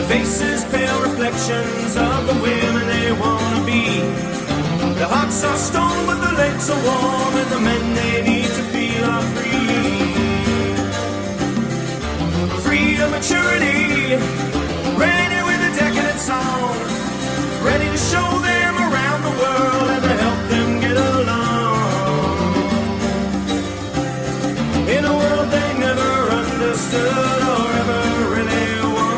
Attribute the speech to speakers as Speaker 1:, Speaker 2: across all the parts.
Speaker 1: faces, pale reflections of the women they wanna be. Their hearts are stone, but their legs are warm, and the men they need to feel are free. Free of maturity, ready with a decadent song, ready to show them around the world and to help them get along. In a world they never understood or ever really wanted.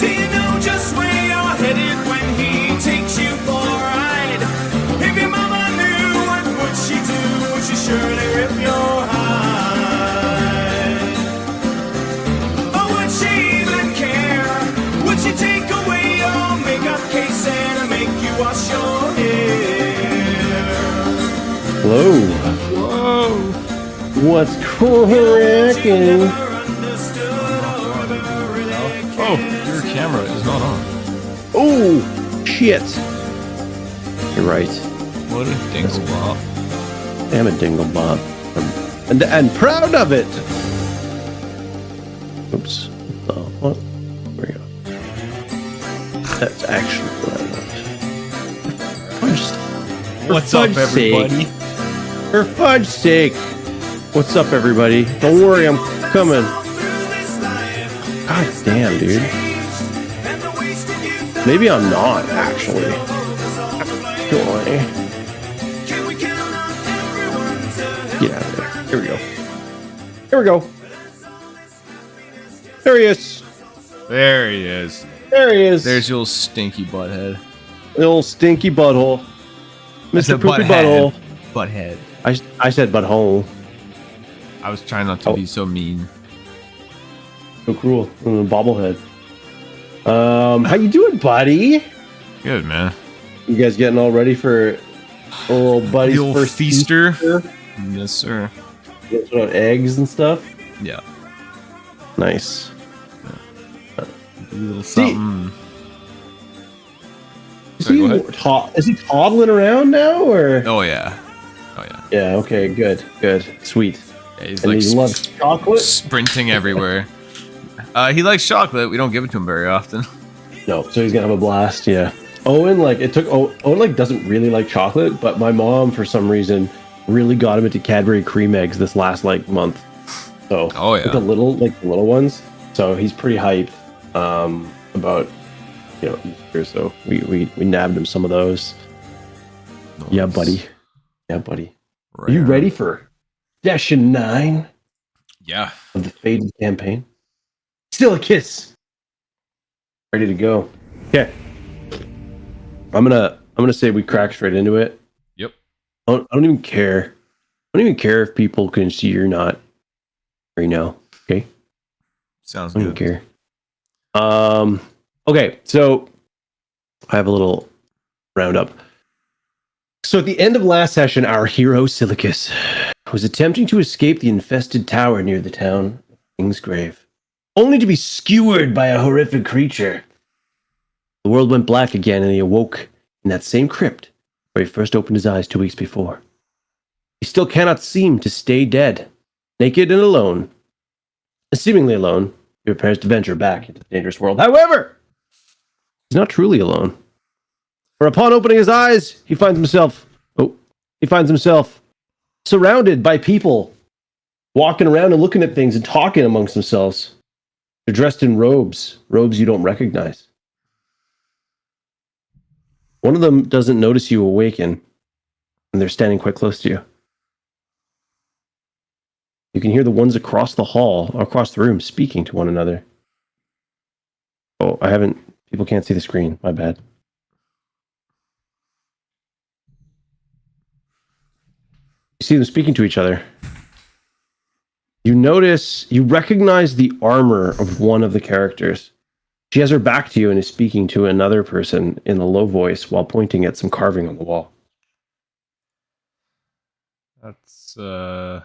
Speaker 1: Do you know just where you're headed when he takes you for a ride? If your mama knew, what would she do? Would she surely rip your hide? Or would she even care? Would she take away your makeup case and make you wash your hair?
Speaker 2: Hello.
Speaker 3: Whoa.
Speaker 2: What's cracking?
Speaker 3: Oh, your camera is not on.
Speaker 2: Oh, shit. You're right.
Speaker 3: What a dinglebop.
Speaker 2: I'm a dinglebop. And proud of it. Oops. Oh, what? There we go. That's actually what I want.
Speaker 3: What's up, everybody?
Speaker 2: For fudge's sake. What's up, everybody? Don't worry, I'm coming. God damn, dude. Maybe I'm not, actually. Go away. Get out of there. Here we go. Here we go. There he is.
Speaker 3: There he is.
Speaker 2: There he is.
Speaker 3: There's your stinky butthead.
Speaker 2: The old stinky butthole. Mr. Poopy Butthole.
Speaker 3: Butthead.
Speaker 2: I said butthole.
Speaker 3: I was trying not to be so mean.
Speaker 2: So cruel. Bobblehead. How you doing, buddy?
Speaker 3: Good, man.
Speaker 2: You guys getting all ready for old buddy's
Speaker 3: The old
Speaker 2: first
Speaker 3: feaster? Yes, sir.
Speaker 2: Get some eggs and stuff.
Speaker 3: Yeah.
Speaker 2: Nice.
Speaker 3: A little something.
Speaker 2: Is
Speaker 3: Sorry,
Speaker 2: he,
Speaker 3: go ahead.
Speaker 2: is he toddling around now, or?
Speaker 3: Oh, yeah. Oh, yeah.
Speaker 2: Yeah. Okay. Good. Sweet.
Speaker 3: Yeah, he's
Speaker 2: And
Speaker 3: like
Speaker 2: he loves chocolate.
Speaker 3: sprinting everywhere. He likes chocolate. We don't give it to him very often.
Speaker 2: No, so he's gonna have a blast. Yeah. Owen, Owen doesn't really like chocolate, but my mom, for some reason, really got him into Cadbury cream eggs this last month. So,
Speaker 3: Oh, yeah.
Speaker 2: the little ones. So he's pretty hyped about Easter. So we nabbed him some of those.
Speaker 3: Nice.
Speaker 2: Yeah, buddy. Yeah, buddy.
Speaker 3: Right
Speaker 2: Are you
Speaker 3: on.
Speaker 2: ready for session 9
Speaker 3: Yeah.
Speaker 2: of the Faded campaign? Silicus. Ready to go. Okay. I'm gonna say we crack straight into it.
Speaker 3: Yep.
Speaker 2: I don't even care. I don't even care if people can see or not right now. Okay.
Speaker 3: Sounds
Speaker 2: I don't
Speaker 3: good.
Speaker 2: care. Okay, so I have a little roundup. So at the end of last session, our hero Silicus was attempting to escape the infested tower near the town of Kingsgrave, only to be skewered by a horrific creature. The world went black again, and he awoke in that same crypt where he first opened his eyes 2 weeks before. He still cannot seem to stay dead, naked and alone. Seemingly alone, he prepares to venture back into the dangerous world. However, he's not truly alone. For upon opening his eyes, he finds himself surrounded by people walking around and looking at things and talking amongst themselves. They're dressed in robes you don't recognize. One of them doesn't notice you awaken, and they're standing quite close to you. You can hear the ones across the hall, or across the room, speaking to one another. Oh, people can't see the screen. My bad. You see them speaking to each other. You recognize the armor of one of the characters. She has her back to you and is speaking to another person in a low voice while pointing at some carving on the wall.
Speaker 3: That's that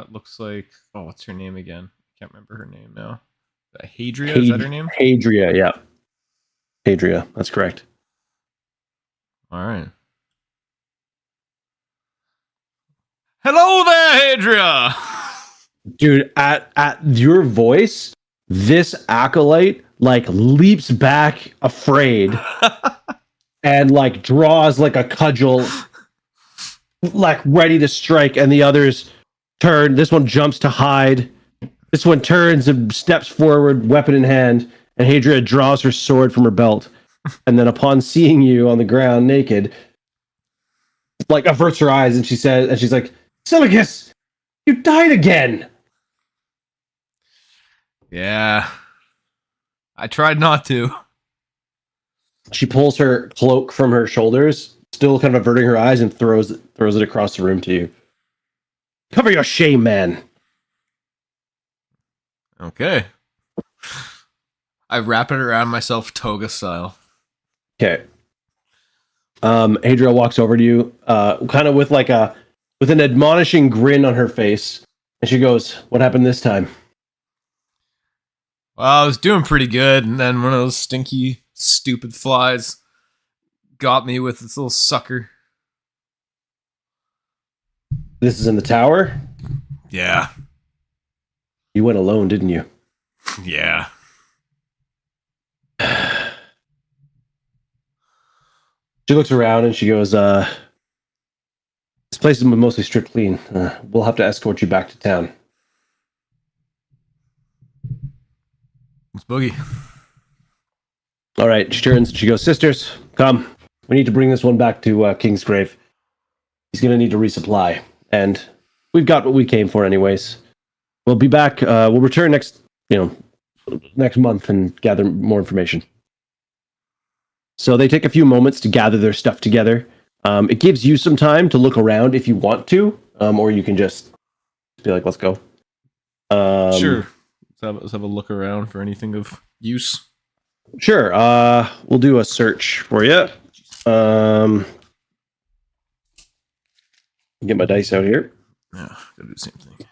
Speaker 3: looks like, oh, what's her name again? I can't remember her name now. Hadria, is that her name?
Speaker 2: Hadria, yeah. Hadria, that's correct.
Speaker 3: All right. Hello there, Hadria.
Speaker 2: Dude, at your voice, this acolyte leaps back afraid and draws a cudgel, ready to strike, and the others turn. This one jumps to hide. This one turns and steps forward, weapon in hand, and Hadria draws her sword from her belt. And then upon seeing you on the ground naked, averts her eyes and she's like, Silicus, you died again.
Speaker 3: Yeah. I tried not to.
Speaker 2: She pulls her cloak from her shoulders, still kind of averting her eyes, and throws it across the room to you. Cover your shame, man.
Speaker 3: Okay. I wrap it around myself toga style.
Speaker 2: Okay. Hadria walks over to you, kind of with an admonishing grin on her face, and she goes, "What happened this time?"
Speaker 3: Well, I was doing pretty good, and then one of those stinky, stupid flies got me with its little sucker.
Speaker 2: This is in the tower?
Speaker 3: Yeah.
Speaker 2: You went alone, didn't you?
Speaker 3: Yeah.
Speaker 2: She looks around and she goes, this place is mostly stripped clean. We'll have to escort you back to town.
Speaker 3: It's Boogie.
Speaker 2: All right, she turns and she goes, sisters, come. We need to bring this one back to Kingsgrave. He's going to need to resupply. And we've got what we came for anyways. We'll be back. We'll return next, next month and gather more information. So they take a few moments to gather their stuff together. It gives you some time to look around if you want to, or you can just be like, let's go.
Speaker 3: Sure. Let's have a look around for anything of use.
Speaker 2: Sure. We'll do a search for you. Get my dice out here.
Speaker 3: Yeah, gotta do the same thing.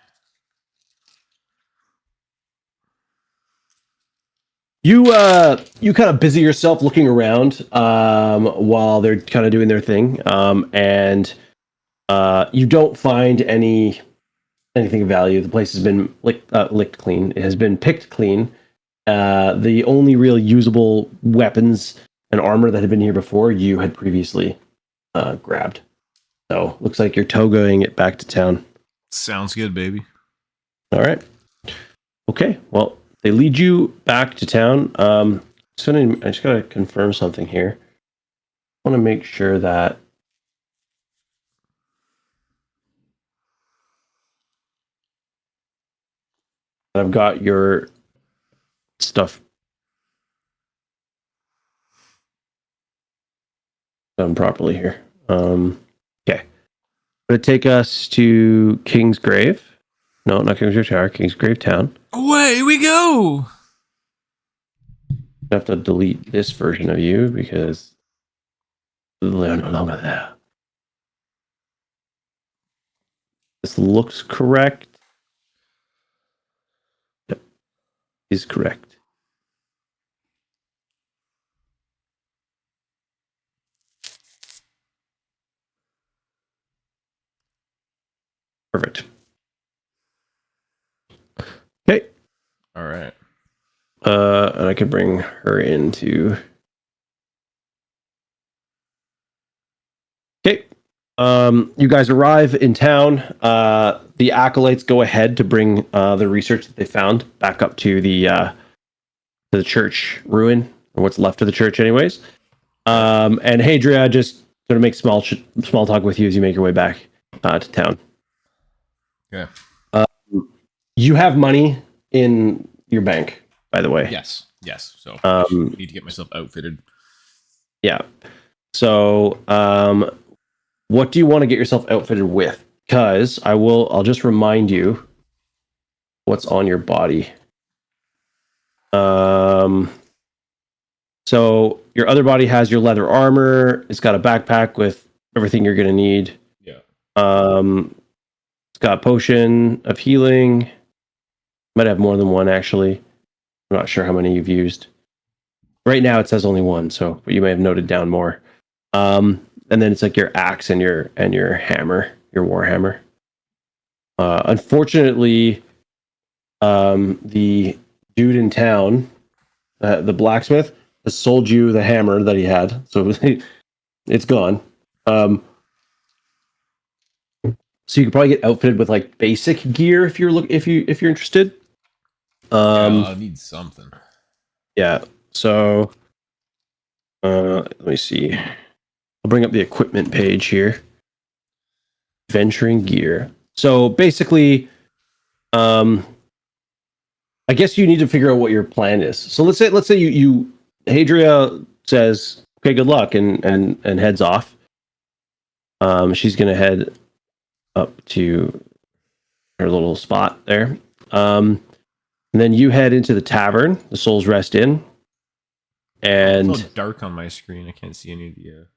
Speaker 2: You kind of busy yourself looking around while they're kind of doing their thing, and you don't find anything of value. The place has been licked clean. It has been picked clean. The only real usable weapons and armor that had been here before you had previously grabbed. So looks like you're togoing it back to town.
Speaker 3: Sounds good, baby.
Speaker 2: All right. Okay. Well, they lead you back to town. I just gotta confirm something here. I want to make sure that I've got your stuff done properly here. Okay. Gonna take us to King's Grave. No, not King's Grave Tower. King's Grave Town.
Speaker 3: Away we go.
Speaker 2: I have to delete this version of you because they're no longer there. This looks correct. Yep, is correct. Perfect. Okay.
Speaker 3: All right.
Speaker 2: And I could bring her into. Okay. You guys arrive in town. The acolytes go ahead to bring the research that they found back up to the church ruin, or what's left of the church, anyways. And Hadria just sort of makes small talk with you as you make your way back to town.
Speaker 3: Okay.
Speaker 2: You have money in your bank, by the way.
Speaker 3: Yes. So I need to get myself outfitted.
Speaker 2: Yeah. So, what do you want to get yourself outfitted with? Because I'll just remind you what's on your body. So your other body has your leather armor. It's got a backpack with everything you're gonna need.
Speaker 3: Yeah.
Speaker 2: It's got a potion of healing. Might have more than one, actually. I'm not sure how many you've used. Right now it says only one, but you may have noted down more. And then it's like your axe and your hammer, your war hammer. Unfortunately, the dude in town, the blacksmith, has sold you the hammer that he had, so it's gone. So you could probably get outfitted with like basic gear if you're interested.
Speaker 3: I need something.
Speaker 2: Yeah. So let me see. I'll bring up the equipment page here. Venturing gear. So basically, I guess you need to figure out what your plan is. So let's say you Hadria says, "Okay, good luck," and heads off. She's gonna head up to her little spot there. And then you head into the tavern, the Soul's Rest Inn. And
Speaker 3: it's all dark on my screen. I can't see any of the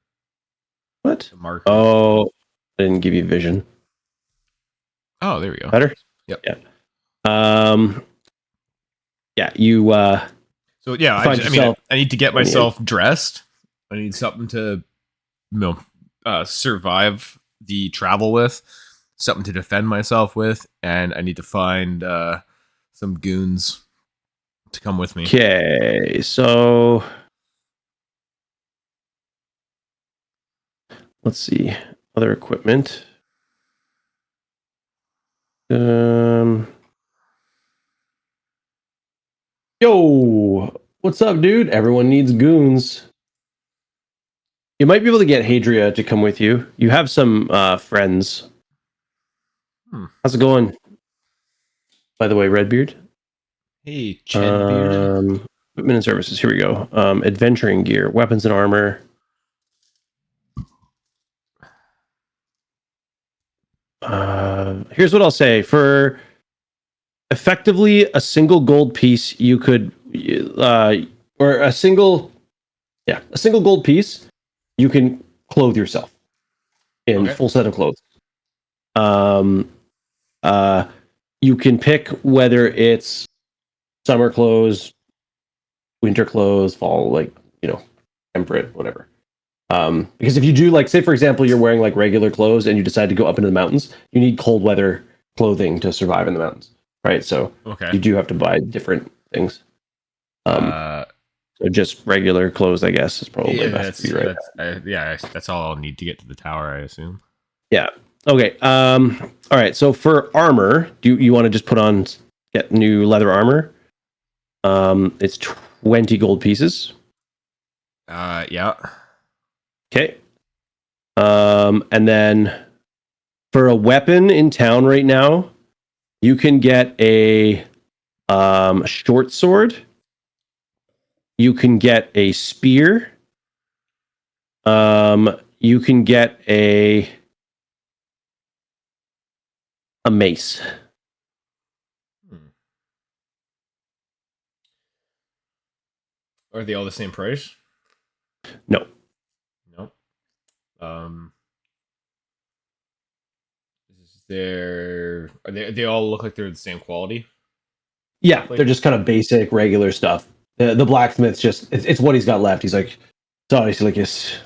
Speaker 2: what?
Speaker 3: The markers.
Speaker 2: Oh, I didn't give you vision.
Speaker 3: Oh, there we go.
Speaker 2: Better?
Speaker 3: Yep.
Speaker 2: Yeah. Yeah, you
Speaker 3: so yeah, I need to get myself dressed. I need something to survive the travel with, something to defend myself with, and I need to find some goons to come with me.
Speaker 2: Okay, so let's see. Other equipment. Yo, what's up, dude? Everyone needs goons. You might be able to get Hadria to come with you. You have some friends. How's it going? By the way, Redbeard.
Speaker 3: Hey, Chen Beard.
Speaker 2: Equipment and services. Here we go. Adventuring gear, weapons and armor. Here's what I'll say. For effectively a single gold piece, you could, or a single gold piece, you can clothe yourself in full set of clothes. You can pick whether it's summer clothes, winter clothes, fall, like, temperate, whatever. Because if you do, like, say for example, you're wearing like regular clothes and you decide to go up into the mountains, you need cold weather clothing to survive in the mountains, right? So you do have to buy different things. So just regular clothes, I guess, is probably best to be right.
Speaker 3: That's all I'll need to get to the tower, I assume.
Speaker 2: Yeah. Okay. All right. So for armor, do you want to just get new leather armor? It's 20 gold pieces.
Speaker 3: Yeah.
Speaker 2: Okay. And then for a weapon in town right now, you can get a short sword. You can get a spear. You can get a mace.
Speaker 3: Are they all the same price?
Speaker 2: No.
Speaker 3: They all look like they're the same quality?
Speaker 2: Yeah, they're just kind of basic, regular stuff. The blacksmith's just, it's what he's got left. He's like, sorry, Silicus.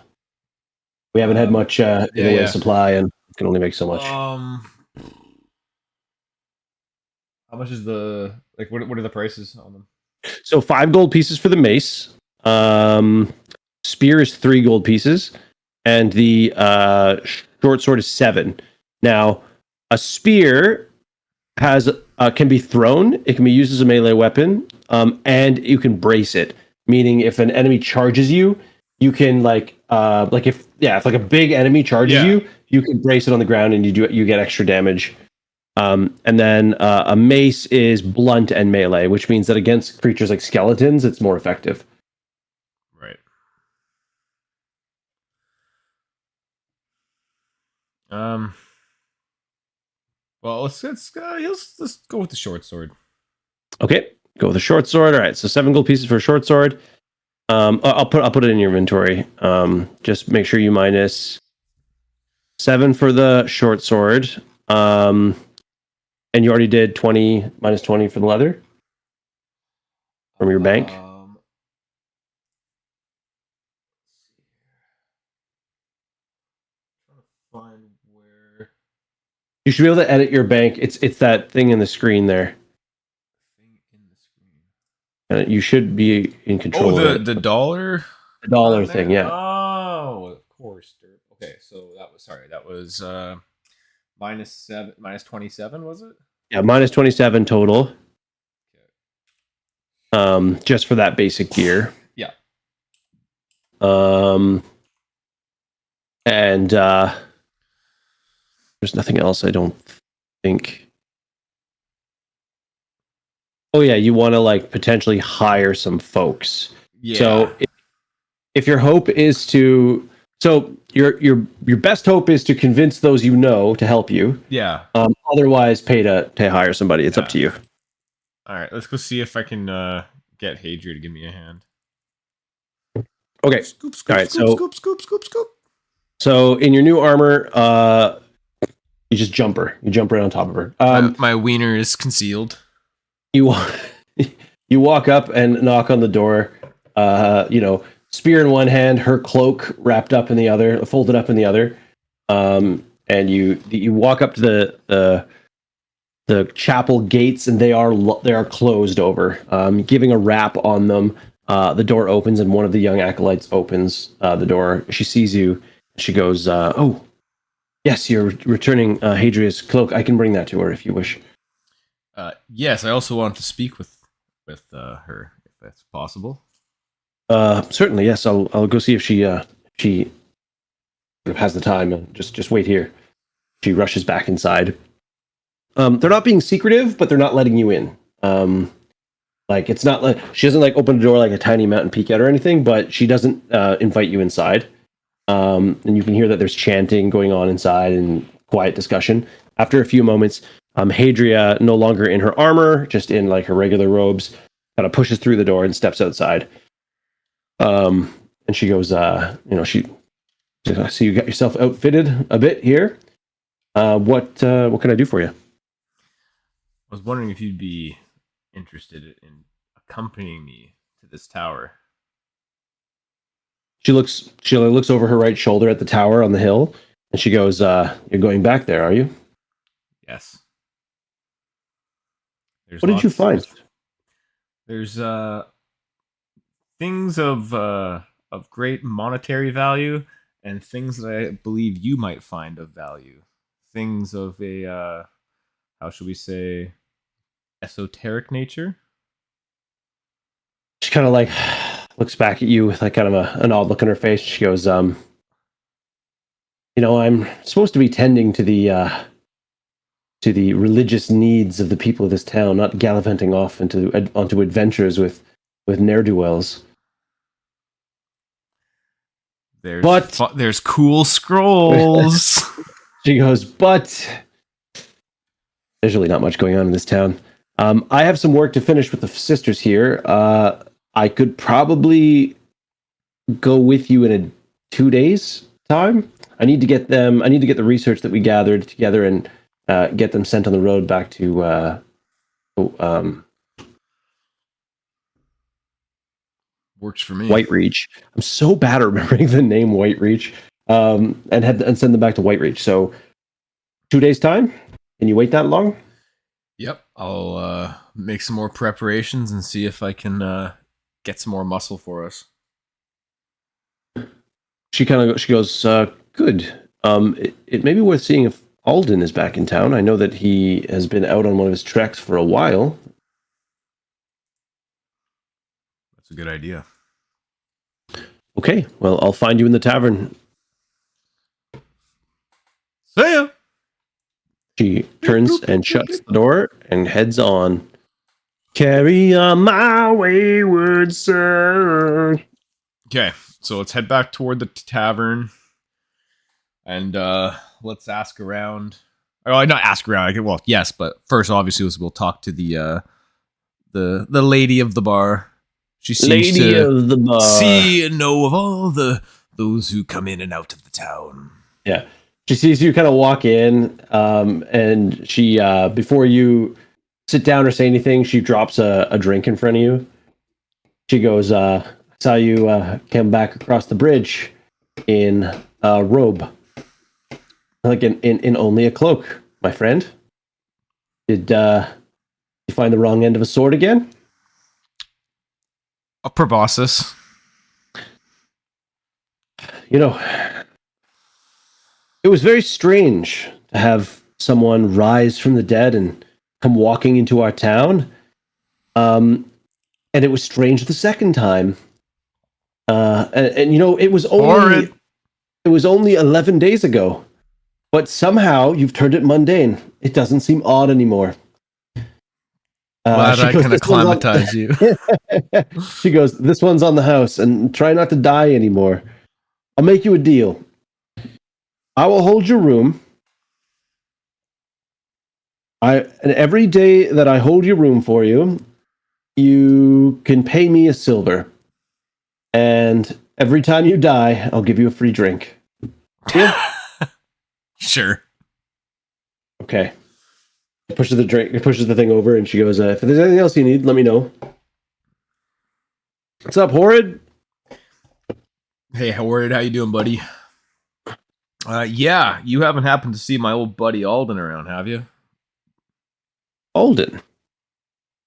Speaker 2: We haven't had much in the way of supply and can only make so much.
Speaker 3: How much is what are the prices on them?
Speaker 2: So 5 gold pieces for the mace. Spear is 3 gold pieces. And the short sword is 7. Now, a spear can be thrown. It can be used as a melee weapon, and you can brace it. Meaning, if an enemy charges you, you can if like a big enemy charges you, you can brace it on the ground, and you get extra damage. And then a mace is blunt and melee, which means that against creatures like skeletons, it's more effective.
Speaker 3: Right. Well, let's go with the short sword.
Speaker 2: Okay, go with the short sword. All right, so 7 gold pieces for a short sword. I'll put it in your inventory. Just make sure you minus 7 for the short sword. And you already did minus 20 for the leather from your bank.
Speaker 3: Find where
Speaker 2: you should be able to edit your bank. It's that thing in the screen there. And you should be in control.
Speaker 3: Oh, the dollar.
Speaker 2: The dollar thing, yeah.
Speaker 3: Oh, of course. Okay, so that was minus 7, minus 27, was it?
Speaker 2: Yeah, minus 27 total. Okay. Just for that basic gear.
Speaker 3: Yeah.
Speaker 2: And there's nothing else, I don't think. Oh yeah, you want to potentially hire some folks.
Speaker 3: Yeah.
Speaker 2: So if your hope is to, your best hope is to convince those to help you.
Speaker 3: Yeah.
Speaker 2: Otherwise, pay to hire somebody. It's up to you.
Speaker 3: All right, let's go see if I can get Hadria to give me a hand.
Speaker 2: Okay.
Speaker 3: Scoop,
Speaker 2: all right.
Speaker 3: Scoop.
Speaker 2: So in your new armor, you just jump her. You jump right on top of her.
Speaker 3: My wiener is concealed.
Speaker 2: You walk up and knock on the door. Spear in one hand, her cloak wrapped up in the other, folded up in the other. And you walk up to the chapel gates, and they are closed over. Giving a rap on them, the door opens, and one of the young acolytes opens the door. She sees you. She goes, "Oh, yes, you're returning Hadria's cloak. I can bring that to her if you wish."
Speaker 3: Yes, I also want to speak with her, if that's possible.
Speaker 2: Certainly, yes. I'll go see if she has the time. Just wait here. She rushes back inside. They're not being secretive, but they're not letting you in. Like it's not like she doesn't like open the door like a tiny mountain peek out or anything, but she doesn't invite you inside. And you can hear that there's chanting going on inside and quiet discussion. After a few moments, Hadria, no longer in her armor, just in like her regular robes, kind of pushes through the door and steps outside. And she goes, she so you got yourself outfitted a bit here. What can I do for you?
Speaker 3: I was wondering if you'd be interested in accompanying me to this tower.
Speaker 2: She looks over her right shoulder at the tower on the hill, and she goes, "You're going back there, are you?"
Speaker 3: Yes.
Speaker 2: What did you find?
Speaker 3: There's things of great monetary value and things that I believe you might find of value. Things of a how should we say, esoteric nature.
Speaker 2: She kind of like looks back at you with like kind of an odd look on her face. She goes, I'm supposed to be tending to the religious needs of the people of this town, not gallivanting off onto adventures with ne'er-do-wells.
Speaker 3: There's cool scrolls.
Speaker 2: She goes, but there's really not much going on in this town. I have some work to finish with the sisters here. I could probably go with you in 2 days' time. I need to get the research that we gathered together and get them sent on the road back to
Speaker 3: works for me.
Speaker 2: Whitereach. I'm so bad at remembering the name Whitereach. And send them back to Whitereach. So 2 days' time? Can you wait that long?
Speaker 3: Yep. I'll make some more preparations and see if I can get some more muscle for us.
Speaker 2: She goes, good. It may be worth seeing if Alden is back in town. I know that he has been out on one of his treks for a while.
Speaker 3: That's a good idea.
Speaker 2: Okay, well, I'll find you in the tavern.
Speaker 3: See ya!
Speaker 2: She turns and shuts the door and heads on. Carry on my wayward son.
Speaker 3: Okay, so let's head back toward the tavern. And let's ask around. Oh, not ask around. Well, yes, but first, obviously, we'll talk to the lady of the bar. She seems
Speaker 2: of the bar.
Speaker 3: See and know of all those who come in and out of the town.
Speaker 2: Yeah, she sees you kind of walk in, and she before you sit down or say anything, she drops a drink in front of you. She goes, "I saw you come back across the bridge in a robe." Like in only a cloak, my friend. Did you find the wrong end of a sword again?
Speaker 3: A proboscis.
Speaker 2: It was very strange to have someone rise from the dead and come walking into our town. And it was strange the second time. And it was only 11 days ago. But somehow you've turned it mundane. It doesn't seem odd anymore.
Speaker 3: Glad I can acclimatize you.
Speaker 2: She goes, this one's on the house, and try not to die anymore. I'll make you a deal. I will hold your room. And every day that I hold your room for you, you can pay me a silver. And every time you die, I'll give you a free drink. Yeah?
Speaker 3: Sure.
Speaker 2: Okay. Pushes the thing over, and she goes, if there's anything else you need, let me know. What's up, Horrid?
Speaker 3: Hey, Horrid, how you doing, buddy? Yeah, you haven't happened to see my old buddy Alden around, have you?
Speaker 2: Alden?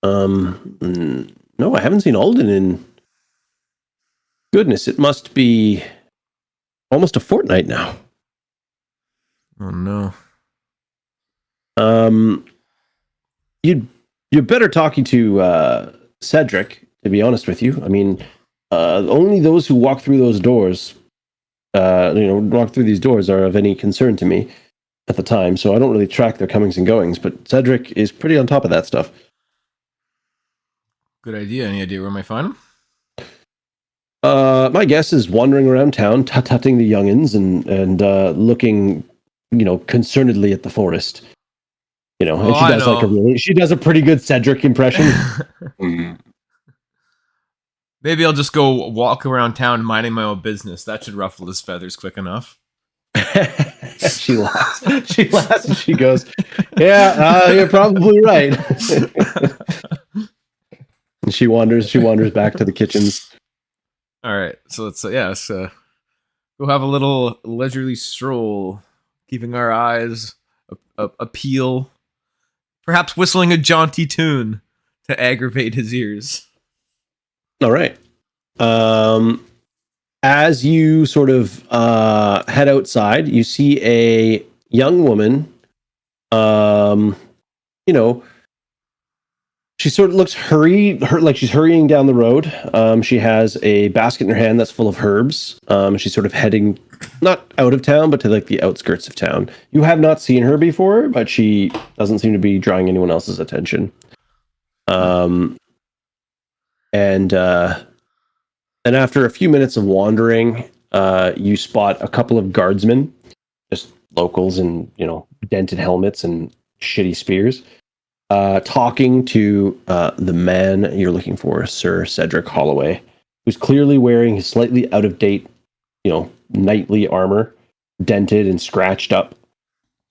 Speaker 2: No, I haven't seen Alden in... Goodness, it must be almost a fortnight now.
Speaker 3: Oh, no.
Speaker 2: You're better talking to Cedric, to be honest with you. I mean, only those who walk through those doors, walk through these doors are of any concern to me at the time, so I don't really track their comings and goings, but Cedric is pretty on top of that stuff.
Speaker 3: Good idea. Any idea where I might find him?
Speaker 2: My guess is wandering around town, tut-tutting the youngins and looking, concernedly at the forest. And she
Speaker 3: I
Speaker 2: does
Speaker 3: know.
Speaker 2: she does a pretty good Cedric impression. Mm.
Speaker 3: Maybe I'll just go walk around town minding my own business. That should ruffle his feathers quick enough.
Speaker 2: She laughs. She laughs and she goes, "Yeah, you're probably right." And she wanders back to the kitchens.
Speaker 3: All right, so let's go have a little leisurely stroll, keeping our eyes appeal, perhaps whistling a jaunty tune to aggravate his ears.
Speaker 2: All right. As you sort of head outside, you see a young woman. She sort of looks like she's hurrying down the road. She has a basket in her hand that's full of herbs. She's sort of heading not out of town, but to like the outskirts of town. You have not seen her before, but she doesn't seem to be drawing anyone else's attention. And after a few minutes of wandering, you spot a couple of guardsmen, just locals in dented helmets and shitty spears. Talking to the man you're looking for, Sir Cedric Holloway, who's clearly wearing his slightly out of date, knightly armor, dented and scratched up,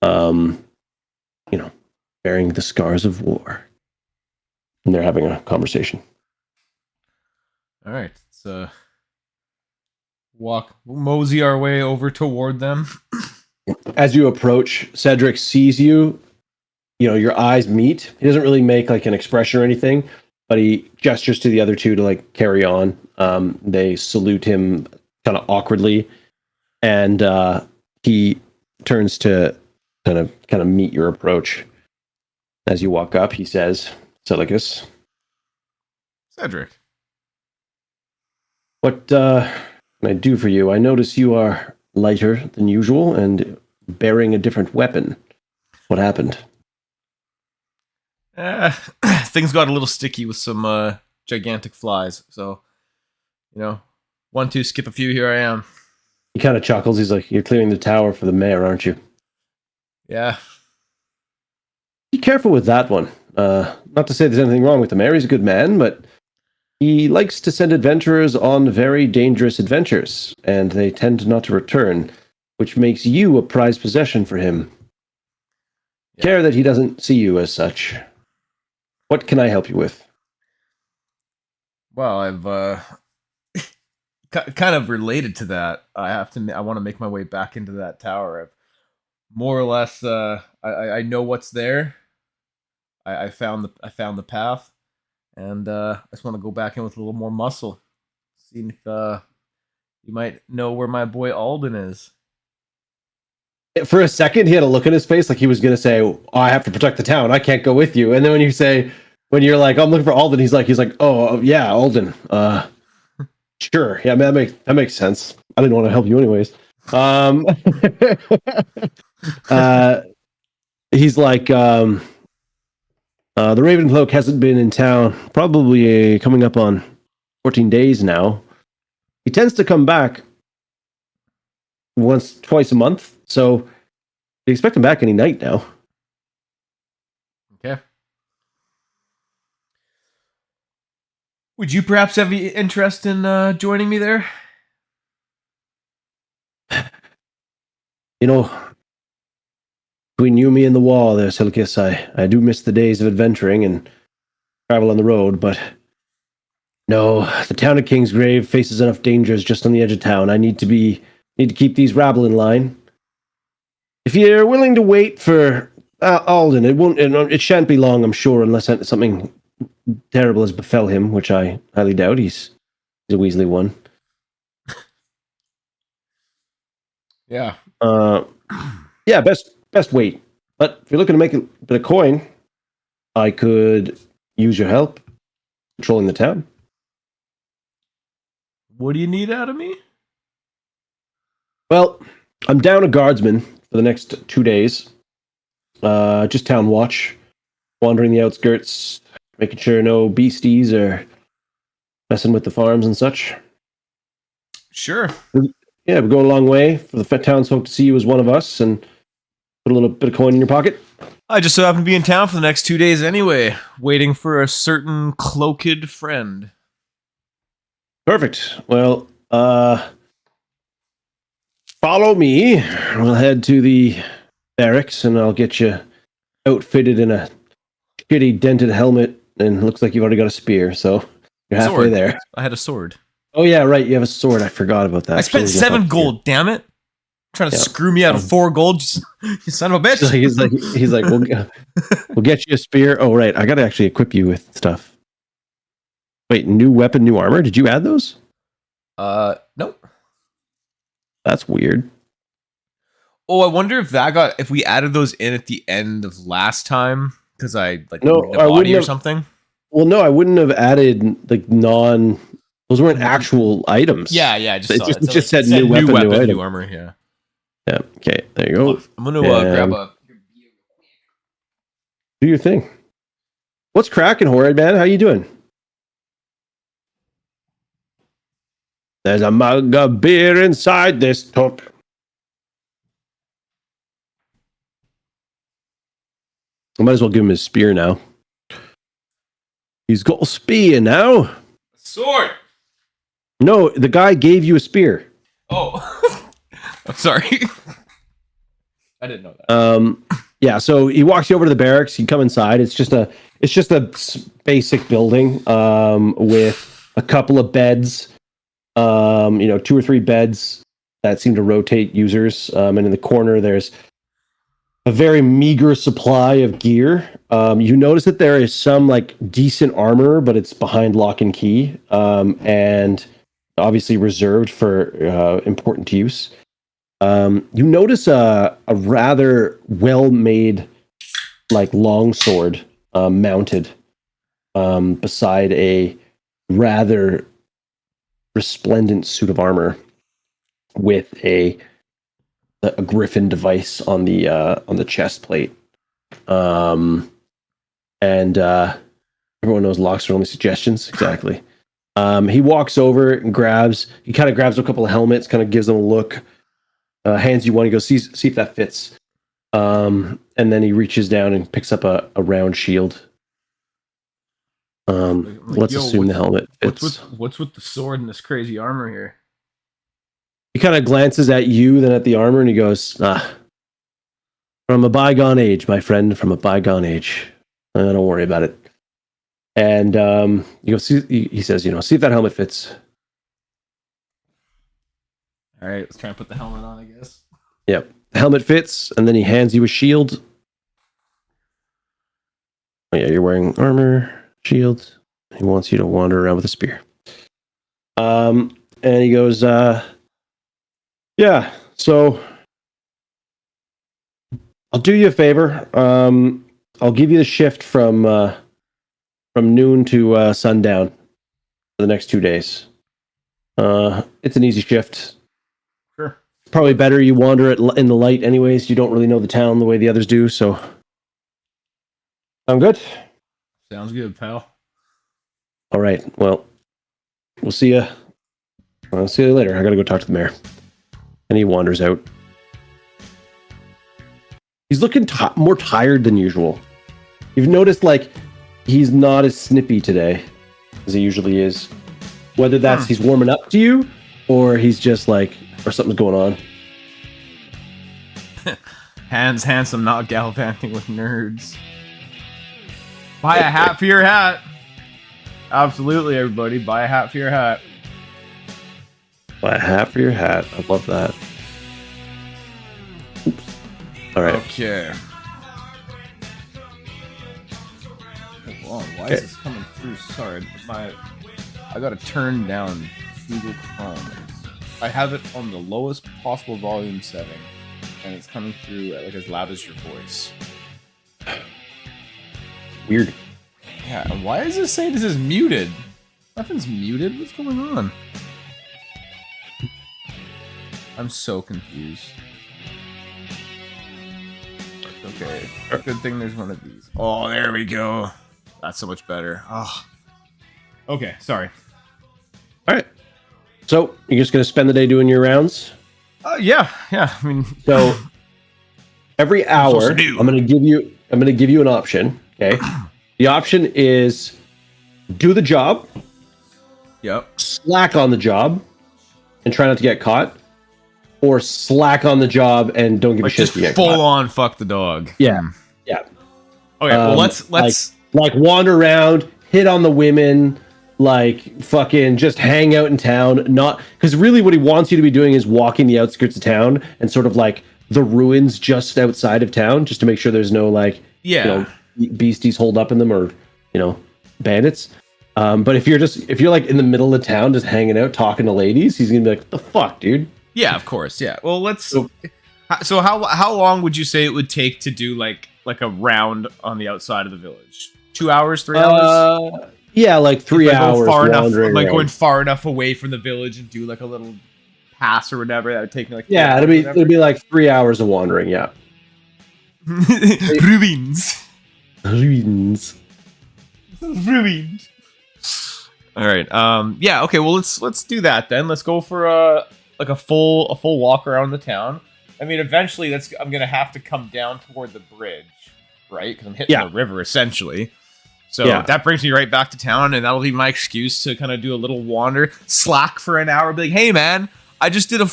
Speaker 2: bearing the scars of war. And they're having a conversation.
Speaker 3: All right, let's mosey our way over toward them.
Speaker 2: As you approach, Cedric sees you. Your eyes meet. He doesn't really make like an expression or anything, but he gestures to the other two to like carry on. They salute him kind of awkwardly, and he turns to kind of meet your approach. As you walk up, he says, "Silicus,
Speaker 3: Cedric,
Speaker 2: what can I do for you? I notice you are lighter than usual and bearing a different weapon. What happened?"
Speaker 3: Things got a little sticky with some gigantic flies. So, 1, 2, skip a few. Here I am.
Speaker 2: He kind of chuckles. He's like, "You're clearing the tower for the mayor, aren't you?"
Speaker 3: Yeah.
Speaker 2: Be careful with that one. Not to say there's anything wrong with the mayor. He's a good man, but he likes to send adventurers on very dangerous adventures, and they tend not to return, which makes you a prized possession for him. Yeah. Care that he doesn't see you as such. What can I help you with?
Speaker 3: Well, I've kind of related to that. I want to make my way back into that tower. I've more or less, I know what's there. I found the path, and I just want to go back in with a little more muscle. Seeing if you might know where my boy Alden is.
Speaker 2: For a second, he had a look in his face like he was going to say, "Oh, I have to protect the town. I can't go with you." And then when you're like, "I'm looking for Alden," he's like, "Oh yeah, Alden. Sure. Yeah, that makes sense. I didn't want to help you anyways." He's like, "The Ravencloak hasn't been in town probably coming up on 14 days now. He tends to come back twice a month, so you expect him back any night now."
Speaker 3: Okay. Would you perhaps have any interest in joining me there?
Speaker 2: Between you, me, and the wall there, Silicus, I do miss the days of adventuring and travel on the road, but no, the town of Kingsgrave faces enough dangers just on the edge of town. I need to keep these rabble in line. If you're willing to wait for Alden, it shan't be long, I'm sure, unless something terrible has befell him, which I highly doubt. He's a Weasley one.
Speaker 3: Yeah.
Speaker 2: Yeah, best wait. But if you're looking to make a bit of coin, I could use your help controlling the town.
Speaker 3: What do you need out of me?
Speaker 2: Well, I'm down a guardsman for the next 2 days. Just town watch, wandering the outskirts, making sure no beasties are messing with the farms and such.
Speaker 3: Sure.
Speaker 2: Yeah, we go a long way for the townsfolk to see you as one of us and put a little bit of coin in your pocket.
Speaker 3: I just so happen to be in town for the next 2 days anyway, waiting for a certain cloaked friend.
Speaker 2: Perfect. Well, follow me. We'll head to the barracks and I'll get you outfitted in a shitty dented helmet, and it looks like you've already got a spear, so you're halfway
Speaker 3: Sword.
Speaker 2: there.
Speaker 3: I had a sword.
Speaker 2: Oh yeah, right. You have a sword. I forgot about that.
Speaker 3: I spent 7 gold. Damn it! Trying to screw me out of 4 gold. You son of a bitch.
Speaker 2: He's like, we'll get you a spear. Oh right, I got to actually equip you with stuff. Wait, new weapon, new armor. Did you add those?
Speaker 3: Nope.
Speaker 2: That's weird.
Speaker 3: Oh, I wonder if we added those in at the end of last time because I like
Speaker 2: No,
Speaker 3: moved the body or something.
Speaker 2: Well, no, I wouldn't have added like those weren't actual items.
Speaker 3: Yeah, I just saw
Speaker 2: it.
Speaker 3: It
Speaker 2: just said new weapon, new item.
Speaker 3: armor. Yeah.
Speaker 2: Yeah. Okay. There you go.
Speaker 3: I'm gonna grab a.
Speaker 2: Do your thing. What's cracking, Horrid man? How you doing? There's a mug of beer inside this cup. I might as well give him his spear now. He's got a spear now.
Speaker 3: Sword.
Speaker 2: No, the guy gave you a spear.
Speaker 3: Oh, I'm sorry. I didn't know that.
Speaker 2: Yeah. So he walks you over to the barracks. You come inside. It's just a basic building with a couple of beds. 2 or 3 beds that seem to rotate users. And in the corner, there's a very meager supply of gear. You notice that there is some like decent armor, but it's behind lock and key, and obviously reserved for important use. You notice a rather well-made like longsword mounted beside a rather resplendent suit of armor with a griffin device on the chest plate. And everyone knows locks are only suggestions. Exactly. He walks over and he kind of grabs a couple of helmets, kind of gives them a look, hands you one. He goes, see if that fits. And then he reaches down and picks up a round shield. Let's assume the helmet fits.
Speaker 3: What's with the sword and this crazy armor here?
Speaker 2: He kind of glances at you, then at the armor, and he goes, from a bygone age, my friend, from a bygone age. Don't worry about it. And he says, see if that helmet fits.
Speaker 3: All right, let's try and put the helmet on, I guess.
Speaker 2: Yep. The helmet fits, and then he hands you a shield. Oh, yeah, you're wearing armor, shield. He wants you to wander around with a spear. And he goes, yeah, so I'll do you a favor. I'll give you the shift from noon to sundown for the next 2 days. It's an easy shift.
Speaker 3: Sure.
Speaker 2: Probably better you wander in the light anyways. You don't really know the town the way the others do, so I'm good.
Speaker 3: Sounds good, pal.
Speaker 2: All right. Well, we'll see you. I'll see you later. I gotta go talk to the mayor. And he wanders out. He's looking more tired than usual. You've noticed, like, he's not as snippy today as he usually is. Whether that's he's warming up to you, or he's just like, or something's going on.
Speaker 3: Hands handsome, not gallivanting with nerds. Buy a hat for your hat. Absolutely, everybody. Buy a hat for your hat.
Speaker 2: Buy a hat for your hat. I love that. Oops. All right.
Speaker 3: Okay. Hold on. Why is this coming through? Sorry, I gotta turn down Google Chrome. I have it on the lowest possible volume setting, and it's coming through like as loud as your voice.
Speaker 2: Weird.
Speaker 3: Yeah, and why does it say this is muted? Nothing's muted. What's going on? I'm so confused. Okay, good thing there's one of these. Oh, there we go. That's so much better. Oh. Okay, sorry.
Speaker 2: All right. So you're just gonna spend the day doing your rounds.
Speaker 3: Yeah. I mean,
Speaker 2: So every hour,
Speaker 3: supposed to do?
Speaker 2: I'm gonna give you an option. Okay. The option is do the job,
Speaker 3: yep.
Speaker 2: slack on the job, and try not to get caught, or slack on the job and don't give a
Speaker 3: Like
Speaker 2: shit
Speaker 3: just
Speaker 2: if you get
Speaker 3: full
Speaker 2: caught.
Speaker 3: on fuck the dog.
Speaker 2: Yeah.
Speaker 3: Hmm.
Speaker 2: Yeah.
Speaker 3: Okay, well let's
Speaker 2: like wander around, hit on the women, like fucking just hang out in town. Not because really what he wants you to be doing is walking the outskirts of town and sort of like the ruins just outside of town, just to make sure there's no like beasties holed up in them or bandits. But if you're like in the middle of town just hanging out talking to ladies, he's gonna be like, what the fuck, dude?
Speaker 3: Yeah, of course. Yeah. Well, let's. So how long would you say it would take to do like a round on the outside of the village? 2 hours, 3 hours?
Speaker 2: Yeah, like 3 hours.
Speaker 3: Going far enough away from the village and do like a little pass or whatever. That would take me like
Speaker 2: it'd be like 3 hours of wandering. Yeah.
Speaker 3: Ruins.
Speaker 2: Ruins.
Speaker 3: All right. Yeah. Okay. Well, let's do that then. Let's go for a full walk around the town. I mean, eventually, I'm gonna have to come down toward the bridge, right? Because I'm hitting the river essentially. So that brings me right back to town, and that'll be my excuse to kind of do a little wander, slack for an hour, be like, "Hey, man, I just did I'm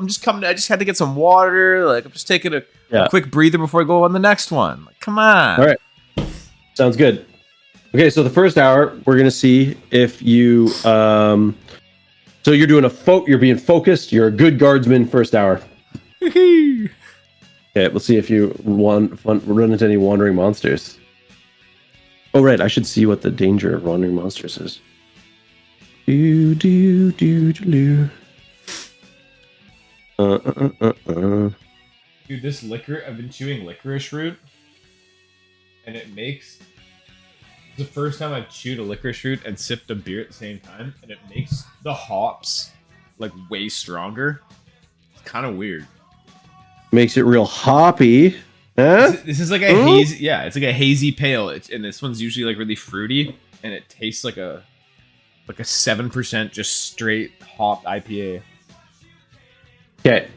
Speaker 3: just coming. I just had to get some water. Like, I'm just taking a quick breather before I go on the next one. Like, come on."
Speaker 2: All right. Sounds good. Okay, so the first hour, we're gonna see if you. So you're doing you're being focused. You're a good guardsman first hour. Okay, let's see if you run into any wandering monsters. Oh, right. I should see what the danger of wandering monsters is. Dude,
Speaker 3: this liquor, I've been chewing licorice root, and it makes the first time I've chewed a licorice root and sipped a beer at the same time, and it makes the hops like way stronger. It's kind of weird.
Speaker 2: Makes it real hoppy. Huh?
Speaker 3: This is like a hazy, it's like a hazy pale, and this one's usually like really fruity, and it tastes like a 7% just straight hop IPA.
Speaker 2: Okay,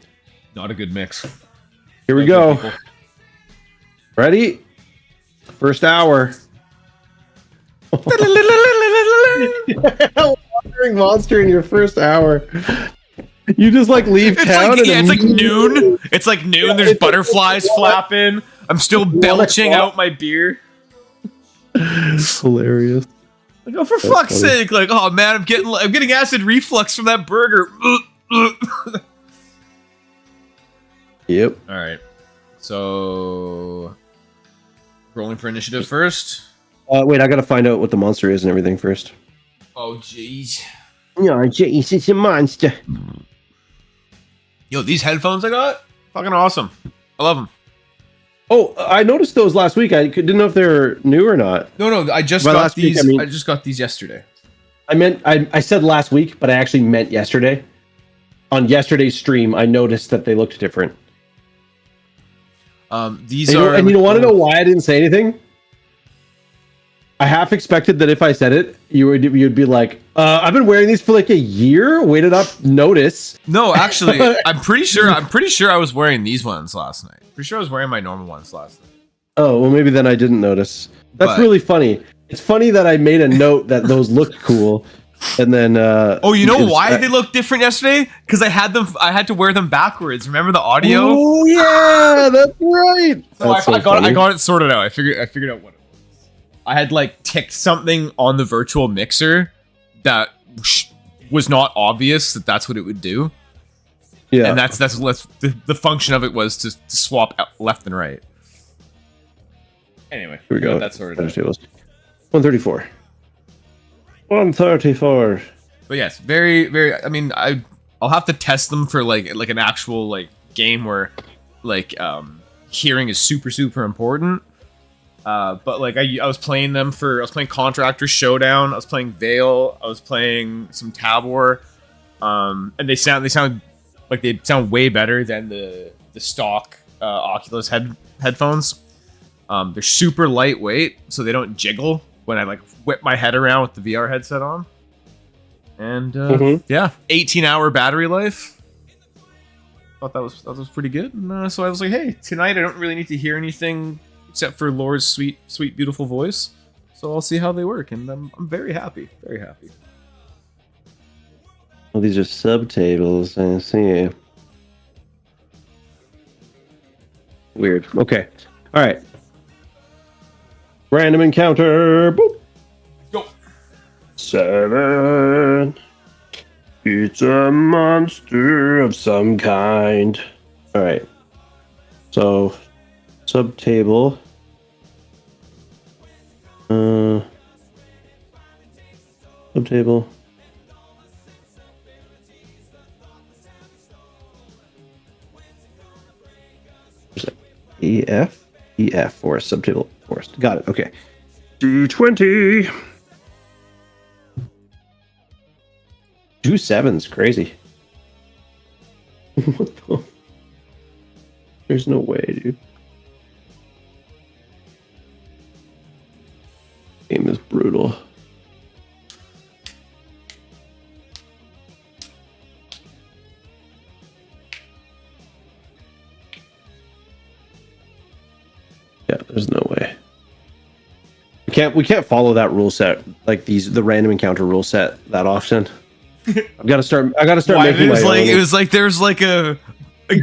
Speaker 3: not a good mix.
Speaker 2: Here we go. Ready? First hour. Wandering monster in your first hour. You just like leave town.
Speaker 3: It's like noon. It's like noon. There's butterflies flapping. I'm still belching out my beer.
Speaker 2: It's hilarious.
Speaker 3: Like, oh, for fuck's sake! Like, oh man, I'm getting acid reflux from that burger.
Speaker 2: Yep.
Speaker 3: All right. So, rolling for initiative first.
Speaker 2: Wait, I gotta find out what the monster is and everything first.
Speaker 3: Oh jeez.
Speaker 2: No, jeez, it's a monster.
Speaker 3: Yo, these headphones I got, fucking awesome. I love them.
Speaker 2: Oh, I noticed those last week. I didn't know if they're new or not.
Speaker 3: No, I just got these. I just got these yesterday. I said last week, but I actually meant yesterday. On yesterday's stream, I noticed that they looked different. These are,
Speaker 2: and you want to know why I didn't say anything? I half expected that if I said it, you'd be like, "I've been wearing these for like a year. Waited up, notice."
Speaker 3: No, actually, I'm pretty sure I was wearing these ones last night. Pretty sure I was wearing my normal ones last night.
Speaker 2: Oh, well, maybe then I didn't notice. That's really funny. It's funny that I made a note that those looked cool, and then.
Speaker 3: Oh, you know why they looked different yesterday? Because I had to wear them backwards. Remember the audio?
Speaker 2: Oh yeah, that's right.
Speaker 3: So I got it sorted out. I figured out what it was. I had like ticked something on the virtual mixer that was not obvious that's what it would do. Yeah, and that's the function of it was to swap left and right. Anyway,
Speaker 2: here we go.
Speaker 3: That's sorted out.
Speaker 2: 134. 134.
Speaker 3: But yes, very, very. I mean, I'll have to test them for like an actual like game where like hearing is super, super important. But like I was playing them I was playing Contractor Showdown, I was playing Veil, I was playing some Tabor, and they sound way better than the stock Oculus headphones. They're super lightweight, so they don't jiggle when I like whip my head around with the VR headset on. And yeah, 18-hour battery life. Thought that was pretty good. And, so I was like, hey, tonight I don't really need to hear anything except for Lore's sweet, beautiful voice. So I'll see how they work, and I'm very happy, very happy.
Speaker 2: Well, these are subtables. I see. Weird. Okay. All right. Random encounter. Boop.
Speaker 3: Go.
Speaker 2: 7. It's a monster of some kind. All right. So, subtable. Subtable. EF forest, subtable forest. Got it. Okay. D20. 2 7s. Crazy. What the? There's no way, dude. Game is brutal. Yeah, there's no way. We can't follow that rule set, like the random encounter rule set that often. I gotta start making my own.
Speaker 3: It was like there's like a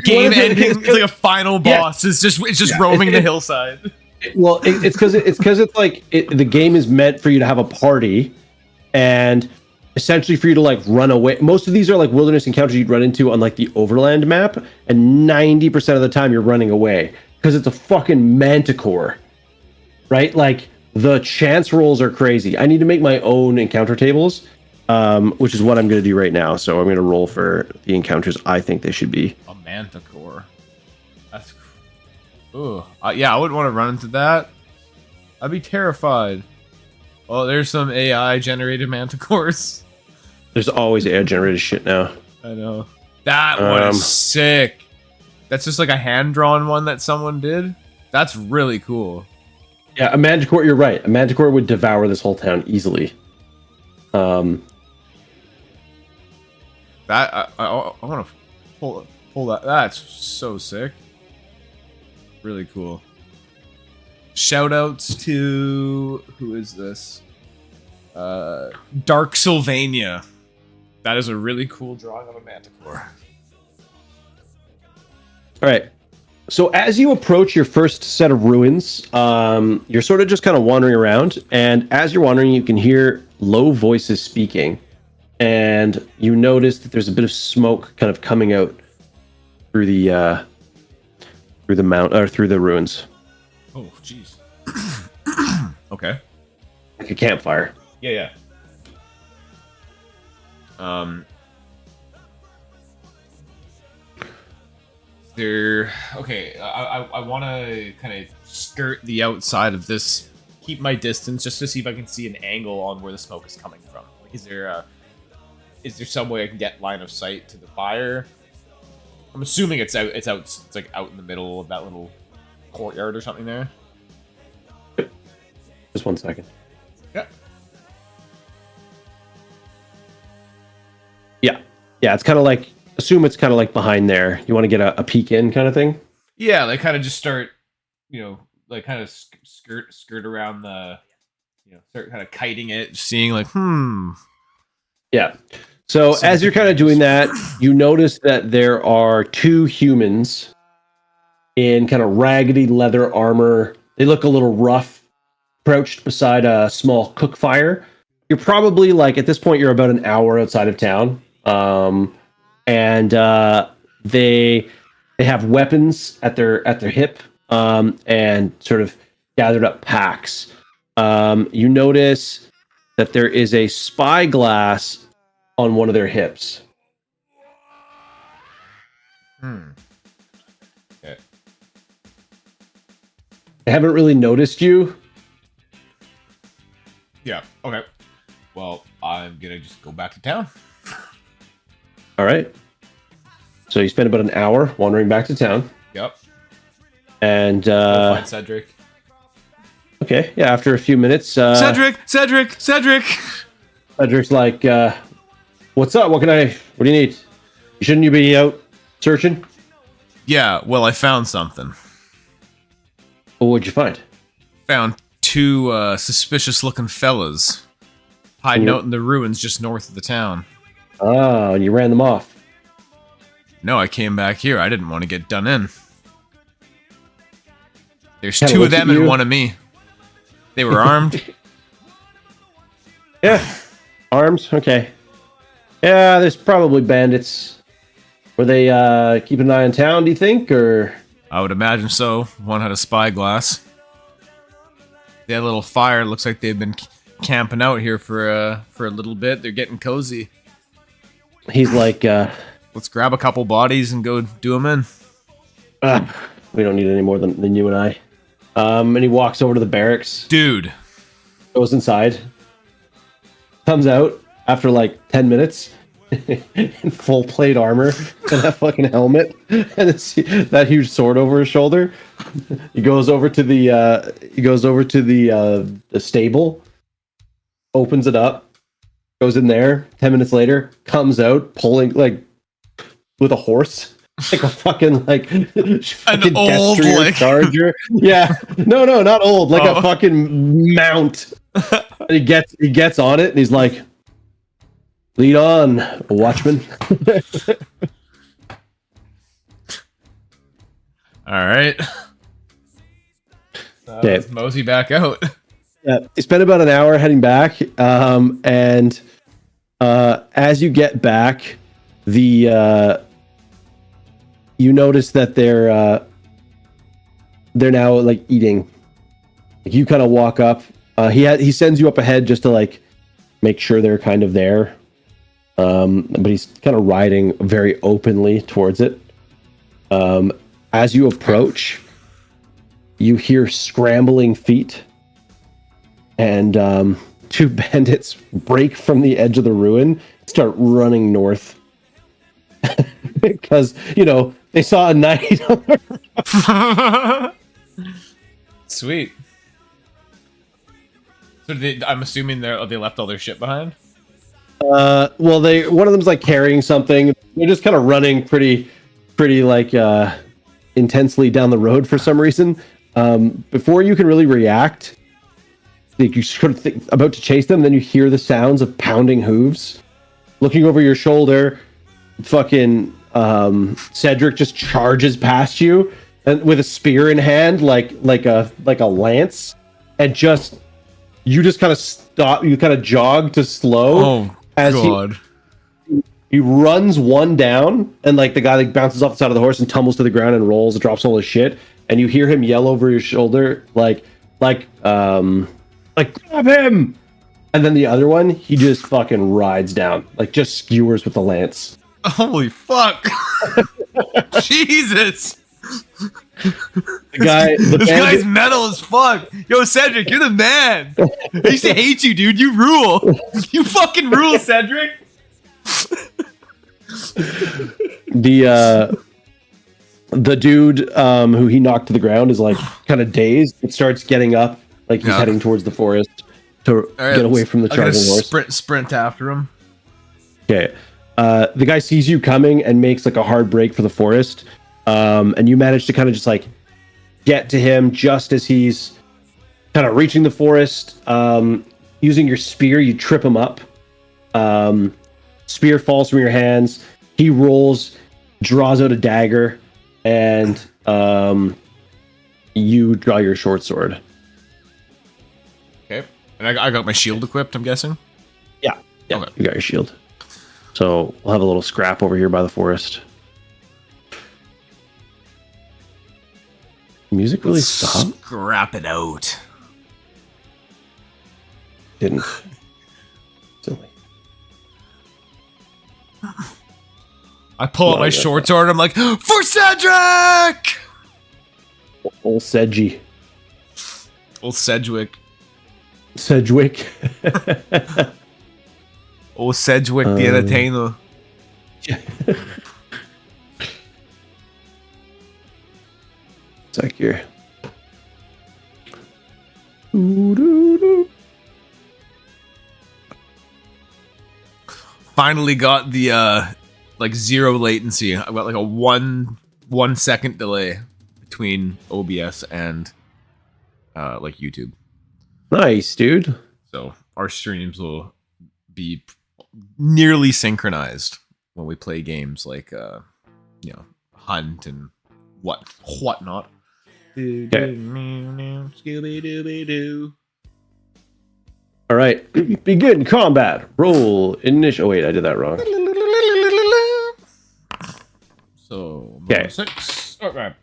Speaker 3: game ending. It's like a final boss. Yeah. It's just roaming the hillside.
Speaker 2: Well, it's because it's like the game is meant for you to have a party, and essentially for you to like run away. Most of these are like wilderness encounters you'd run into on like the overland map, and 90% of the time you're running away because it's a fucking manticore, right? Like the chance rolls are crazy. I need to make my own encounter tables, which is what I'm going to do right now. So I'm going to roll for the encounters I think they should be.
Speaker 3: A manticore. That's ooh. Yeah, I wouldn't want to run into that. I'd be terrified. Oh, there's some AI generated manticores.
Speaker 2: There's always AI generated shit now.
Speaker 3: I know. That one is sick. That's just like a hand drawn one that someone did. That's really cool.
Speaker 2: Yeah, a manticore. You're right. A manticore would devour this whole town easily.
Speaker 3: That I want to pull that. That's so sick. Really cool. Shout outs to who is this? Dark Sylvania. That is a really cool drawing of a manticore.
Speaker 2: All right. So as you approach your first set of ruins, you're sort of just kind of wandering around, and as you're wandering, you can hear low voices speaking, and you notice that there's a bit of smoke kind of coming out through the mount or through the ruins.
Speaker 3: Oh, jeez. Okay.
Speaker 2: Like a campfire.
Speaker 3: Yeah. Okay. I want to kind of skirt the outside of this, keep my distance, just to see if I can see an angle on where the smoke is coming from. Like, is there some way I can get line of sight to the fire? I'm assuming it's out. It's like out in the middle of that little courtyard or something there.
Speaker 2: Just 1 second. Yeah. It's kind of like, assume it's kind of like behind there. You want to get a peek in kind of thing?
Speaker 3: Yeah, they kind of just start, like kind of skirt around the, start kind of kiting it, seeing like,
Speaker 2: Yeah. So as you're kind of doing that, you notice that there are 2 humans in kind of raggedy leather armor. They look a little rough, crouched beside a small cook fire. You're probably like, at this point, you're about an hour outside of town. And they have weapons at their hip, and sort of gathered up packs. You notice that there is a spyglass on one of their hips.
Speaker 3: Okay.
Speaker 2: They haven't really noticed you.
Speaker 3: Yeah. Okay. Well, I'm gonna just go back to town.
Speaker 2: All right. So you spend about an hour wandering back to town.
Speaker 3: Yep.
Speaker 2: And
Speaker 3: I'll find Cedric.
Speaker 2: Okay, yeah. After a few minutes,
Speaker 3: Cedric.
Speaker 2: Cedric's like, "What's up? What do you need? Shouldn't you be out searching?"
Speaker 3: Yeah, well, I found something.
Speaker 2: Well, what'd you find?
Speaker 3: Found two suspicious-looking fellas hiding out in the ruins just north of the town.
Speaker 2: Oh, and you ran them off.
Speaker 3: No, I came back here. I didn't want to get done in. There's
Speaker 2: Kinda
Speaker 3: two of
Speaker 2: looked at
Speaker 3: them and
Speaker 2: you.
Speaker 3: one of me. They were armed.
Speaker 2: Yeah, arms. Okay. Yeah, there's probably bandits. Were they keeping an eye on town? Do you think, or?
Speaker 3: I would imagine so. One had a spyglass. They had a little fire. Looks like they've been camping out here for a little bit. They're getting cozy.
Speaker 2: He's like,
Speaker 3: Let's grab a couple bodies and go do them in.
Speaker 2: we don't need any more than you and I. And he walks over to the barracks,
Speaker 3: Dude.
Speaker 2: goes inside, comes out after like 10 minutes in full plate armor and that fucking helmet and that huge sword over his shoulder. He goes over to the stable, opens it up, goes in there. 10 minutes later, comes out pulling like with a horse. Like a fucking fucking
Speaker 3: old,
Speaker 2: destrier
Speaker 3: like-
Speaker 2: charger. Yeah. No, not old. Like a fucking mount. And he gets on it and he's like, "Lead on, watchman."
Speaker 3: All right.
Speaker 2: Okay.
Speaker 3: Let's mosey back out.
Speaker 2: Yeah. He spent about an hour heading back. And as you get back, you notice that they're now like eating. Like you kind of walk up. He sends you up ahead just to like make sure they're kind of there. But he's kind of riding very openly towards it. As you approach, you hear scrambling feet, and two bandits break from the edge of the ruin, start running north. Because, they saw a knight.
Speaker 3: Sweet. So I'm assuming they left all their shit behind?
Speaker 2: Well, one of them's like carrying something. They're just kind of running pretty like intensely down the road for some reason. Before you can really react, like you sort of think about to chase them, then you hear the sounds of pounding hooves. Looking over your shoulder, fucking Cedric just charges past you and with a spear in hand, like a lance, and you just kind of stop. You kind of jog to slow.
Speaker 3: Oh
Speaker 2: as
Speaker 3: God.
Speaker 2: He runs one down, and like the guy like bounces off the side of the horse and tumbles to the ground and rolls, drops all his shit, and you hear him yell over your shoulder, like grab him. And then the other one, he just fucking rides down, like just skewers with the lance.
Speaker 3: Holy fuck. Jesus.
Speaker 2: This
Speaker 3: guy's metal as fuck. Yo, Cedric, you're the man. I used to hate you, dude. You rule. You fucking rule, Cedric.
Speaker 2: The dude who he knocked to the ground is like kind of dazed. It starts getting up, like he's heading towards the forest to get away from the charging horse.
Speaker 3: Sprint after him.
Speaker 2: Okay. The guy sees you coming and makes like a hard break for the forest. And you manage to kind of just like get to him just as he's kind of reaching the forest. Using your spear, you trip him up. Spear falls from your hands. He rolls, draws out a dagger, and you draw your short sword.
Speaker 3: Okay. And I got my shield equipped, I'm guessing?
Speaker 2: Yeah.
Speaker 3: Okay.
Speaker 2: You got your shield. So we'll have a little scrap over here by the forest. Music really stopped?
Speaker 3: Scrap it out.
Speaker 2: Didn't. Silly.
Speaker 3: I pull out my short sword. I'm like, for Cedric!
Speaker 2: Old Sedgy.
Speaker 3: Old Sedgwick.
Speaker 2: Sedgwick.
Speaker 3: Old Sedgwick the entertainer.
Speaker 2: It's like you're...
Speaker 3: finally got the like 0 latency. I got like a 1 second delay between OBS and like YouTube.
Speaker 2: Nice, dude.
Speaker 3: So our streams will be nearly synchronized when we play games like you know, Hunt and whatnot. Scooby-Dooby-Doo.
Speaker 2: All right. Begin combat. Roll initial. Oh, wait, I did that wrong.
Speaker 3: So,
Speaker 2: Okay.
Speaker 3: 6. Oh, right.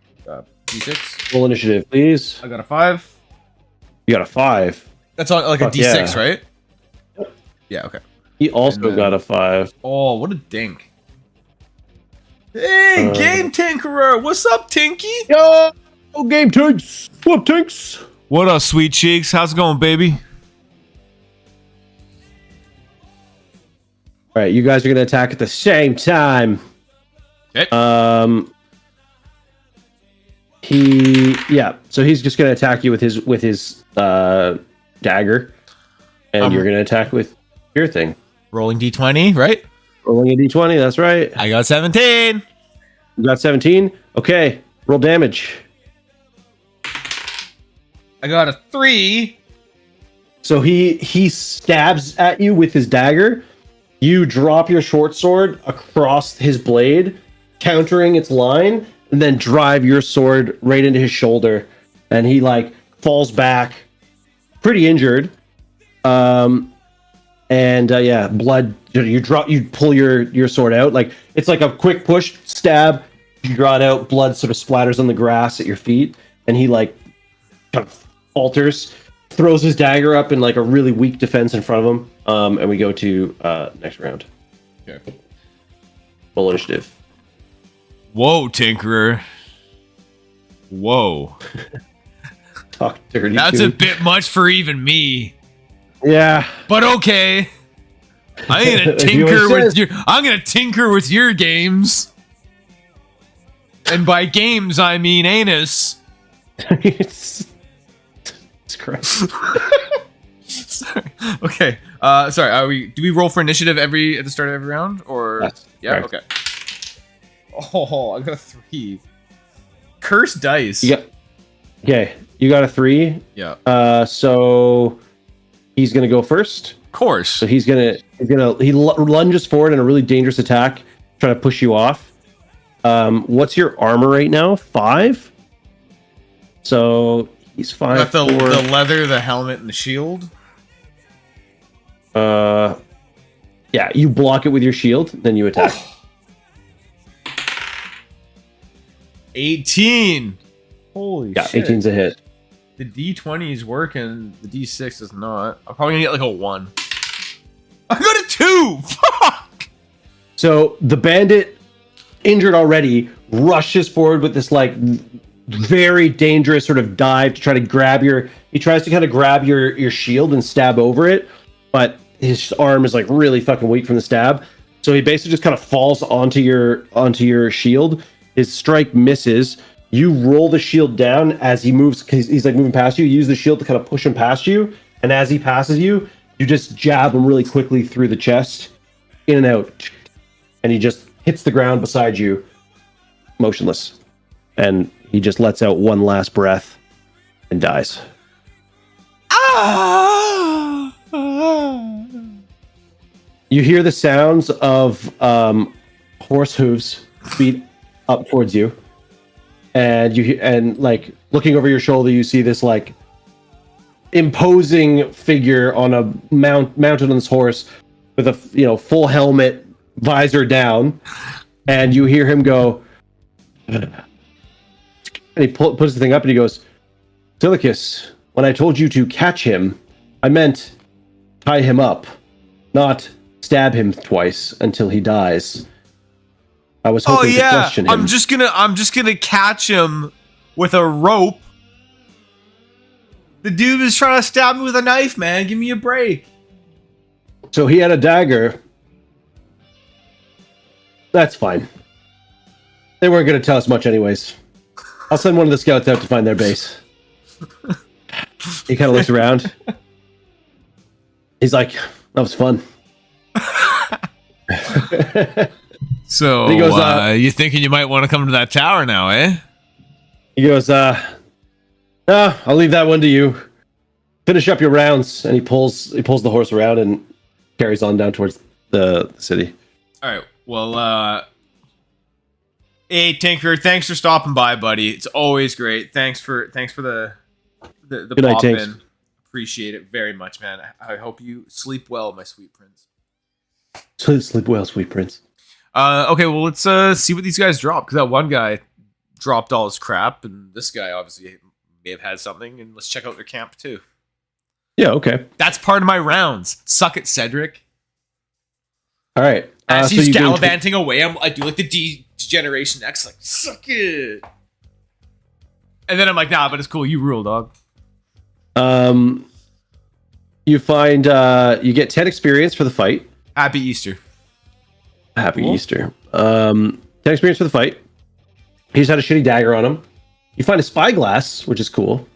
Speaker 3: D6.
Speaker 2: Roll initiative, please.
Speaker 3: I got a 5.
Speaker 2: You got a 5.
Speaker 3: That's on like a
Speaker 2: Fuck
Speaker 3: D6,
Speaker 2: yeah.
Speaker 3: right? Yeah, okay.
Speaker 2: He also
Speaker 3: And then-
Speaker 2: got a 5.
Speaker 3: Oh, what a dink. Hey, Game Tinkerer! What's up, Tinky?
Speaker 2: Yo, game tanks. What up, tanks?
Speaker 3: What up, sweet cheeks? How's it going, baby?
Speaker 2: All right, you guys are gonna attack at the same time.
Speaker 3: Okay.
Speaker 2: So he's just gonna attack you with his dagger, and you're gonna attack with your thing.
Speaker 3: Rolling D20, right?
Speaker 2: Rolling a d20. That's right.
Speaker 3: I got 17.
Speaker 2: You got 17. Okay, roll damage.
Speaker 3: I got a 3.
Speaker 2: So he stabs at you with his dagger. You drop your short sword across his blade, countering its line, and then drive your sword right into his shoulder, and he like falls back, pretty injured. Blood. You pull your sword out. Like it's like a quick push, stab. You draw it out. Blood sort of splatters on the grass at your feet, and he like kind of falters, throws his dagger up in like a really weak defense in front of him. And we go to next round.
Speaker 3: Okay.
Speaker 2: Roll initiative.
Speaker 3: Whoa, Tinkerer. Whoa.
Speaker 2: Talk dirty.
Speaker 3: That's
Speaker 2: to
Speaker 3: a
Speaker 2: me.
Speaker 3: bit much for even me.
Speaker 2: Yeah.
Speaker 3: But okay. I'm gonna
Speaker 2: If you
Speaker 3: tinker with
Speaker 2: insist.
Speaker 3: your I'm gonna tinker with your games. And by games I mean anus.
Speaker 2: it's gross.
Speaker 3: Sorry. Okay. Sorry, do we roll for initiative at the start of every round? Or
Speaker 2: Yes,
Speaker 3: yeah,
Speaker 2: correct.
Speaker 3: okay. Oh, I got a 3. Cursed dice.
Speaker 2: Okay, you got a 3.
Speaker 3: Yeah.
Speaker 2: So he's gonna go first.
Speaker 3: Of course.
Speaker 2: So he lunges forward in a really dangerous attack, trying to push you off. What's your armor right now? 5. So he's 5.
Speaker 3: Got the leather, the helmet, and the shield.
Speaker 2: Yeah, you block it with your shield, then you attack.
Speaker 3: 18. Holy
Speaker 2: Yeah,
Speaker 3: shit.
Speaker 2: 18's a hit.
Speaker 3: The D20 is working. The D6 is not. I'm probably gonna get like a 1. I got a 2. Fuck.
Speaker 2: So the bandit, injured already, rushes forward with this like very dangerous sort of dive to try to grab he tries to kind of grab your shield and stab over it, but his arm is like really fucking weak from the stab. So he basically just kind of falls onto your shield. His strike misses. You roll the shield down as he moves, because he's like moving past you. You use the shield to kind of push him past you, and as he passes you, you just jab him really quickly through the chest, in and out, and he just hits the ground beside you, motionless, and he just lets out one last breath and dies. You hear the sounds of horse hooves beat up towards you, and like looking over your shoulder, you see this like imposing figure on a mounted on this horse with a full helmet, visor down, and you hear him go, and he puts the thing up and he goes, "Silicus, when I told you to catch him, I meant tie him up, not stab him twice until he dies. I was hoping to question him."
Speaker 3: I'm just gonna catch him with a rope. The dude is trying to stab me with a knife, man. Give me a break.
Speaker 2: So he had a dagger. That's fine. They weren't going to tell us much anyways. I'll send one of the scouts out to find their base. He kind of looks around. He's like, "That was fun."
Speaker 3: So
Speaker 2: He goes,
Speaker 3: you thinking you might want to come to that tower now, eh?
Speaker 2: He goes, I'll leave that one to you. Finish up your rounds. And he pulls the horse around and carries on down towards the city.
Speaker 3: All right. Well, hey Tinker, thanks for stopping by, buddy. It's always great. Thanks for the
Speaker 2: Good night,
Speaker 3: pop
Speaker 2: Tinks.
Speaker 3: in. Appreciate it very much, man. I hope you sleep well, my sweet prince.
Speaker 2: Sleep well, sweet prince.
Speaker 3: Okay, well, let's see what these guys drop, because that one guy dropped all his crap, and this guy obviously may have had something, and let's check out their camp too.
Speaker 2: Yeah, okay.
Speaker 3: That's part of my rounds. Suck it, Cedric.
Speaker 2: All right.
Speaker 3: As
Speaker 2: so
Speaker 3: he's
Speaker 2: you go into-
Speaker 3: gallivanting away, I do like the Degeneration X, like, suck it. And then I'm like, nah, but it's cool. You rule, dog.
Speaker 2: You find you get 10 experience for the fight.
Speaker 3: Happy Easter.
Speaker 2: Happy
Speaker 3: Cool.
Speaker 2: Easter. 10 experience for the fight. He just had a shitty dagger on him. You find a spyglass, which is cool.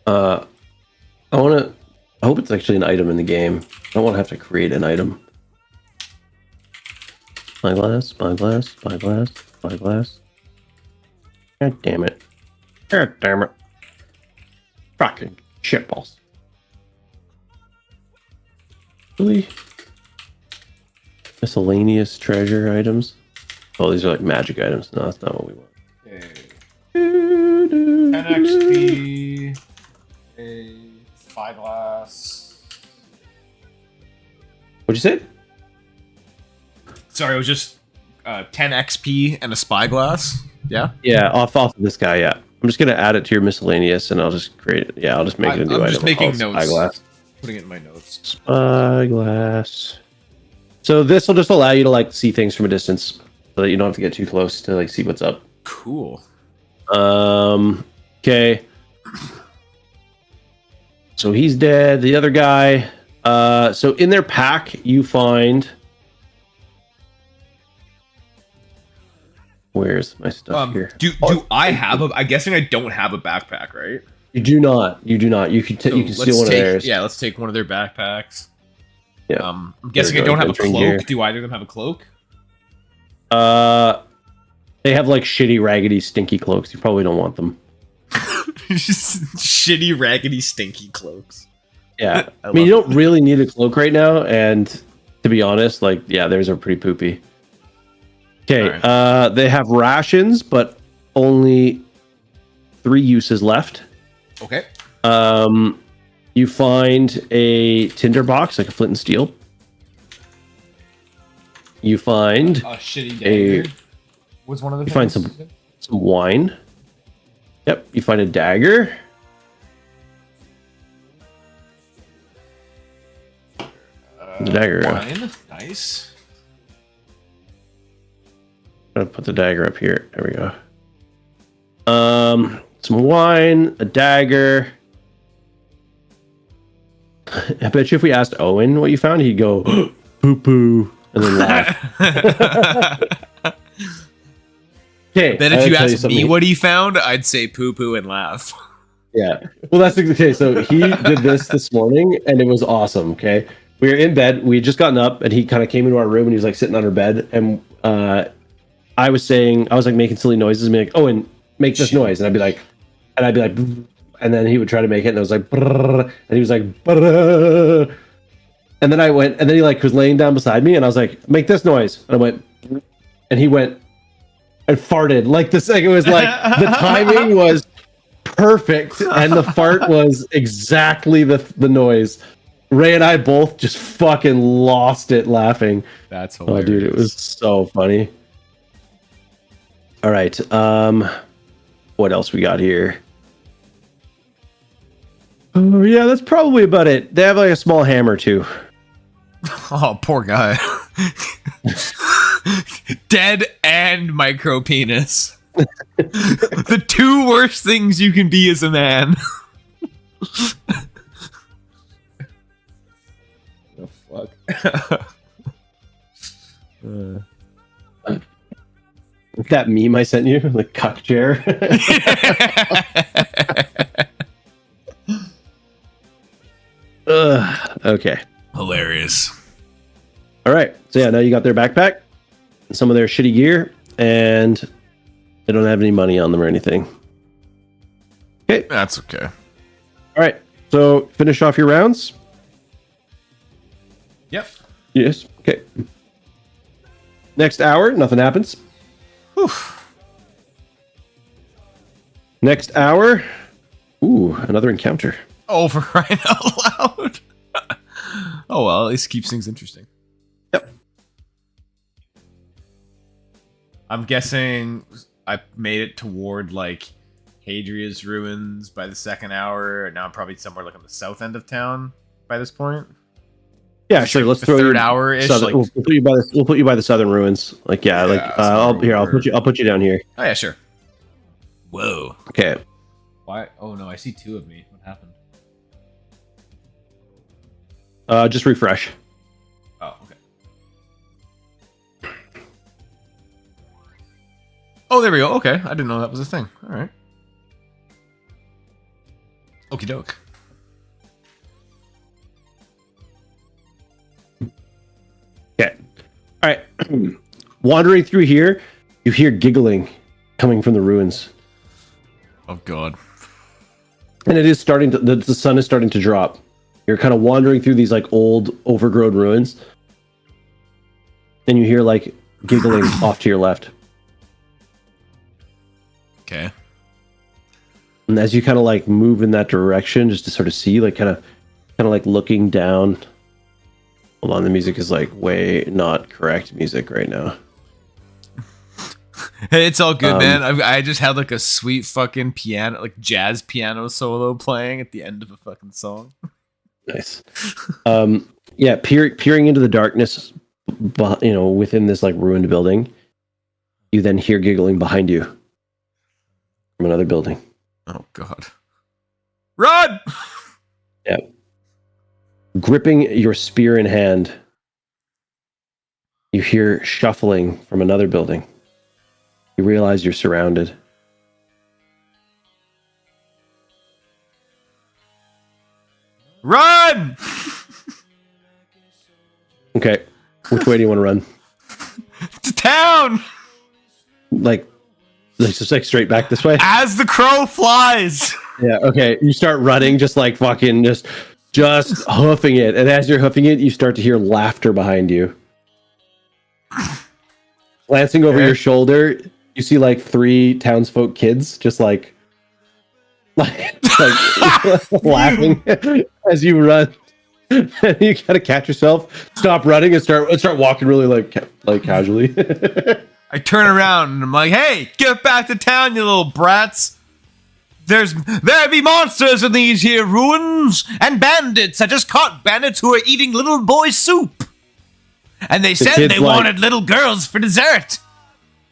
Speaker 2: I hope it's actually an item in the game. I don't want to have to create an item. Spyglass. God damn it. God damn it. Fucking shitballs. Really? Miscellaneous treasure items. Oh, these are like magic items. No, that's not what we want.
Speaker 3: 10 XP. A spyglass.
Speaker 2: What'd you say?
Speaker 3: Sorry, it was just 10 XP and a spyglass. Yeah.
Speaker 2: Yeah, off of this guy. Yeah, I'm just gonna add it to your miscellaneous, and I'll just create it. Yeah, I'll just make it a new
Speaker 3: I'm
Speaker 2: item.
Speaker 3: just making
Speaker 2: called
Speaker 3: notes.
Speaker 2: Spyglass.
Speaker 3: Putting it in my notes.
Speaker 2: Spyglass. So this will just allow you to like see things from a distance, so that you don't have to get too close to like see what's up.
Speaker 3: Cool.
Speaker 2: Okay. So he's dead. The other guy. So in their pack, you find. Where's my stuff here?
Speaker 3: Do I have a? I'm guessing I don't have a backpack, right?
Speaker 2: You do not. You do not. You can
Speaker 3: So
Speaker 2: you can steal one of theirs.
Speaker 3: Yeah, let's take one of their backpacks.
Speaker 2: Yeah.
Speaker 3: I'm guessing
Speaker 2: There
Speaker 3: I
Speaker 2: you
Speaker 3: don't
Speaker 2: go,
Speaker 3: have a
Speaker 2: drink
Speaker 3: cloak.
Speaker 2: here.
Speaker 3: Do either of them have a cloak?
Speaker 2: They have like shitty, raggedy, stinky cloaks. You probably don't want them.
Speaker 3: Shitty, raggedy, stinky cloaks.
Speaker 2: Yeah.
Speaker 3: I
Speaker 2: I mean, you
Speaker 3: love
Speaker 2: don't really need a cloak right now, and to be honest, like, yeah, theirs are pretty poopy. Okay,
Speaker 3: Alright.
Speaker 2: they have rations, but only 3 uses left.
Speaker 3: Okay.
Speaker 2: You find a tinder box, like a flint and steel. You find
Speaker 3: A shitty dagger. Was one of the
Speaker 2: You find
Speaker 3: things?
Speaker 2: some wine. Yep, you find a dagger. The dagger.
Speaker 3: Wine. Nice.
Speaker 2: I'm gonna put the dagger up here. There we go. Some wine, a dagger. I bet you if we asked Owen what you found, he'd go poo poo and then laugh. Okay.
Speaker 3: Then
Speaker 2: I
Speaker 3: if
Speaker 2: gotta
Speaker 3: you
Speaker 2: tell
Speaker 3: asked me
Speaker 2: something.
Speaker 3: what he found, I'd say poo poo and laugh.
Speaker 2: Yeah. Well, that's okay. So he did this morning, and it was awesome. Okay, we were in bed. We had just gotten up, and he kind of came into our room, and he was like sitting on our bed, and I was like making silly noises, and be like, "Oh, and make this noise," and I'd be like, and then he would try to make it, and it was like, brrr, and he was like, brrr. And then I went, and then he like was laying down beside me, and I was like, "Make this noise," and I went, and he went and farted like this. Like it was like the timing was perfect, and the fart was exactly the noise. Ray and I both just fucking lost it laughing.
Speaker 3: That's
Speaker 2: Oh,
Speaker 3: hilarious.
Speaker 2: dude, it was so funny. All right, what else we got here? Oh yeah, that's probably about it. They have like a small hammer too.
Speaker 3: Oh, poor guy. Dead and micro penis. The 2 worst things you can be as a man. The fuck?
Speaker 2: That meme I sent you, the cuck chair. Okay.
Speaker 3: Hilarious.
Speaker 2: All right. So yeah, now you got their backpack, some of their shitty gear, and they don't have any money on them or anything. Okay.
Speaker 3: That's okay.
Speaker 2: All right. So finish off your rounds.
Speaker 3: Yep.
Speaker 2: Yes. Okay. Next hour, nothing happens.
Speaker 3: Whew.
Speaker 2: Next hour. Ooh, another encounter.
Speaker 3: Oh, for crying out loud. Oh, well, at least keeps things interesting.
Speaker 2: Yep.
Speaker 3: I'm guessing I made it toward, like, Hadria's ruins by the second hour. Now I'm probably somewhere, like, on the south end of town by this point.
Speaker 2: Yeah, sure. Let's
Speaker 3: the
Speaker 2: throw
Speaker 3: third
Speaker 2: you
Speaker 3: hour-ish,
Speaker 2: southern-
Speaker 3: like-
Speaker 2: we'll put you by the southern ruins. Like, yeah, like
Speaker 3: somewhere
Speaker 2: I'll put you down here.
Speaker 3: Oh, yeah, sure. Whoa.
Speaker 2: Okay.
Speaker 3: Why? Oh, no, I see two of me. What happened?
Speaker 2: Just refresh.
Speaker 3: Oh, okay. Oh, there we go. Okay, I didn't know that was a thing. All right. Okie doke.
Speaker 2: Okay. All right. Wandering through here, you hear giggling coming from the ruins.
Speaker 3: Oh, God.
Speaker 2: And it is starting to, the sun is starting to drop. You're kind of wandering through these like old overgrown ruins. And you hear like giggling off to your left.
Speaker 3: Okay.
Speaker 2: And as you kind of like move in that direction, just to sort of see, like kind of like looking down. Hold on, the music is like way not correct music right now.
Speaker 3: Hey, it's all good, man. I just had like a sweet fucking piano, like jazz piano solo playing at the end of a fucking song.
Speaker 2: Nice. Yeah, peering into the darkness, within this like ruined building, you then hear giggling behind you from another building.
Speaker 3: Oh, God. Run!
Speaker 2: Yeah. Gripping your spear in hand, you hear shuffling from another building. You realize you're surrounded.
Speaker 3: Run!
Speaker 2: Okay. Which way do you want to run?
Speaker 3: To town!
Speaker 2: Like just like straight back this way?
Speaker 3: As the crow flies!
Speaker 2: Yeah, okay. You start running, just like fucking just hoofing it. And as you're hoofing it, you start to hear laughter behind you. Glancing over your shoulder, you see like 3 townsfolk kids just like laughing as you run. You gotta catch yourself, stop running, and start walking really like casually.
Speaker 3: I turn around and I'm like, hey, get back to town, you little brats. There be monsters in these here ruins, and bandits. I just caught bandits who are eating little boy soup. And they said they wanted little girls for dessert.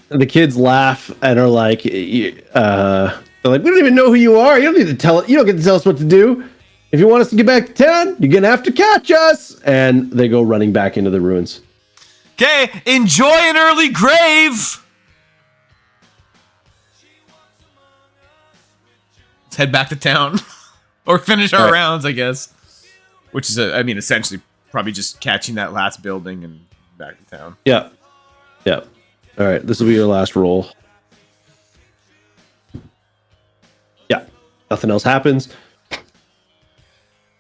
Speaker 2: The kids laugh and are like, they're like, we don't even know who you are. You don't need to tell it. You don't get to tell us what to do. If you want us to get back to town, you're gonna have to catch us. And they go running back into the ruins.
Speaker 3: Okay, enjoy an early grave. Let's head back to town. Or finish our rounds, I guess. Which is, essentially probably just catching that last building and back to town.
Speaker 2: Yeah. Yeah. All right, this will be your last roll. Yeah. Nothing else happens.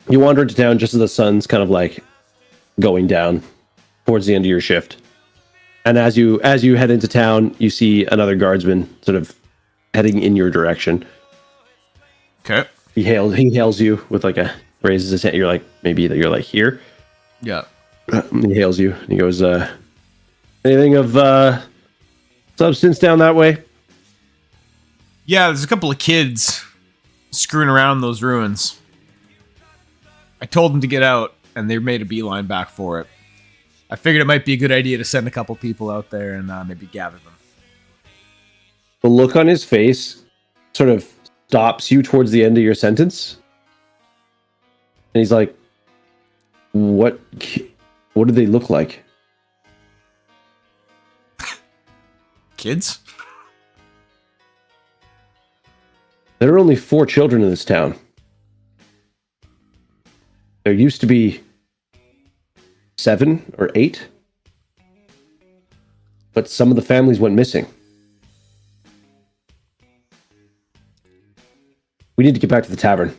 Speaker 2: You wander into town just as the sun's kind of like going down towards the end of your shift. And as you head into town, you see another guardsman sort of heading in your direction.
Speaker 3: Okay.
Speaker 2: He hails you with like raises his hand. You're like, maybe that you're like here.
Speaker 3: Yeah.
Speaker 2: He hails you and he goes, anything of substance down that way?
Speaker 3: Yeah, there's a couple of kids screwing around those ruins. I told them to get out, and they made a beeline back for it. I figured it might be a good idea to send a couple people out there and maybe gather them.
Speaker 2: The look on his face sort of stops you towards the end of your sentence. And he's like, what do they look like?
Speaker 3: Kids?
Speaker 2: There are only 4 children in this town. There used to be 7 or 8 but some of the families went missing. We need to get back to the tavern.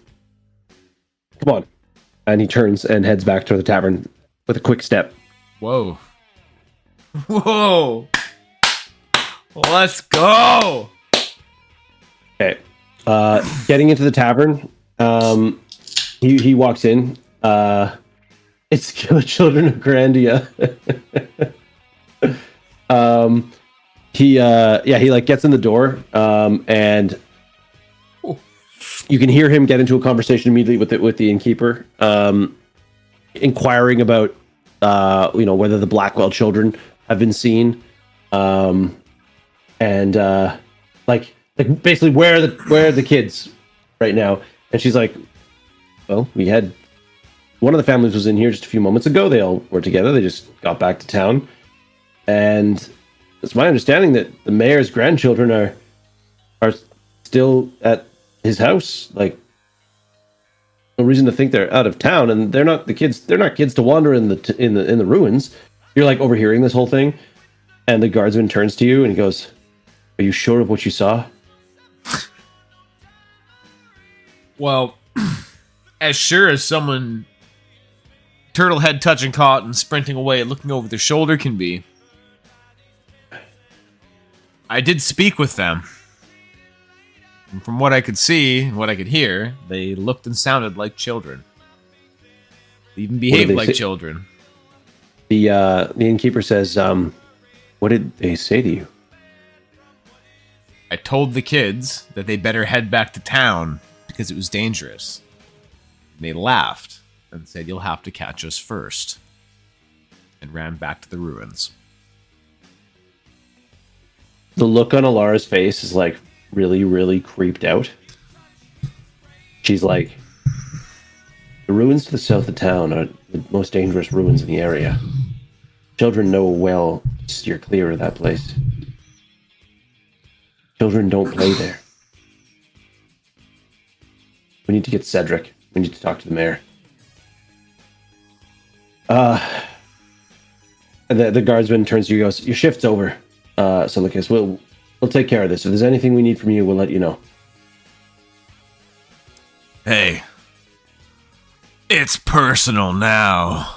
Speaker 2: Come on. And he turns and heads back to the tavern with a quick step.
Speaker 3: Whoa. Whoa. Let's go.
Speaker 2: Okay. Getting into the tavern, he walks in. It's the children of Grandia. He like gets in the door, and you can hear him get into a conversation immediately with the innkeeper, inquiring about whether the Blackwell children have been seen, and like basically where are the kids right now? And she's like, well, we had one of the families was in here just a few moments ago. They all were together. They just got back to town, and it's my understanding that the mayor's grandchildren are still at his house. Like, no reason to think they're out of town, and they're not kids to wander in the ruins. You're like overhearing this whole thing, and the guardsman turns to you and he goes, "Are you sure of what you saw?"
Speaker 3: Well, as sure as someone turtle head touching cotton, sprinting away, looking over their shoulder can be. I did speak with them. And from what I could see and what I could hear, they looked and sounded like children. They even behaved like children.
Speaker 2: The innkeeper says, "What did they say to you?"
Speaker 3: I told the kids that they better head back to town because it was dangerous. And they laughed and said, "You'll have to catch us first," and ran back to the ruins.
Speaker 2: The look on Alara's face is like really, really creeped out. She's like, "The ruins to the south of town are the most dangerous ruins in the area. Children know well to steer clear of that place. Children don't play there. We need to get Cedric. We need to talk to the mayor." The guardsman turns to you and goes, "Your shift's over, Silicus. We'll take care of this. If there's anything we need from you, we'll let you know."
Speaker 3: Hey, it's personal now.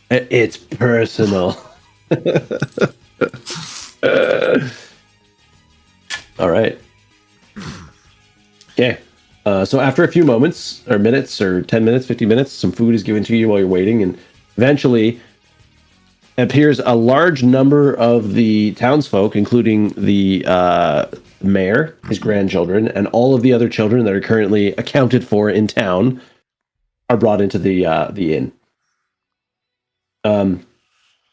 Speaker 2: It's personal. All right. Okay. So after a few moments, or minutes, or 10 minutes, 50 minutes, some food is given to you while you're waiting, and eventually appears a large number of the townsfolk, including the mayor, his grandchildren, and all of the other children that are currently accounted for in town are brought into the inn.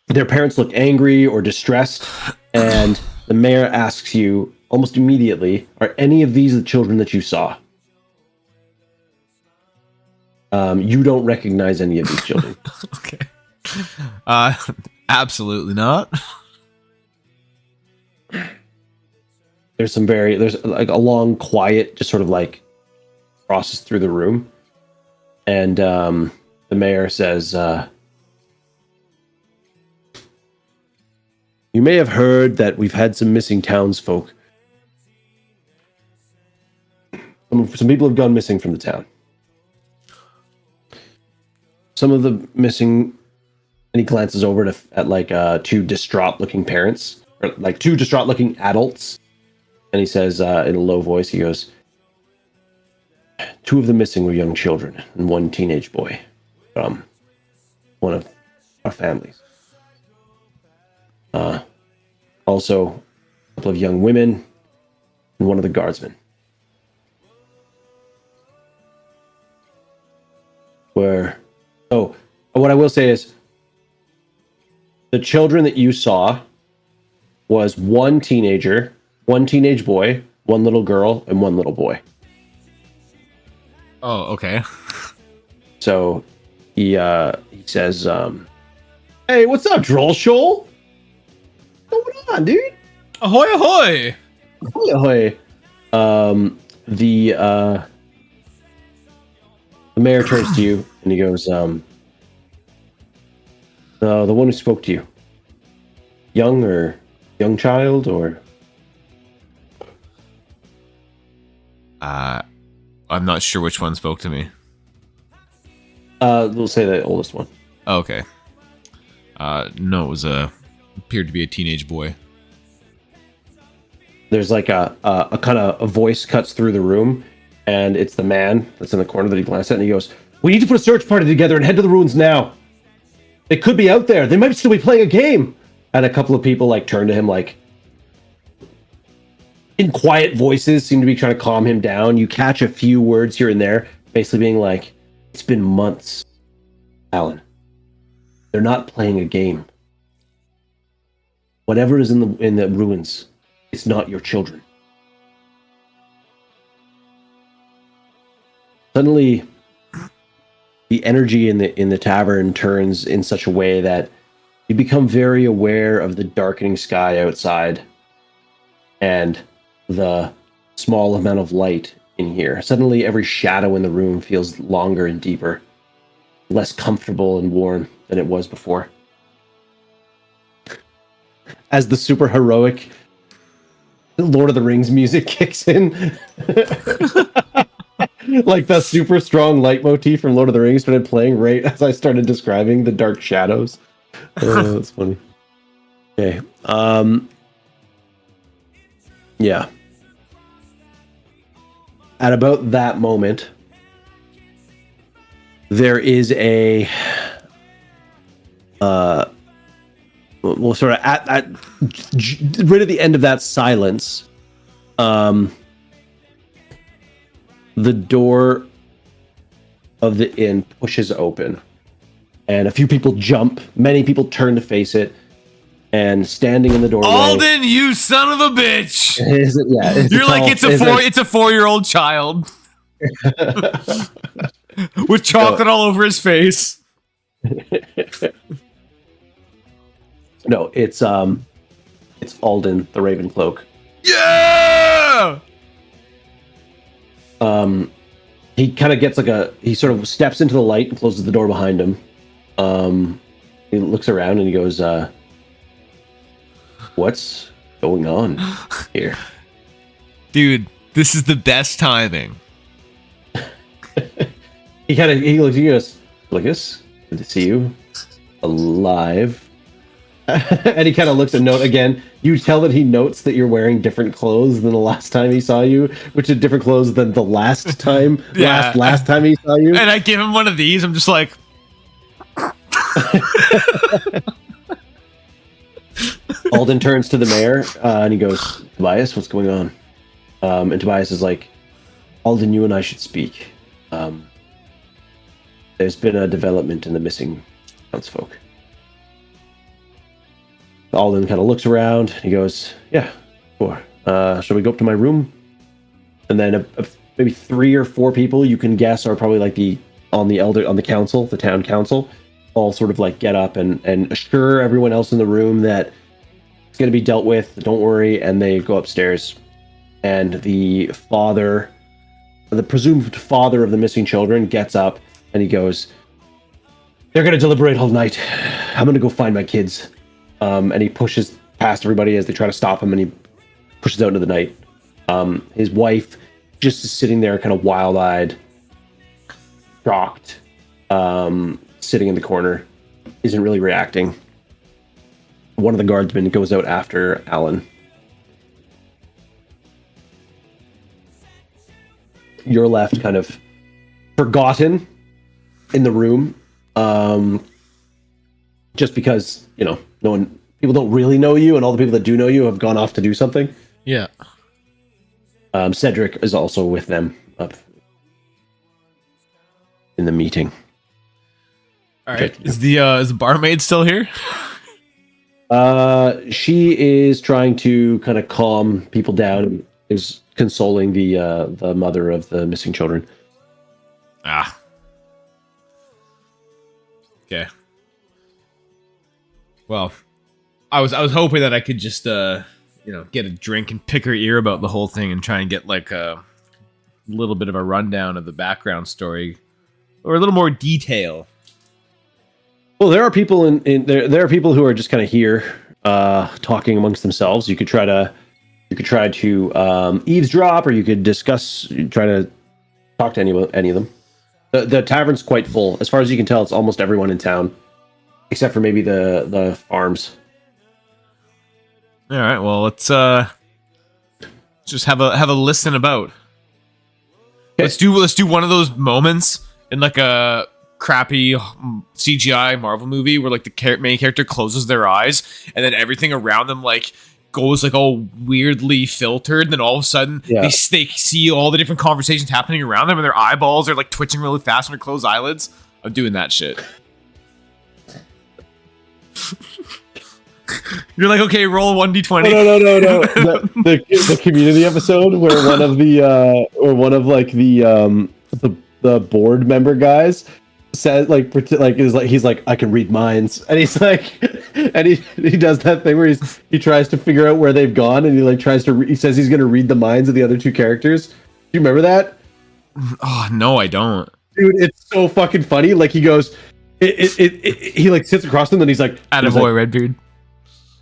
Speaker 2: Their parents look angry or distressed, and the mayor asks you almost immediately, "Are any of these the children that you saw?" You don't recognize any of these children.
Speaker 3: Okay. Absolutely not.
Speaker 2: There's like a long quiet, just sort of like crosses through the room, and the mayor says, "You may have heard that we've had some missing townsfolk. Some people have gone missing from the town. Some of the missing," and he glances over at like two distraught-looking parents, or like two distraught-looking adults, and he says in a low voice, he goes, "Two of the missing were young children, and one teenage boy from one of our families. Also, a couple of young women, and one of the guardsmen. What I will say is, the children that you saw was one teenager, one teenage boy, one little girl, and one little boy."
Speaker 3: Oh, okay.
Speaker 2: So he says, "Hey, what's up, Droll Shoal? What's going on, dude?
Speaker 3: Ahoy, ahoy!
Speaker 2: Ahoy, ahoy." The mayor turns to you and he goes, "The one who spoke to you, young child or?
Speaker 3: I'm not sure which one spoke to me.
Speaker 2: We'll say the oldest one.
Speaker 3: Oh, okay. No, it was appeared to be a teenage boy.
Speaker 2: There's like a kind of a voice cuts through the room, and it's the man that's in the corner that he glanced at, and he goes, "We need to put a search party together and head to the ruins now. They could be out there. They might still be playing a game." And a couple of people like turn to him, like in quiet voices, seem to be trying to calm him down. You catch a few words here and there, basically being like, "It's been months, Alan. They're not playing a game. Whatever is in the ruins, it's not your children." Suddenly, the energy in the tavern turns in such a way that you become very aware of the darkening sky outside and the small amount of light in here. Suddenly, every shadow in the room feels longer and deeper, less comfortable and warm than it was before. As the super heroic Lord of the Rings music kicks in. Like the super strong leitmotif from Lord of the Rings started playing right as I started describing the dark shadows. Oh, that's funny. Okay. Yeah. At about that moment, there is a well, sort of at right at the end of that silence, the door of the inn pushes open, and a few people jump. Many people turn to face it, and standing in the doorway,
Speaker 3: Alden, you son of a bitch!
Speaker 2: You're
Speaker 3: like it's a 4-year-old child with chocolate all over his face.
Speaker 2: No, it's Alden, the Ravencloak.
Speaker 3: Yeah.
Speaker 2: He kind of gets he sort of steps into the light and closes the door behind him. He looks around and he goes, "What's going on here?"
Speaker 3: Dude, this is the best timing.
Speaker 2: He looks, he goes, "Silicus, good to see you alive." And he kind of looks at note again. You tell that he notes that you're wearing different clothes than the last time he saw you, which is different clothes than the last time.
Speaker 3: Yeah.
Speaker 2: last time he saw you.
Speaker 3: And I give him one of these. I'm just like,
Speaker 2: Alden turns to the mayor and he goes, "Tobias, what's going on?" And Tobias is like, "Alden, you and I should speak. There's been a development in the missing townsfolk." Alden kind of looks around. He goes, "Yeah, sure. Shall we go up to my room?" And then maybe 3 or 4 people you can guess are probably like the council, the town council, all sort of like get up and assure everyone else in the room that it's going to be dealt with. Don't worry. And they go upstairs, and the presumed father of the missing children, gets up and he goes, "They're going to deliberate all night. I'm going to go find my kids." And he pushes past everybody as they try to stop him, and he pushes out into the night. His wife just is sitting there kind of wild-eyed, shocked, sitting in the corner, isn't really reacting. One of the guardsmen goes out after Alan. You're left kind of forgotten in the room, just because, people don't really know you, and all the people that do know you have gone off to do something.
Speaker 3: yeah.
Speaker 2: Cedric is also with them up in the meeting.
Speaker 3: All right. Is the barmaid still here?
Speaker 2: She is trying to kind of calm people down and is consoling the mother of the missing children.
Speaker 3: Ah. Okay. Well, I was hoping that I could just get a drink and pick her ear about the whole thing and try and get like a little bit of a rundown of the background story or a little more detail.
Speaker 2: Well, there are people there are people who are just kind of here. talking amongst themselves. You could try to eavesdrop, or you could try to talk to any of them. The tavern's quite full. As far as you can tell, it's almost everyone in town, except for maybe the farms.
Speaker 3: All right. Well, let's just have a listen about.
Speaker 2: Okay.
Speaker 3: Let's do one of those moments in like a crappy CGI Marvel movie where like the main character closes their eyes and then everything around them like goes like all weirdly filtered. And then all of a sudden they see all the different conversations happening around them and their eyeballs are like twitching really fast when they close eyelids. I'm doing that shit. You're like, okay, roll 1d20.
Speaker 2: No. The community episode where one of the board member guys says he's like, I can read minds, and he's like, and he does that thing where he tries to figure out where they've gone, and he like he says he's gonna read the minds of the other two characters. Do you remember that?
Speaker 3: Oh no, I don't.
Speaker 2: Dude, it's so fucking funny. Like he goes, he like sits across them, and he's like,
Speaker 3: attaboy, Redbeard.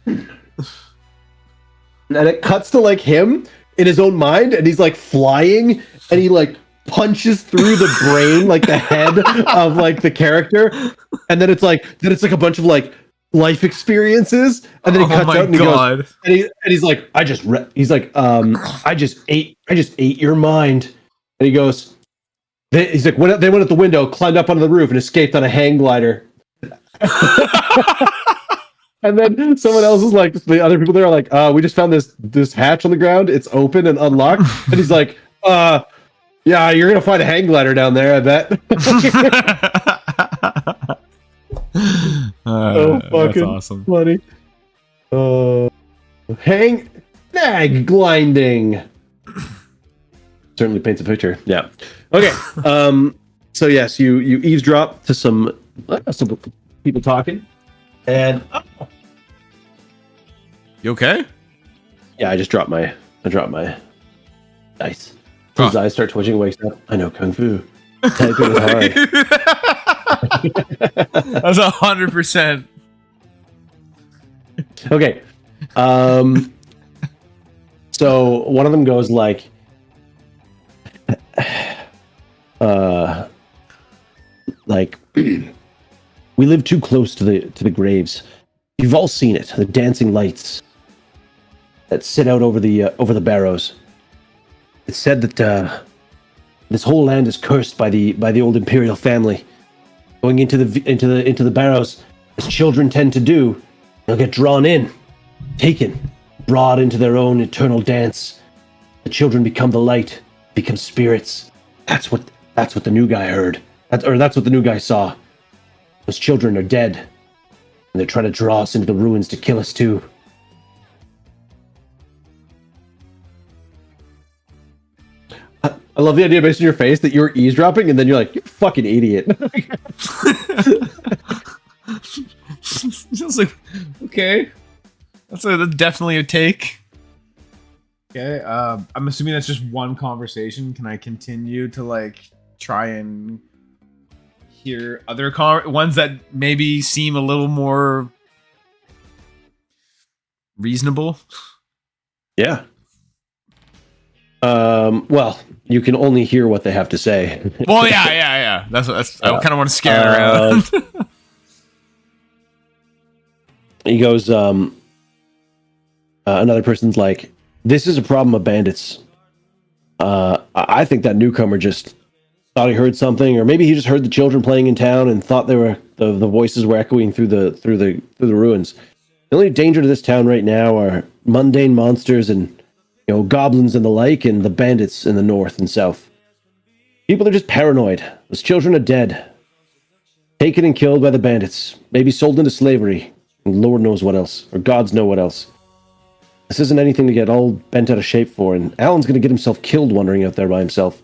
Speaker 2: And it cuts to like him in his own mind, and he's like flying, and he like punches through the brain, like the head of like the character, and then it's like a bunch of like life experiences, and then he cuts out and he goes, and he's like, I just ate your mind, and he goes, he's like, they went out the window, climbed up onto the roof, and escaped on a hang glider. And then someone else is like, the other people there are like, we just found this hatch on the ground. It's open and unlocked. And he's like, yeah, you're going to find a hang glider down there, I bet. Oh, fucking awesome. Funny. Hang gliding. Certainly paints a picture. Yeah. Okay. So yes, you eavesdrop to some people talking. And
Speaker 3: you okay?
Speaker 2: Yeah, I dropped my dice. His eyes start twitching, wakes up. I know Kung Fu. Typing is hard.
Speaker 3: That's 100%.
Speaker 2: Okay. So one of them goes like, we live too close to the graves. You've all seen it, the dancing lights that sit out over the barrows. It's said that this whole land is cursed by the old imperial family. Going into the barrows, as children tend to do, they'll get drawn in, taken, brought into their own eternal dance. The children become the light, become spirits. That's what the new guy heard. That's what the new guy saw. Those children are dead, and they're trying to draw us into the ruins to kill us too. I love the idea based on your face that you're eavesdropping, and then you're like, you fucking idiot.
Speaker 3: Just like, okay, that's definitely a take. Okay, I'm assuming that's just one conversation. Can I continue to like try and hear other ones that maybe seem a little more reasonable?
Speaker 2: Yeah. Well, you can only hear what they have to say.
Speaker 3: Well, yeah. That's I kind of want to scan around.
Speaker 2: He goes, another person's like, this is a problem of bandits. I think that newcomer just thought he heard something, or maybe he just heard the children playing in town and thought they were the voices were echoing through the ruins. The only danger to this town right now are mundane monsters and goblins and the like, and the bandits in the north and south. People are just paranoid. Those children are dead, taken and killed by the bandits, maybe sold into slavery, and Lord knows what else, or gods know what else. This isn't anything to get all bent out of shape for, and Alan's going to get himself killed wandering out there by himself.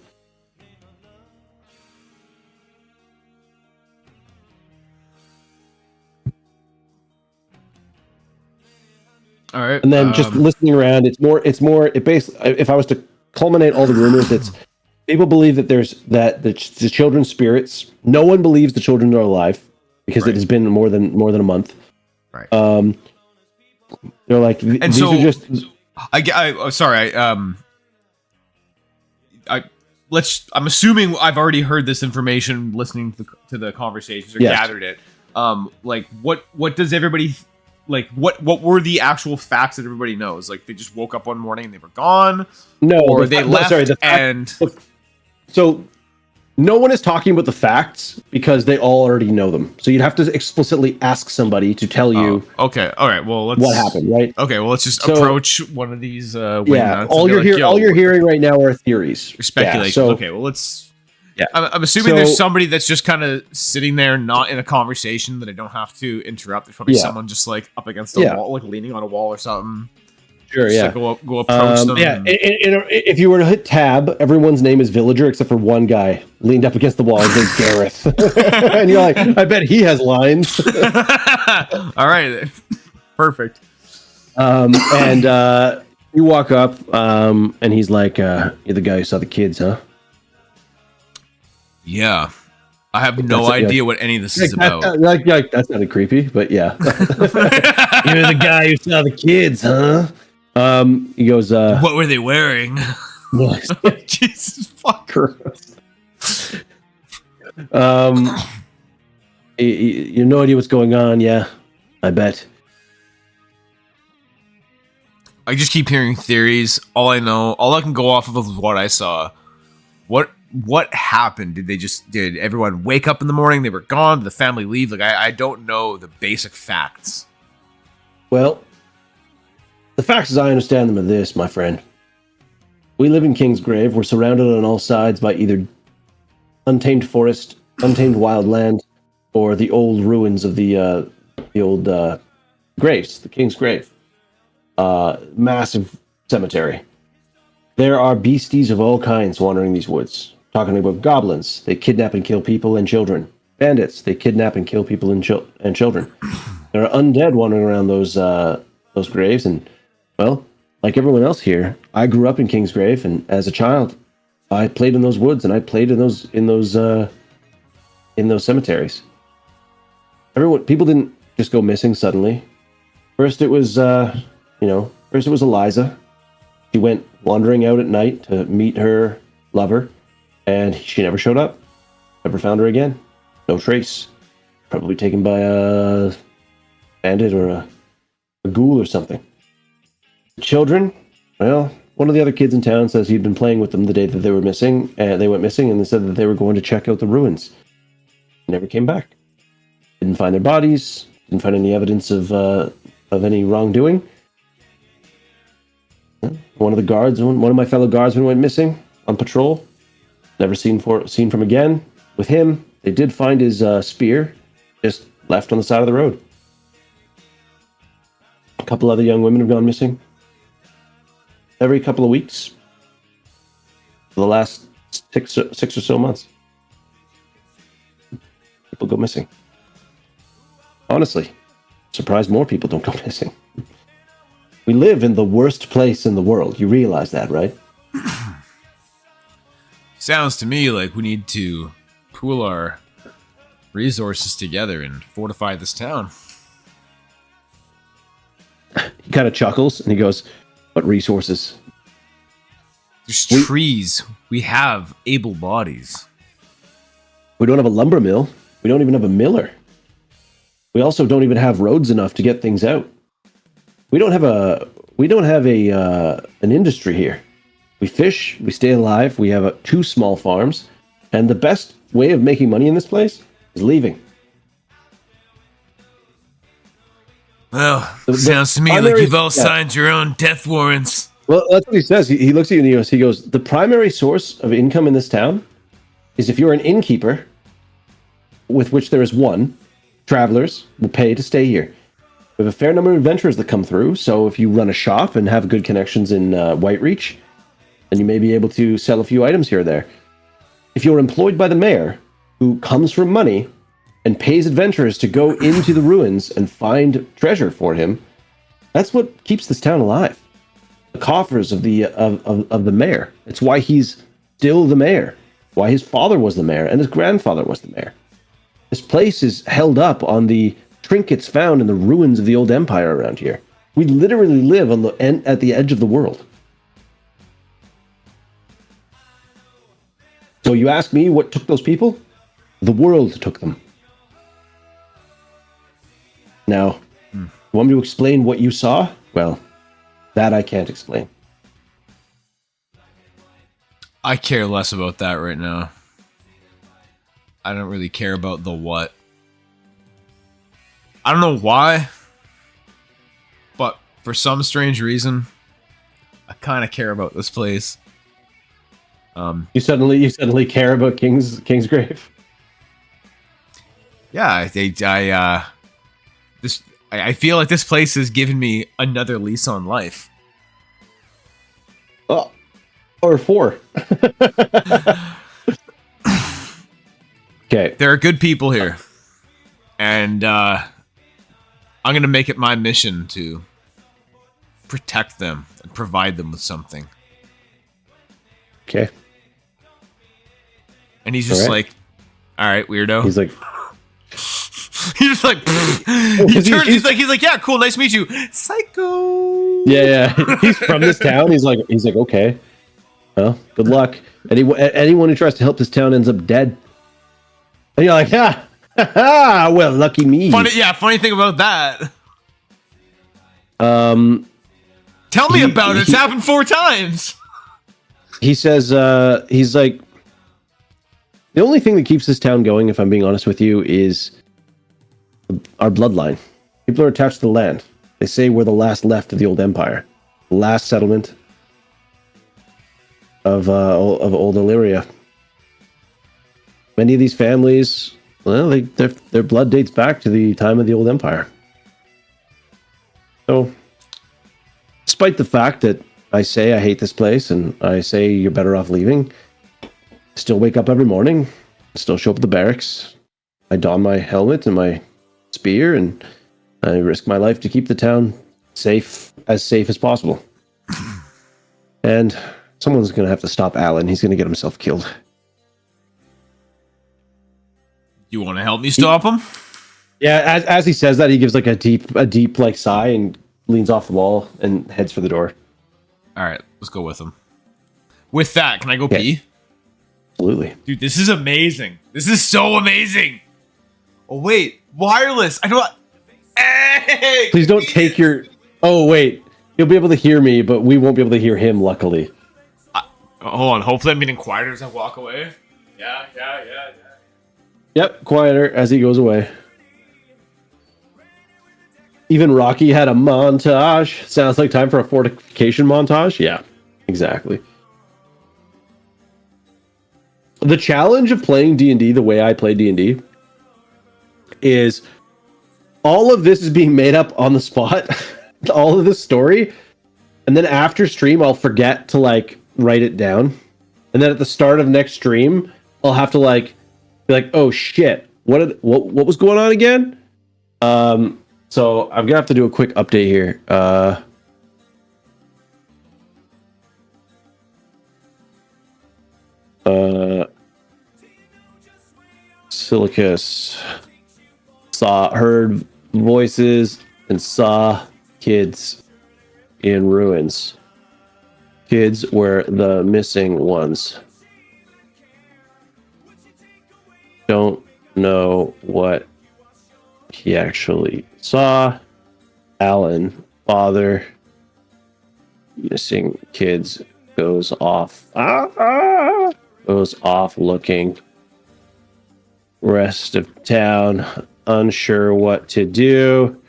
Speaker 3: All right.
Speaker 2: And then just listening around, it basically, if I was to culminate all the rumors, it's people believe that the children's spirits. No one believes the children are alive because it has been more than a month.
Speaker 3: Right.
Speaker 2: They're like,
Speaker 3: And
Speaker 2: these
Speaker 3: so
Speaker 2: are just.
Speaker 3: I'm assuming I've already heard this information listening to the conversations or
Speaker 2: Yes.
Speaker 3: gathered it. Like what does everybody like? What were the actual facts that everybody knows? Like they just woke up one morning and they were gone,
Speaker 2: No,
Speaker 3: or they left.
Speaker 2: So no one is talking about the facts because they all already know them. So you'd have to explicitly ask somebody to tell you.
Speaker 3: Okay, all right. Well, let's,
Speaker 2: what happened, right?
Speaker 3: Okay, well, let's just approach one of these.
Speaker 2: Yeah, all you're hearing right now are theories,
Speaker 3: speculations.
Speaker 2: Yeah, so,
Speaker 3: okay, well, let's.
Speaker 2: Yeah,
Speaker 3: I'm assuming there's somebody that's just kind of sitting there, not in a conversation that I don't have to interrupt. There's probably someone just like up against a wall, like leaning on a wall or something.
Speaker 2: Sure,
Speaker 3: just
Speaker 2: yeah.
Speaker 3: Go approach them.
Speaker 2: Yeah, if you were to hit tab, everyone's name is Villager except for one guy leaned up against the wall. His name's Gareth, and you're like, I bet he has lines.
Speaker 3: All right, perfect.
Speaker 2: And you walk up, and he's like, "You're the guy who saw the kids, huh?"
Speaker 3: Yeah, I have no idea what any of this is about.
Speaker 2: Like that's kind of creepy, but yeah. You're the guy who saw the kids, huh? He goes,
Speaker 3: what were they wearing? Jesus fuck.
Speaker 2: You have no idea what's going on, yeah. I bet.
Speaker 3: I just keep hearing theories. All I can go off of is what I saw. What happened? Did everyone wake up in the morning? They were gone? Did the family leave? Like I don't know the basic facts.
Speaker 2: Well, the facts as I understand them are this, my friend. We live in Kingsgrave. We're surrounded on all sides by either untamed forest, untamed wildland, or the old ruins of the old graves, the King's Grave. Massive cemetery. There are beasties of all kinds wandering these woods. Talking about goblins, they kidnap and kill people and children. Bandits, they kidnap and kill people and children. There are undead wandering around those graves, and well, like everyone else here, I grew up in Kingsgrave, and as a child, I played in those woods, and I played in those cemeteries. People didn't just go missing suddenly. First, it was Eliza. She went wandering out at night to meet her lover, and she never showed up. Never found her again. No trace. Probably taken by a bandit or a ghoul or something. The children, well, one of the other kids in town says he'd been playing with them the day that they were missing, and they went missing, and they said that they were going to check out the ruins. Never came back. Didn't find their bodies. Didn't find any evidence of any wrongdoing. One of my fellow guardsmen went missing on patrol. Never seen from again. With him, they did find his spear, just left on the side of the road. A couple other young women have gone missing. Every couple of weeks for the last six or so months. People go missing. Honestly, surprised more people don't go missing. We live in the worst place in the world. You realize that, right?
Speaker 3: Sounds to me like we need to pool our resources together and fortify this town.
Speaker 2: He kind of chuckles and he goes, "What resources?"
Speaker 3: There's trees. We have able bodies.
Speaker 2: We don't have a lumber mill. We don't even have a miller. We also don't even have roads enough to get things out. We don't have an industry here. We fish, we stay alive, we have 2 small farms, and the best way of making money in this place is leaving.
Speaker 3: Well, sounds to me like you've all signed your own death warrants.
Speaker 2: Well, that's what he says. He looks at you and he goes, the primary source of income in this town is if you're an innkeeper, with which there is one, travelers will pay to stay here. We have a fair number of adventurers that come through, so if you run a shop and have good connections in Whitereach, then you may be able to sell a few items here or there. If you're employed by the mayor, who comes from money and pays adventurers to go into the ruins and find treasure for him, that's what keeps this town alive. The coffers of the mayor. It's why he's still the mayor. Why his father was the mayor and his grandfather was the mayor. This place is held up on the trinkets found in the ruins of the old empire around here. We literally live on the end, at the edge of the world. So you ask me what took those people? The world took them. Now, you want me to explain what you saw? Well, that I can't explain.
Speaker 3: I care less about that right now. I don't really care about the what. I don't know why, but for some strange reason, I kind of care about this place.
Speaker 2: You suddenly care about Kingsgrave?
Speaker 3: Yeah, I feel like this place has given me another lease on life.
Speaker 2: Oh, or 4. Okay.
Speaker 3: There are good people here, and I'm gonna make it my mission to protect them and provide them with something.
Speaker 2: Okay.
Speaker 3: And he's just like, all right, weirdo.
Speaker 2: He's like,
Speaker 3: he's just like, he turns, he's like, yeah, cool, nice to meet you, psycho.
Speaker 2: Yeah. He's from this town. He's like, okay. Well, good luck. Anyone who tries to help this town ends up dead. And you're like, well, lucky me.
Speaker 3: Funny thing about that. Tell me about it. It's happened 4 times.
Speaker 2: He says, he's like, the only thing that keeps this town going, if I'm being honest with you, is our bloodline. People are attached to the land. They say we're the last left of the old empire, the last settlement of old Illyria. Many of these families, well, their blood dates back to the time of the old empire. So, despite the fact that I say I hate this place and I say you're better off leaving, I still wake up every morning, still show up at the barracks. I don my helmet and my spear, and I risk my life to keep the town safe as possible. And someone's going to have to stop Alan. He's going to get himself killed.
Speaker 3: You want to help me stop him?
Speaker 2: Yeah, as he says that, he gives like a deep like sigh and leans off the wall and heads for the door.
Speaker 3: All right, let's go with him. With that, can I go pee?
Speaker 2: Absolutely.
Speaker 3: Dude, this is amazing. This is so amazing. Oh, wait. Wireless. I don't... Hey!
Speaker 2: Please don't take your... Oh, wait. You'll be able to hear me, but we won't be able to hear him, luckily.
Speaker 3: Hold on. Hopefully I'm getting quieter as I walk away. Yeah.
Speaker 2: Yep, quieter as he goes away. Even Rocky had a montage. Sounds like time for a fortification montage. Yeah, exactly. The challenge of playing D&D the way I play D&D is all of this is being made up on the spot. All of this story. And then after stream, I'll forget to like write it down. And then at the start of next stream, I'll have to like be like, oh shit, what was going on again? So I'm gonna have to do a quick update here. Silicus heard voices and saw kids in ruins. Kids were the missing ones. Don't know what he actually saw. Alan, father, missing kids, goes off. Goes off looking. Rest of town, unsure what to do.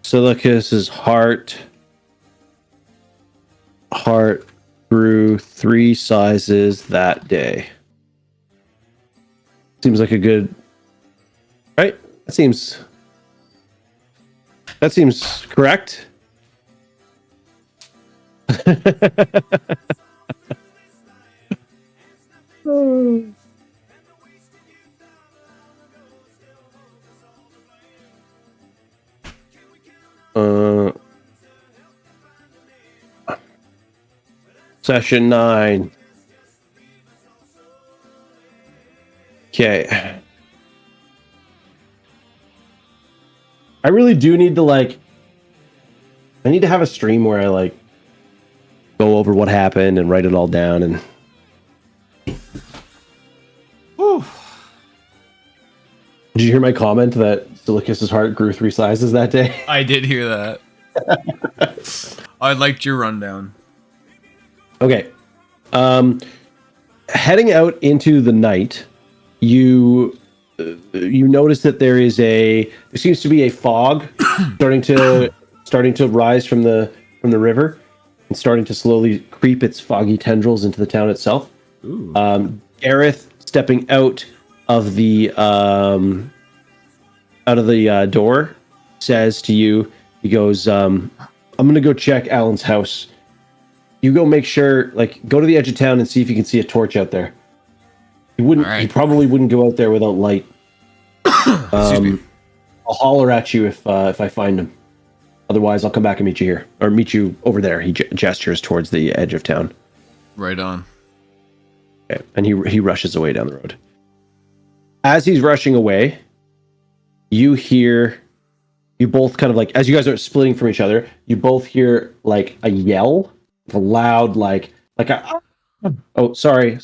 Speaker 2: Silicus's heart grew 3 sizes that day. Seems like a good, right? That seems correct. Session 9. Okay. I really do need to like I need to have a stream where I like go over what happened and write it all down. And
Speaker 3: Whew.
Speaker 2: did you hear my comment that Silicus's heart grew 3 sizes that day?
Speaker 3: I did hear that. I liked your rundown.
Speaker 2: Okay. Heading out into the night, you notice that there seems to be a fog starting to rise from the river and starting to slowly creep its foggy tendrils into the town itself. Gareth stepping out of the door says to you, he goes, I'm gonna go check Alan's house. You go make sure, like, go to the edge of town and see if you can see a torch out there. He probably wouldn't go out there without light.
Speaker 3: Excuse me.
Speaker 2: I'll holler at you if I find him. Otherwise, I'll come back and meet you here, or meet you over there. He gestures towards the edge of town.
Speaker 3: Right on.
Speaker 2: Okay. And he rushes away down the road. As he's rushing away, you both kind of like, as you guys are splitting from each other, you both hear like a yell, a loud oh, sorry.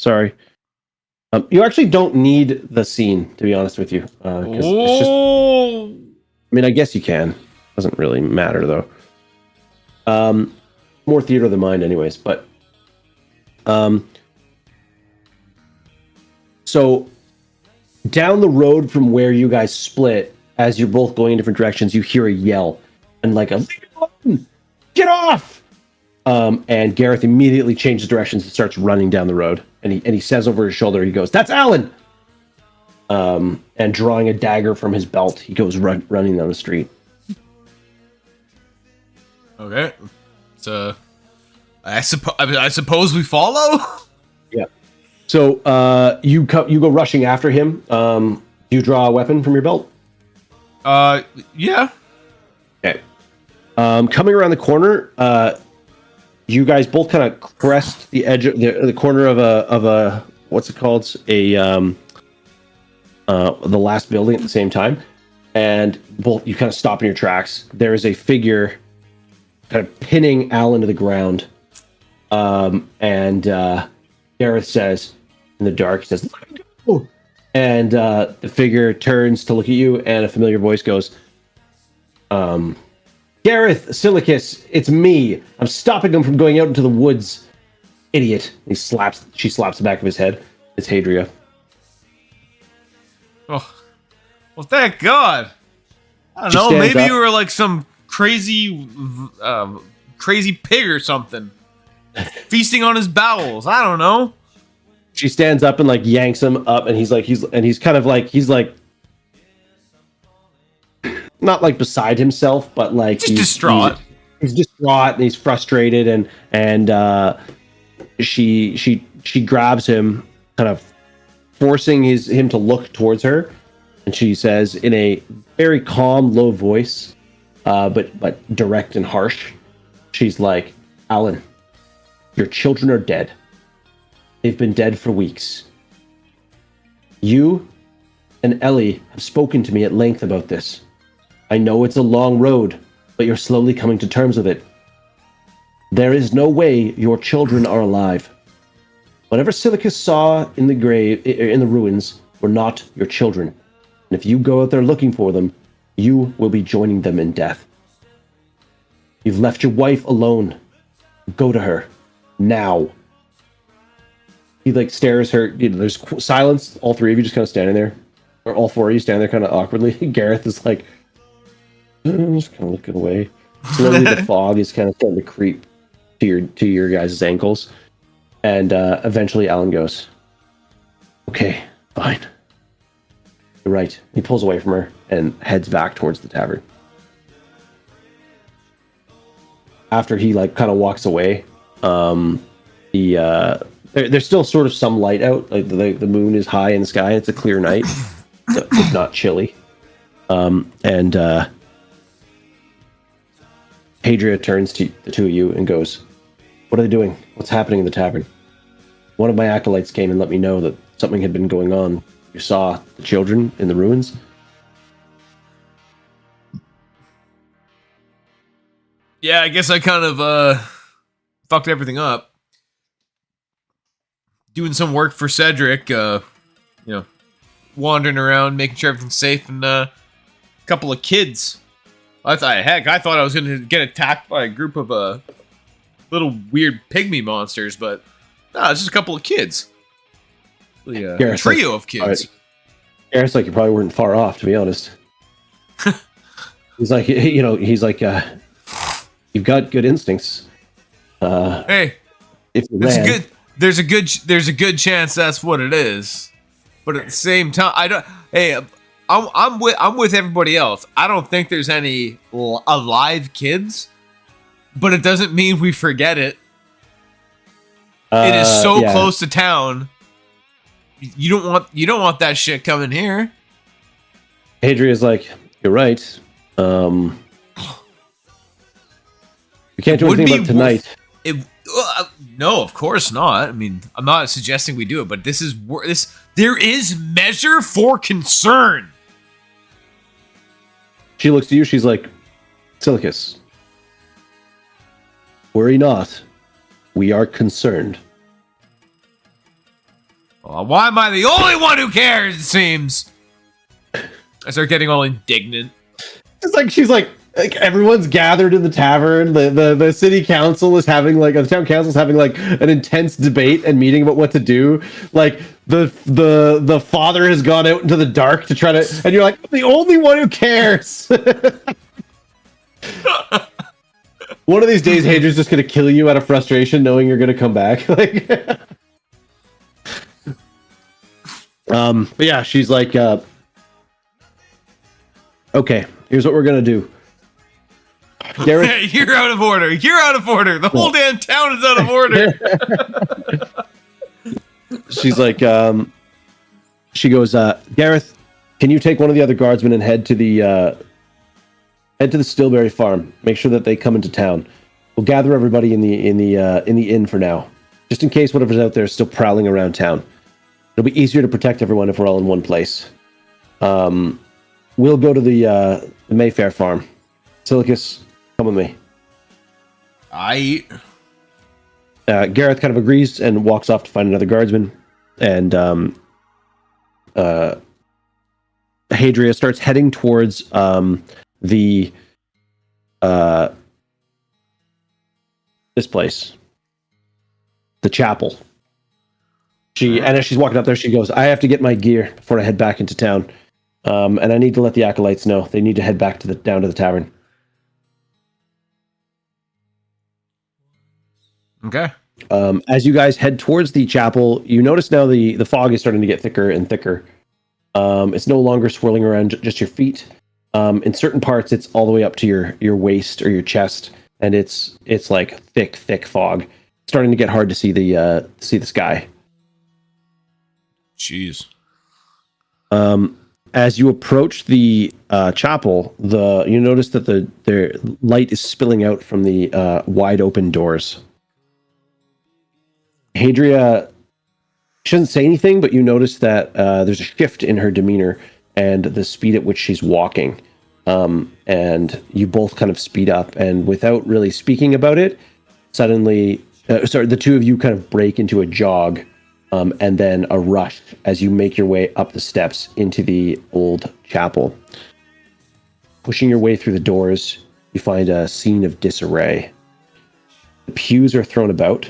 Speaker 2: You actually don't need the scene, to be honest with you. It's just, I mean, I guess you can. Doesn't really matter though. More theater of the mind, anyways. But so down the road from where you guys split, as you're both going in different directions, you hear a yell and like a get off. And Gareth immediately changes directions and starts running down the road. And he says over his shoulder, he goes, "That's Alan!" And drawing a dagger from his belt, he goes running down the street.
Speaker 3: Okay. So, I suppose we follow?
Speaker 2: Yeah. So, you go rushing after him. Do you draw a weapon from your belt?
Speaker 3: Yeah.
Speaker 2: Okay. Coming around the corner, you guys both kind of crest the edge of the corner of a what's it called? The last building at the same time, and both you kind of stop in your tracks. There is a figure kind of pinning Alan to the ground, and Gareth says in the dark, he says, "Let me go." And the figure turns to look at you, and a familiar voice goes, "Gareth, Silicus, it's me. I'm stopping him from going out into the woods. Idiot." And she slaps the back of his head. It's Hadria.
Speaker 3: Oh, well, thank God. I don't
Speaker 2: She
Speaker 3: know.
Speaker 2: stands
Speaker 3: Maybe
Speaker 2: up.
Speaker 3: you were like some crazy pig or something, feasting on his bowels. I don't know.
Speaker 2: She stands up and like yanks him up, and he's kind of like not like beside himself, but like
Speaker 3: Just distraught.
Speaker 2: He's distraught and he's frustrated, and she grabs him, kind of forcing him to look towards her, and she says in a very calm, low voice, but direct and harsh. She's like, "Alan, your children are dead. They've been dead for weeks. You and Ellie have spoken to me at length about this. I know it's a long road, but you're slowly coming to terms with it. There is no way your children are alive. Whatever Silicus saw in the ruins, were not your children. And if you go out there looking for them, you will be joining them in death. You've left your wife alone. Go to her. Now." He like stares her. There's silence. All three of you just kind of standing there, or all four of you standing there kind of awkwardly. Gareth is like, just kind of looking away. Slowly, the fog is kind of starting to creep to your guys' ankles, and eventually, Alan goes, "Okay, fine. You're right." He pulls away from her and heads back towards the tavern. After he like kind of walks away, there's still sort of some light out. Like the moon is high in the sky. It's a clear night. So it's not chilly. And Hadria turns to the two of you and goes, "What are they doing? What's happening in the tavern? One of my acolytes came and let me know that something had been going on. You saw the children in the ruins?"
Speaker 3: Yeah, I guess I kind of fucked everything up. Doing some work for Cedric, wandering around, making sure everything's safe, and a couple of kids. I thought I was going to get attacked by a group of little weird pygmy monsters, but no, it's just a couple of kids. A trio of kids.
Speaker 2: Garrett's like, you probably weren't far off, to be honest. He's like, you've got good instincts.
Speaker 3: Hey,
Speaker 2: if you
Speaker 3: there's a good chance that's what it is. But at the same time, I'm with everybody else. I don't think there's any alive kids, but it doesn't mean we forget it. It is so close to town. You don't want that shit coming here.
Speaker 2: Hadria's like, you're right. We can't do anything about tonight.
Speaker 3: No, of course not. I mean, I'm not suggesting we do it, but there is measure for concern.
Speaker 2: She looks to you. She's like, Silicus, worry not. We are concerned.
Speaker 3: Why am I the only one who cares? It seems. I start getting all indignant.
Speaker 2: It's like she's like everyone's gathered in the tavern. The city council is having the town council is having an intense debate and meeting about what to do. Like the father has gone out into the dark to try to, and you're like the only one who cares. One of these days, Hadrian's just gonna kill you out of frustration, knowing you're gonna come back. But yeah, she's like, okay, here's what we're gonna do. Gareth,
Speaker 3: hey, you're out of order. You're out of order. The whole damn town is out of order.
Speaker 2: She's like, she goes, Gareth, can you take one of the other guardsmen and head to the Stillberry farm? Make sure that they come into town. We'll gather everybody in the inn for now, just in case whatever's out there is still prowling around town. It'll be easier to protect everyone if we're all in one place. We'll go to the Mayfair farm. Silicus, come with me. Gareth kind of agrees and walks off to find another guardsman. And Hadria starts heading towards this place, the chapel. And as she's walking up there, she goes, I have to get my gear before I head back into town. And I need to let the acolytes know they need to head back down to the tavern.
Speaker 3: Okay.
Speaker 2: As you guys head towards the chapel, you notice now the fog is starting to get thicker and thicker. It's no longer swirling around just your feet. In certain parts, it's all the way up to your waist or your chest, and it's like thick fog. It's starting to get hard to see the sky.
Speaker 3: Jeez.
Speaker 2: As you approach the chapel, you notice that the light is spilling out from the wide open doors. Hadria, she doesn't say anything, but you notice that there's a shift in her demeanor and the speed at which she's walking. And you both kind of speed up, and without really speaking about it, suddenly, the two of you kind of break into a jog, and then a rush as you make your way up the steps into the old chapel. Pushing your way through the doors, you find a scene of disarray. The pews are thrown about.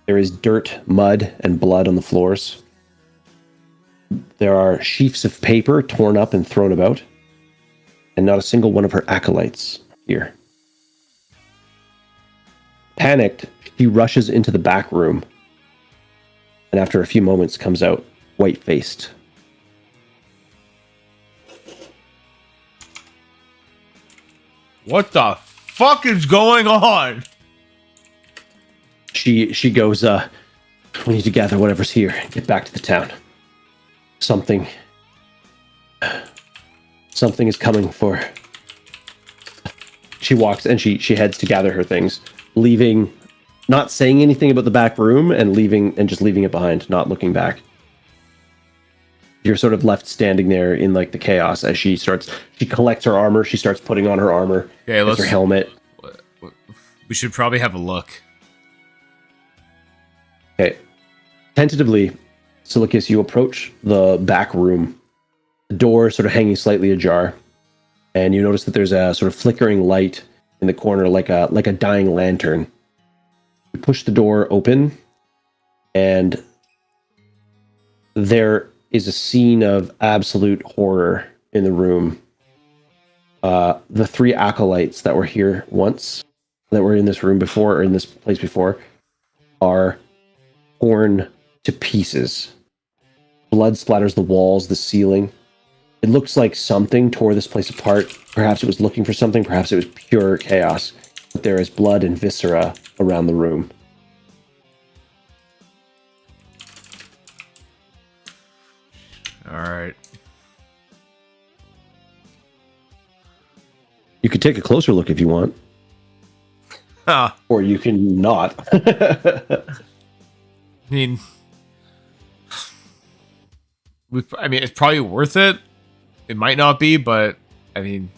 Speaker 2: There is dirt, mud, and blood on the floors. There are sheafs of paper torn up and thrown about. And not a single one of her acolytes here. Panicked, she rushes into the back room. And after a few moments comes out, white-faced.
Speaker 3: What the fuck is going on?
Speaker 2: She goes, we need to gather whatever's here and get back to the town. Something is coming for... She walks and she heads to gather her things, leaving, not saying anything about the back room, and just leaving it behind, not looking back. You're sort of left standing there in the chaos as she collects her armor. She starts putting on her armor,
Speaker 3: okay,
Speaker 2: her helmet.
Speaker 3: We should probably have a look.
Speaker 2: Okay. Tentatively, Silicus, you approach the back room. The door sort of hanging slightly ajar, and you notice that there's a sort of flickering light in the corner, like a dying lantern. You push the door open, and there is a scene of absolute horror in the room. The three acolytes that were here once, that were in this room before, or in this place before, are torn to pieces. Blood splatters the walls, the ceiling. It looks like something tore this place apart. Perhaps it was looking for something. Perhaps it was pure chaos. But there is blood and viscera around the room.
Speaker 3: All right.
Speaker 2: You could take a closer look if you want. Or you can not.
Speaker 3: I mean, it's probably worth it. It might not be, but I mean,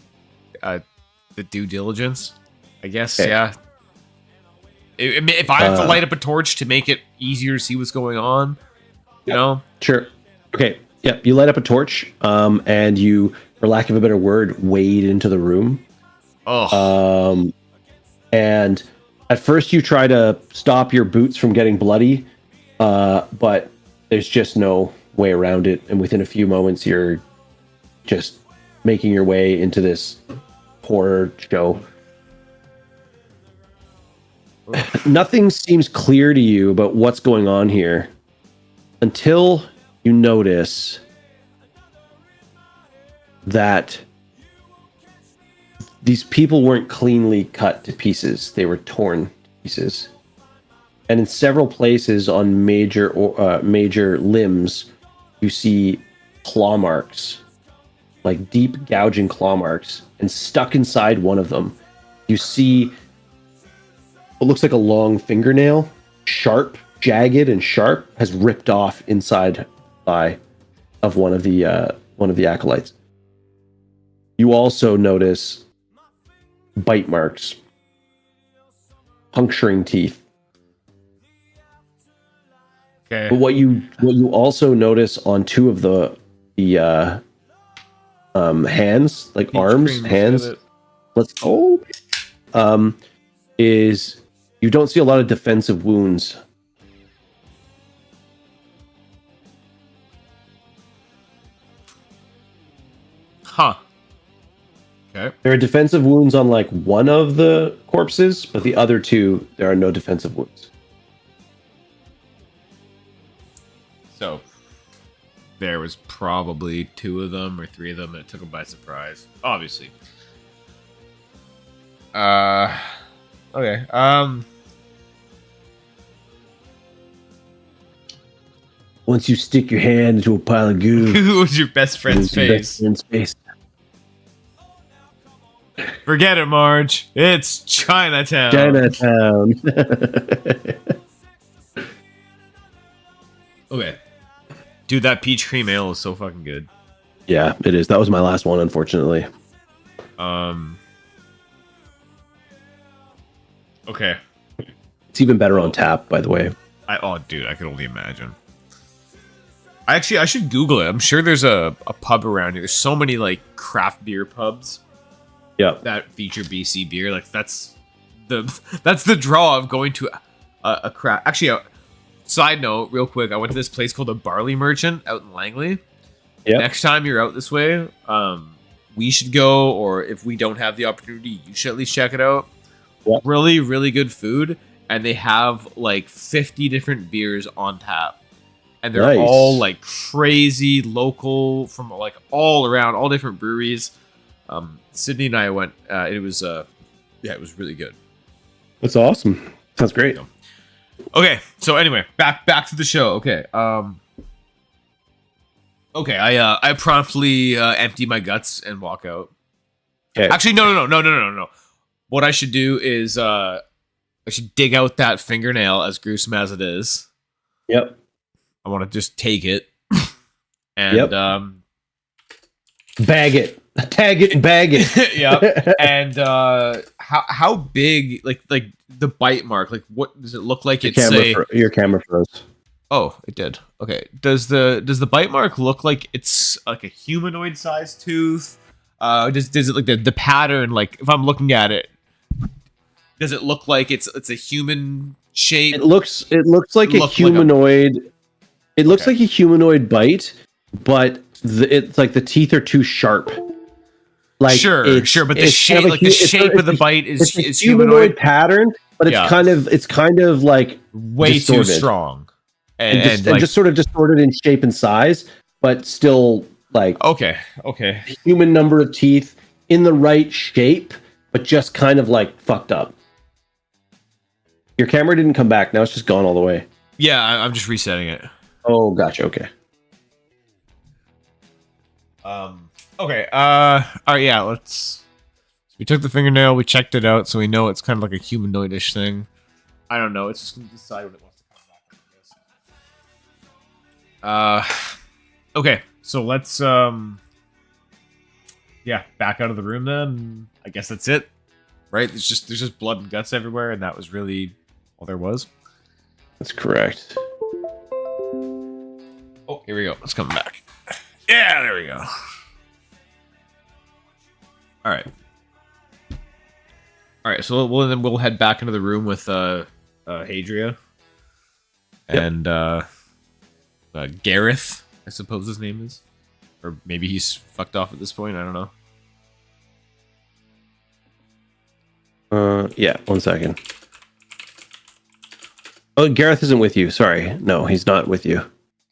Speaker 3: the due diligence, I guess.
Speaker 2: Okay.
Speaker 3: Yeah. If I have to light up a torch to make it easier to see what's going on, you know.
Speaker 2: Sure. Okay. Yep. You light up a torch, and you, for lack of a better word, wade into the room.
Speaker 3: Oh.
Speaker 2: And at first you try to stop your boots from getting bloody, but there's just no way around it. And within a few moments, you're just making your way into this horror show. Nothing seems clear to you about what's going on here until you notice that these people weren't cleanly cut to pieces. They were torn to pieces. And in several places on major limbs, you see claw marks, like deep gouging claw marks. And stuck inside one of them, you see what looks like a long fingernail, sharp, jagged and sharp, has ripped off inside thigh of one of the acolytes. You also notice bite marks, puncturing teeth.
Speaker 3: Okay.
Speaker 2: But what you also notice on two of the hands, like arms, hands. Let's go. Is you don't see a lot of defensive wounds.
Speaker 3: Huh. Okay.
Speaker 2: There are defensive wounds on like one of the corpses, but the other two, there are no defensive wounds.
Speaker 3: So there was probably 2 of them or 3 of them that took them by surprise. Obviously. Okay.
Speaker 2: Once you stick your hand into a pile of goo,
Speaker 3: Who was your best friend's face? Forget it, Marge. It's Chinatown.
Speaker 2: Chinatown.
Speaker 3: Okay. Dude, that peach cream ale is so fucking good.
Speaker 2: Yeah, it is. That was my last one, unfortunately.
Speaker 3: Okay.
Speaker 2: It's even better on tap, by the way.
Speaker 3: Dude, I could only imagine. I should Google it. I'm sure there's a pub around here. There's so many like craft beer pubs.
Speaker 2: Yeah.
Speaker 3: That feature BC beer. Like that's the draw of going to a craft. Actually, side note, real quick, I went to this place called the Barley Merchant out in Langley.
Speaker 2: Yeah.
Speaker 3: Next time you're out this way, we should go, or if we don't have the opportunity, you should at least check it out.
Speaker 2: Yeah.
Speaker 3: Really, really good food, and they have like 50 different beers on tap, and they're
Speaker 2: Nice.
Speaker 3: all like crazy local from like all around, all different breweries. Sydney and I went. It was it was really good.
Speaker 2: That's awesome. Sounds great.
Speaker 3: Okay, so anyway, back to the show. Okay, I promptly empty my guts and walk out.
Speaker 2: Okay.
Speaker 3: Actually, no. What I should do is I should dig out that fingernail, as gruesome as it is.
Speaker 2: Yep.
Speaker 3: I want to just take it and
Speaker 2: bag it, tag it, and bag it.
Speaker 3: yeah. And how big like the bite mark? Like what does it look like?
Speaker 2: Your camera froze.
Speaker 3: Oh, it did. Okay. Does the bite mark look like it's like a humanoid sized tooth? Does it like the pattern, like if I'm looking at it, does it look like it's a human shape?
Speaker 2: It looks like a humanoid. It looks like a humanoid bite, but it's like the teeth are too sharp. Like
Speaker 3: sure, but the shape, like the shape of the bite is
Speaker 2: humanoid pattern, but it's kind of like
Speaker 3: way
Speaker 2: distorted.
Speaker 3: Too strong,
Speaker 2: and just sort of distorted in shape and size, but still like
Speaker 3: okay,
Speaker 2: human number of teeth in the right shape, but just kind of like fucked up. Your camera didn't come back. Now it's just gone all the way.
Speaker 3: Yeah, I'm just resetting it.
Speaker 2: Oh, gotcha. Okay.
Speaker 3: Okay. All right. Yeah. We took the fingernail. We checked it out, so we know it's kind of like a humanoidish thing. I don't know. It's just gonna decide what it wants to come back. Okay. So let's back out of the room then. I guess that's it. Right? There's just blood and guts everywhere, and that was really all there was.
Speaker 2: That's correct.
Speaker 3: Oh, here we go. Let's come back. Yeah, there we go. All right. So we'll head back into the room with Hadria and Gareth, I suppose his name is, or maybe he's fucked off at this point. I don't know.
Speaker 2: Yeah. 1 second. Oh, Gareth isn't with you. Sorry. No, he's not with you.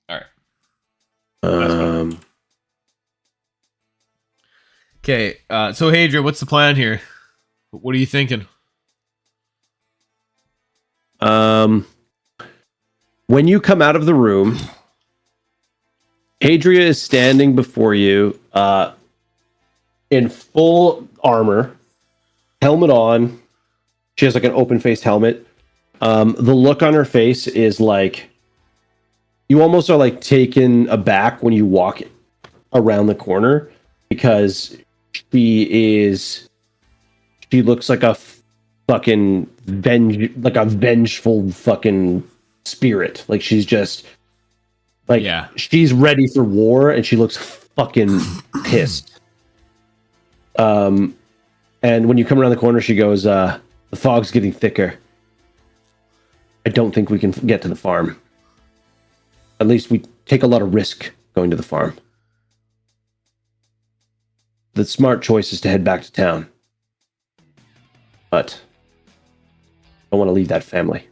Speaker 3: All right. Okay, so Hadria, what's the plan here? What are you thinking?
Speaker 2: When you come out of the room, Hadria is standing before you, in full armor, helmet on. She has like an open-faced helmet. The look on her face is like you almost are like taken aback when you walk around the corner because she looks like a fucking vengeful fucking spirit. Like she's just like she's ready for war and she looks fucking pissed. And when you come around the corner, she goes, "The fog's getting thicker. I don't think we can get to the farm. At least we take a lot of risk going to the farm. The smart choice is to head back to town. But I don't want to leave that family."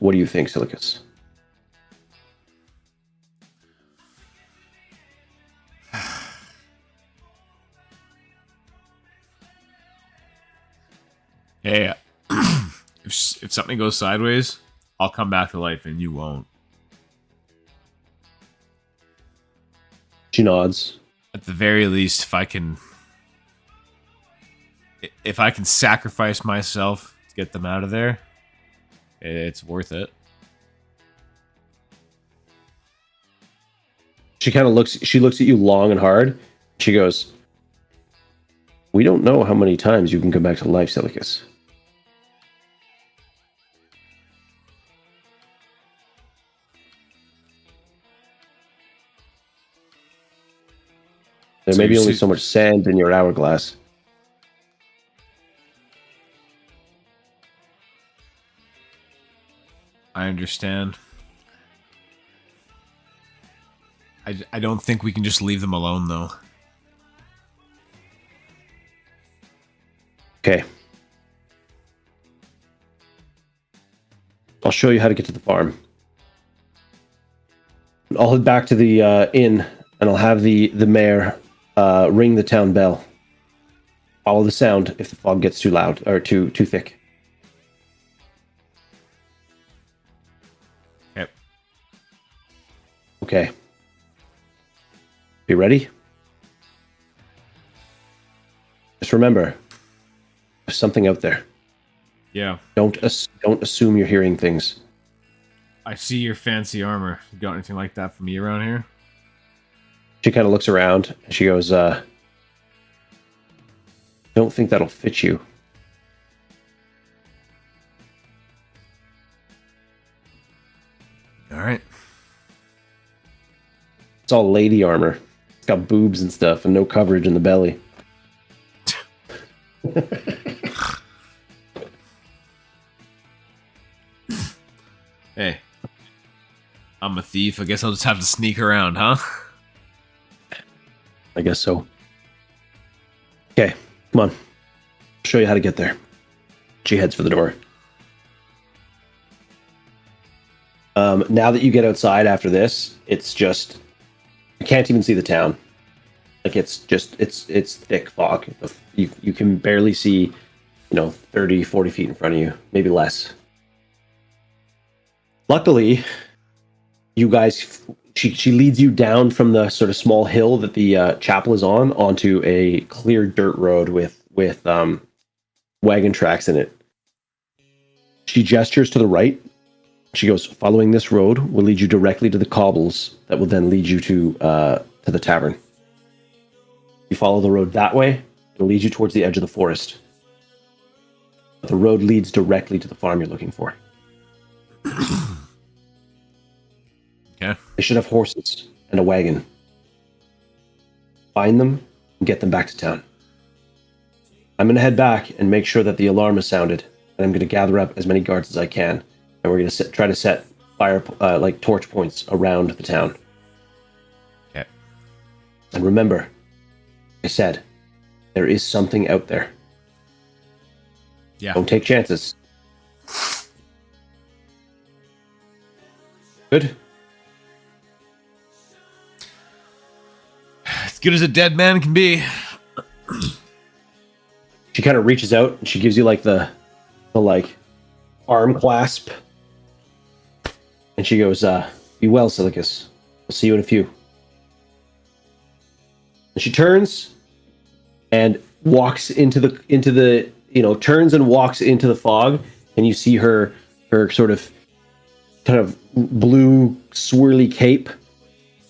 Speaker 2: What do you think, Silicus?
Speaker 3: Hey, if something goes sideways, I'll come back to life and you won't.
Speaker 2: She nods.
Speaker 3: At the very least, if I can sacrifice myself to get them out of there, it's worth it.
Speaker 2: She looks at you long and hard. She goes, "We don't know how many times you can come back to life, Silicus." There may be only so much sand in your hourglass.
Speaker 3: I understand. I don't think we can just leave them alone, though.
Speaker 2: Okay. I'll show you how to get to the farm. I'll head back to the inn, and I'll have the mayor ring the town bell. Follow the sound if the fog gets too loud or too thick.
Speaker 3: Yep.
Speaker 2: Okay. Be ready? Just remember, there's something out there.
Speaker 3: Yeah.
Speaker 2: Don't assume you're hearing things.
Speaker 3: I see your fancy armor. You got anything like that for me around here?
Speaker 2: She kind of looks around and she goes, don't think that'll fit you.
Speaker 3: All right.
Speaker 2: It's all lady armor. It's got boobs and stuff and no coverage in the belly.
Speaker 3: Hey, I'm a thief. I guess I'll just have to sneak around, huh?
Speaker 2: I guess so. Okay, come on. I'll show you how to get there. She heads for the door. Now that you get outside after this, it's just you can't even see the town. Like it's thick fog. You can barely see, 30, 40 feet in front of you, maybe less. Luckily, you guys, she leads you down from the sort of small hill that the chapel is on onto a clear dirt road with wagon tracks in it. She gestures to the right. She goes, following this road will lead you directly to the cobbles that will then lead you to the tavern. You follow the road that way, it'll lead you towards the edge of the forest. The road leads directly to the farm you're looking for.
Speaker 3: Okay.
Speaker 2: They should have horses and a wagon. Find them and get them back to town. I'm going to head back and make sure that the alarm is sounded, and I'm going to gather up as many guards as I can. And we're going to try to set fire, torch points around the town.
Speaker 3: Okay.
Speaker 2: And remember, like I said, there is something out there.
Speaker 3: Yeah.
Speaker 2: Don't take chances. Good.
Speaker 3: As good as a dead man can be.
Speaker 2: She kind of reaches out and she gives you the arm clasp. And she goes, be well, Silicus. I'll see you in a few. And she turns and walks into the turns and walks into the fog, and you see her sort of kind of blue swirly cape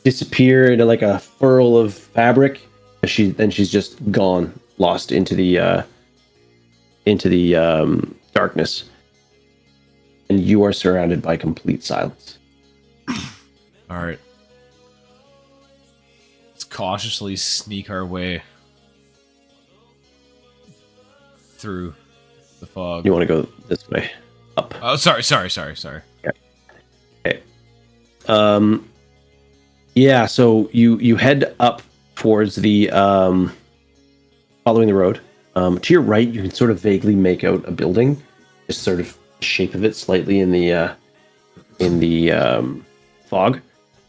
Speaker 2: disappear into a furl of fabric. And she's just gone, lost into the darkness. And you are surrounded by complete silence.
Speaker 3: All right. Let's cautiously sneak our way through the fog.
Speaker 2: You want to go this way, up.
Speaker 3: Oh, sorry.
Speaker 2: Okay. Yeah. So you head up towards the following the road. To your right, you can sort of vaguely make out a building, just sort of shape of it slightly in the fog.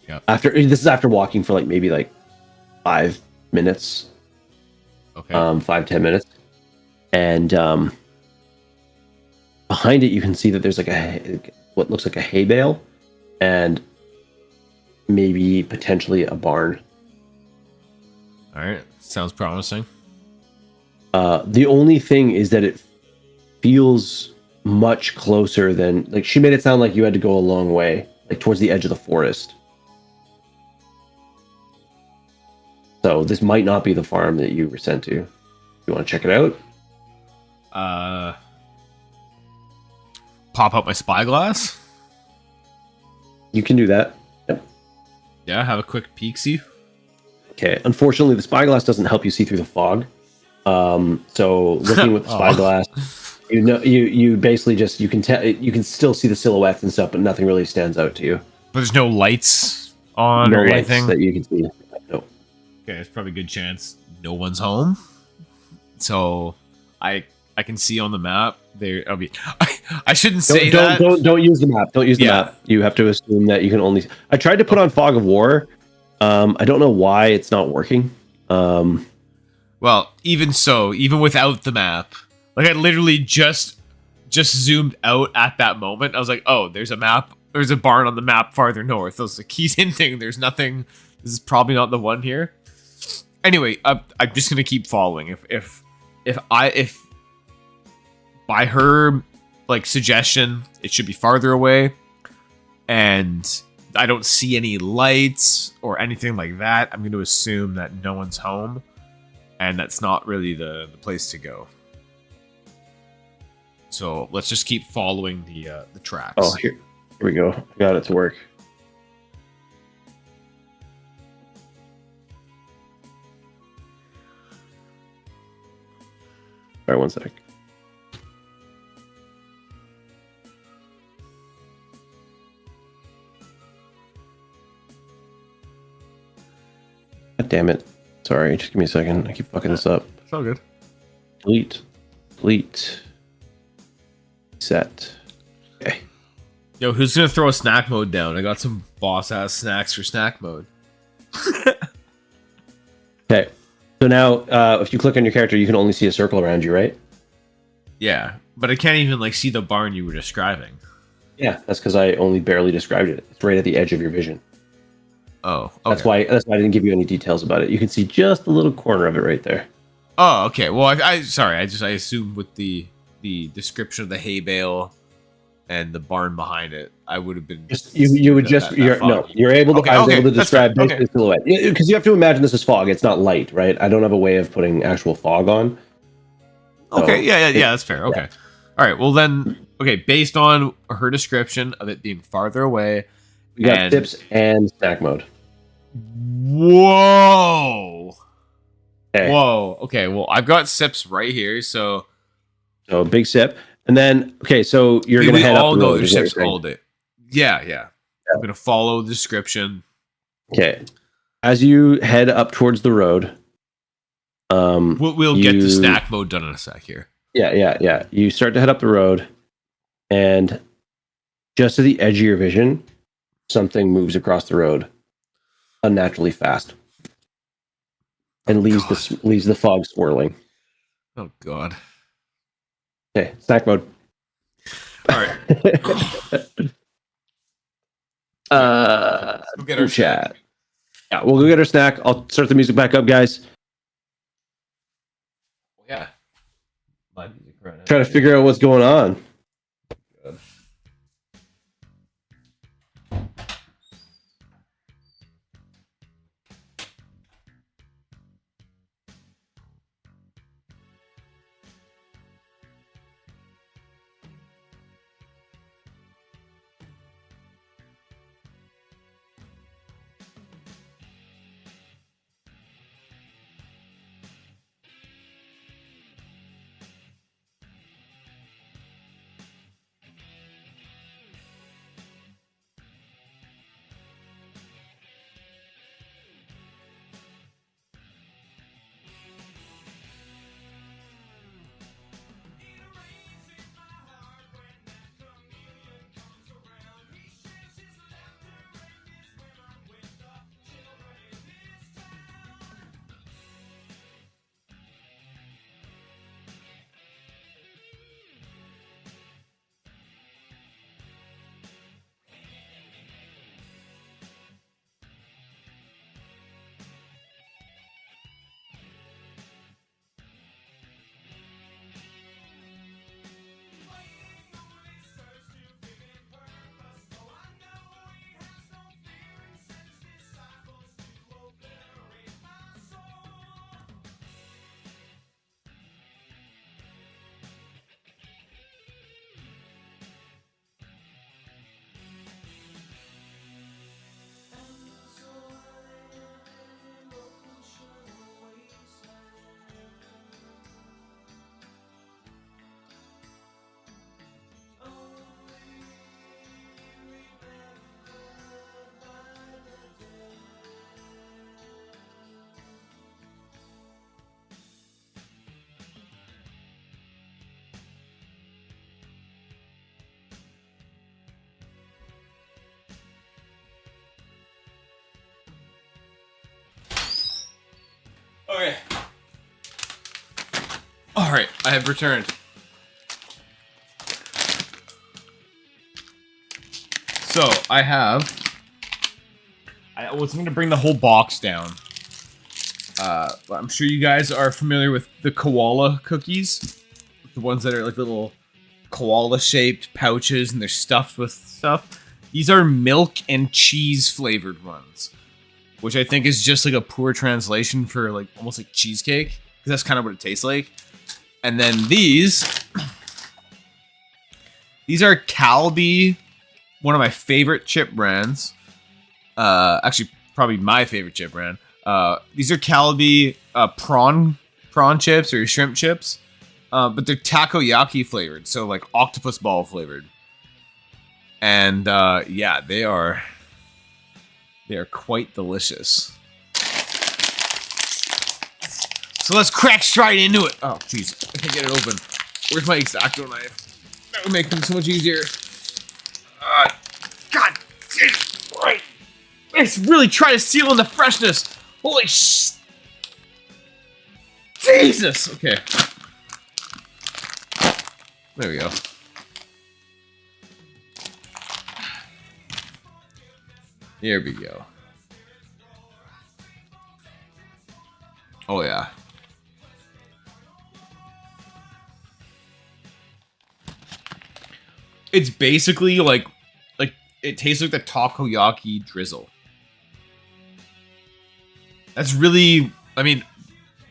Speaker 3: Yeah.
Speaker 2: This is after walking for maybe 5 minutes.
Speaker 3: Okay.
Speaker 2: 5-10 minutes, and behind it you can see that there's what looks like a hay bale, and maybe potentially a barn.
Speaker 3: All right. Sounds promising.
Speaker 2: The only thing is that it feels much closer than she made it sound like you had to go a long way, towards the edge of the forest. So this might not be the farm that you were sent to. You want to check it out?
Speaker 3: Pop up my spyglass.
Speaker 2: You can do that. Yep.
Speaker 3: Yeah, have a quick peek, see.
Speaker 2: Okay. Unfortunately, the spyglass doesn't help you see through the fog. So looking with the spyglass, you basically just you can still see the silhouettes and stuff, but nothing really stands out to you.
Speaker 3: But there's no lights on
Speaker 2: No
Speaker 3: or
Speaker 2: lights
Speaker 3: anything
Speaker 2: that you can see. No.
Speaker 3: Okay, it's probably a good chance no one's home. So I can see on the map there. I shouldn't say that.
Speaker 2: Don't use the map. Don't use the map. You have to assume that you can only. I tried to put on fog of war. I don't know why it's not working.
Speaker 3: Well, even so, even without the map, I literally just zoomed out at that moment. I was like, oh, there's a map. There's a barn on the map farther north. I was like, he's hinting there's nothing. This is probably not the one here. Anyway, I'm just gonna keep following. If by her suggestion, it should be farther away, and I don't see any lights or anything like that, I'm going to assume that no one's home, and that's not really the place to go. So let's just keep following the tracks.
Speaker 2: Oh, here we go. I got it to work. All right, one sec. God damn it. Sorry, just give me a second. I keep fucking this up.
Speaker 3: It's all good.
Speaker 2: Delete. Set. Okay.
Speaker 3: Yo, who's gonna throw a snack mode down? I got some boss ass snacks for snack mode.
Speaker 2: Okay. So now, if you click on your character, you can only see a circle around you, right?
Speaker 3: Yeah, but I can't even like see the barn you were describing.
Speaker 2: Yeah, that's because I only barely described it. It's right at the edge of your vision.
Speaker 3: Oh, okay.
Speaker 2: That's why I didn't give you any details about it. You can see just a little corner of it right there.
Speaker 3: Oh, okay. Well, I assumed with the description of the hay bale and the barn behind it, I would have been
Speaker 2: you're able to I was able to describe basically the silhouette, because you have to imagine this is fog. It's not light, right? I don't have a way of putting actual fog on. So
Speaker 3: okay, yeah, that's fair. Okay, all right. Well then, okay. Based on her description of it being farther away,
Speaker 2: we got tips and snack mode.
Speaker 3: Whoa.
Speaker 2: Okay.
Speaker 3: Whoa. Okay. Well, I've got sips right here, so
Speaker 2: a big sip, and then so you're gonna head up the road.
Speaker 3: There's sips all day. Yeah. I'm gonna follow the description.
Speaker 2: Okay. As you head up towards the road,
Speaker 3: we'll get the snack mode done in a sec here.
Speaker 2: Yeah. You start to head up the road, and just to the edge of your vision, something moves across the road unnaturally fast. And leaves the fog swirling.
Speaker 3: Oh god.
Speaker 2: Okay, snack mode.
Speaker 3: All right.
Speaker 2: Let's
Speaker 3: go get our
Speaker 2: chat. Yeah, we'll go get our snack. I'll start the music back up, guys.
Speaker 3: Yeah. My music right now.
Speaker 2: Try to figure out what's going on.
Speaker 3: Good. Okay. All right, I have returned. So I was going to bring the whole box down. I'm sure you guys are familiar with the koala cookies, the ones that are like little koala-shaped pouches, and they're stuffed with stuff. These are milk and cheese flavored ones, which I think is just like a poor translation for like almost like cheesecake, because that's kind of what it tastes like. And then these are Calbee, one of my favorite chip brands. Actually, probably my favorite chip brand. These are Calbee prawn chips or shrimp chips, but they're takoyaki flavored, so like octopus ball flavored. And yeah, they are quite delicious. So let's crack straight into it. Oh, jeez, I can't get it open. Where's my X-Acto knife? That would make things so much easier. God, it's really trying to seal in the freshness. Holy sh! Jesus. Okay. There we go. Here we go. Oh yeah. It's basically like it tastes like the takoyaki drizzle. That's really, I mean,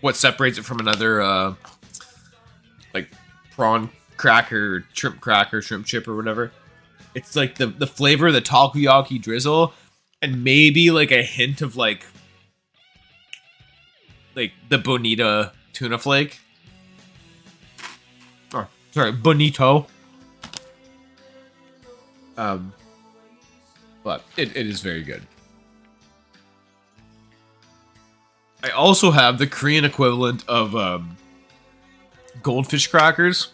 Speaker 3: what separates it from another like prawn cracker, shrimp chip or whatever. It's like the flavor of the takoyaki drizzle and maybe like a hint of like the bonita tuna flake. Oh, sorry, bonito. But it is very good. I also have the Korean equivalent of goldfish crackers.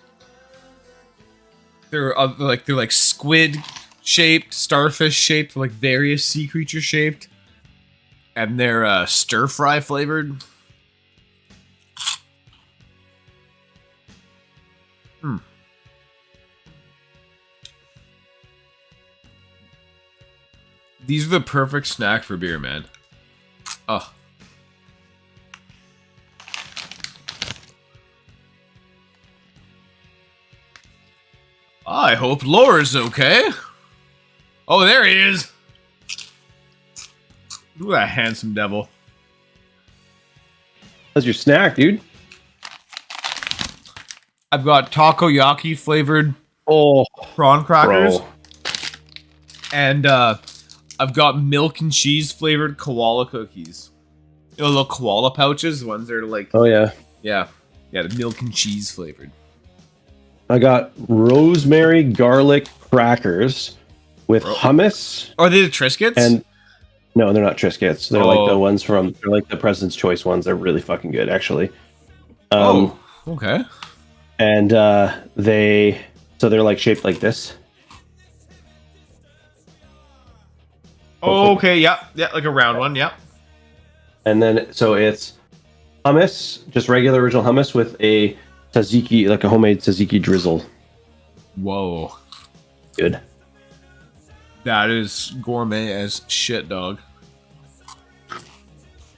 Speaker 3: They're like squid shaped, starfish shaped, like various sea creature shaped, and they're stir fry flavored. These are the perfect snack for beer, man. Oh. I hope Lore's okay. Oh, there he is. Look at that handsome devil.
Speaker 2: That's your snack, dude.
Speaker 3: I've got takoyaki flavored prawn crackers.
Speaker 2: Bro.
Speaker 3: And I've got milk and cheese flavored koala cookies. You know, little koala pouches, the ones that are like...
Speaker 2: Oh, yeah.
Speaker 3: Yeah, the milk and cheese flavored.
Speaker 2: I got rosemary garlic crackers with hummus.
Speaker 3: Are they the Triscuits?
Speaker 2: And no, they're not Triscuits. They're like the ones they're like the President's Choice ones. They're really fucking good, actually.
Speaker 3: Okay.
Speaker 2: And they're like shaped like this.
Speaker 3: Oh, okay, yeah, like a round one, yeah.
Speaker 2: And then, so it's hummus, just regular original hummus with a tzatziki, like a homemade tzatziki drizzle.
Speaker 3: Whoa.
Speaker 2: Good.
Speaker 3: That is gourmet as shit, dog.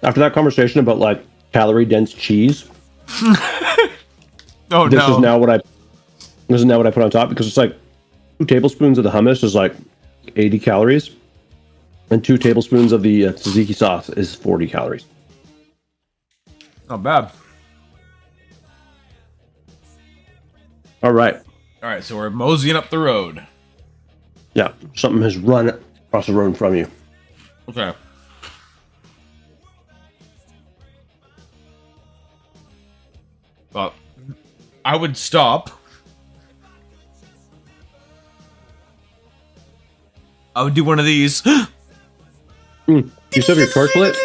Speaker 2: After that conversation about like calorie dense cheese, this is now what I put on top, because it's like 2 tablespoons of the hummus is like 80 calories. And 2 tablespoons of the tzatziki sauce is 40 calories.
Speaker 3: Not bad.
Speaker 2: All right.
Speaker 3: So we're moseying up the road.
Speaker 2: Yeah, something has run across the road from you.
Speaker 3: Okay. Well, I would stop. I would do one of these.
Speaker 2: You still have your torch lit?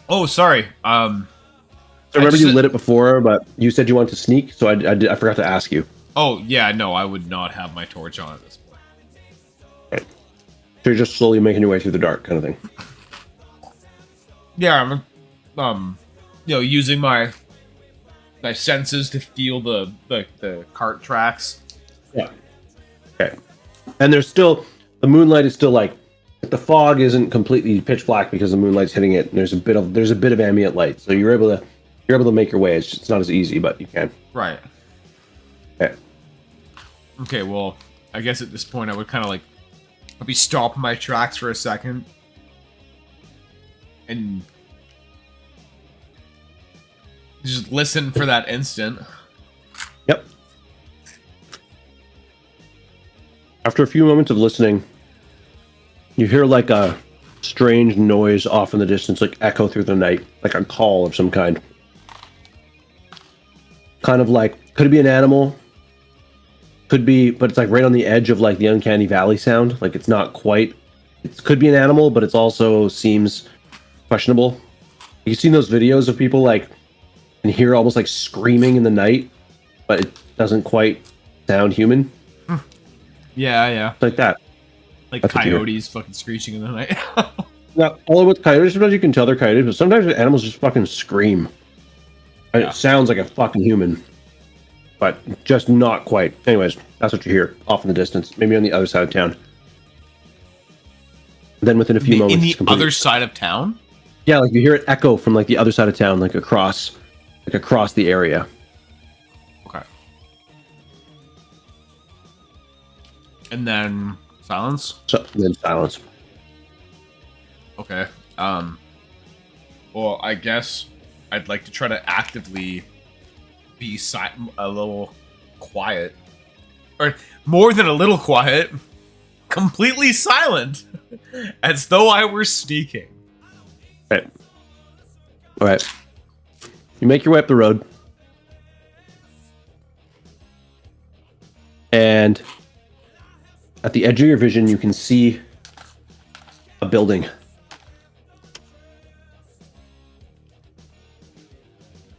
Speaker 3: Oh, sorry.
Speaker 2: So remember you lit it before, but you said you wanted to sneak, so I forgot to ask you.
Speaker 3: Oh, yeah, no, I would not have my torch on at this point.
Speaker 2: Right. So you're just slowly making your way through the dark, kind of thing.
Speaker 3: Yeah, I'm, using my senses to feel the cart tracks.
Speaker 2: Yeah. Okay. And there's still, the moonlight is still like, the fog isn't completely pitch black because the moonlight's hitting it, and there's a bit of ambient light, so you're able to make your way. It's not as easy, but you can.
Speaker 3: Right.
Speaker 2: Okay.
Speaker 3: Okay, well, I guess at this point I would kind of like maybe stop my tracks for a second and just listen for that instant.
Speaker 2: Yep. After a few moments of listening, you hear like a strange noise off in the distance, like echo through the night, like a call of some kind. Kind of like, could it be an animal? Could be, but it's like right on the edge of like the uncanny valley sound. Like it's not quite, it could be an animal, but it's also seems questionable. You've seen those videos of people like, and hear almost like screaming in the night, but it doesn't quite sound human.
Speaker 3: Yeah.
Speaker 2: Like that.
Speaker 3: Like
Speaker 2: That's what you hear.
Speaker 3: coyotes fucking screeching in the night.
Speaker 2: Not all with coyotes, sometimes you can tell they're coyotes, but sometimes the animals just fucking scream. And
Speaker 3: Yeah.
Speaker 2: it sounds like a fucking human, but just not quite. Anyways, that's what you hear off in the distance, maybe on the other side of town. Then within a few moments,
Speaker 3: In
Speaker 2: it's
Speaker 3: the
Speaker 2: completely-
Speaker 3: other side of town?
Speaker 2: yeah, like you hear it echo from like the other side of town, like across the area.
Speaker 3: Okay. And then silence?
Speaker 2: So then silence.
Speaker 3: Okay. Well, I guess I'd like to try to actively be a little quiet. Or more than a little quiet. Completely silent. As though I were sneaking.
Speaker 2: Right. All right. You make your way up the road. And at the edge of your vision, you can see a building.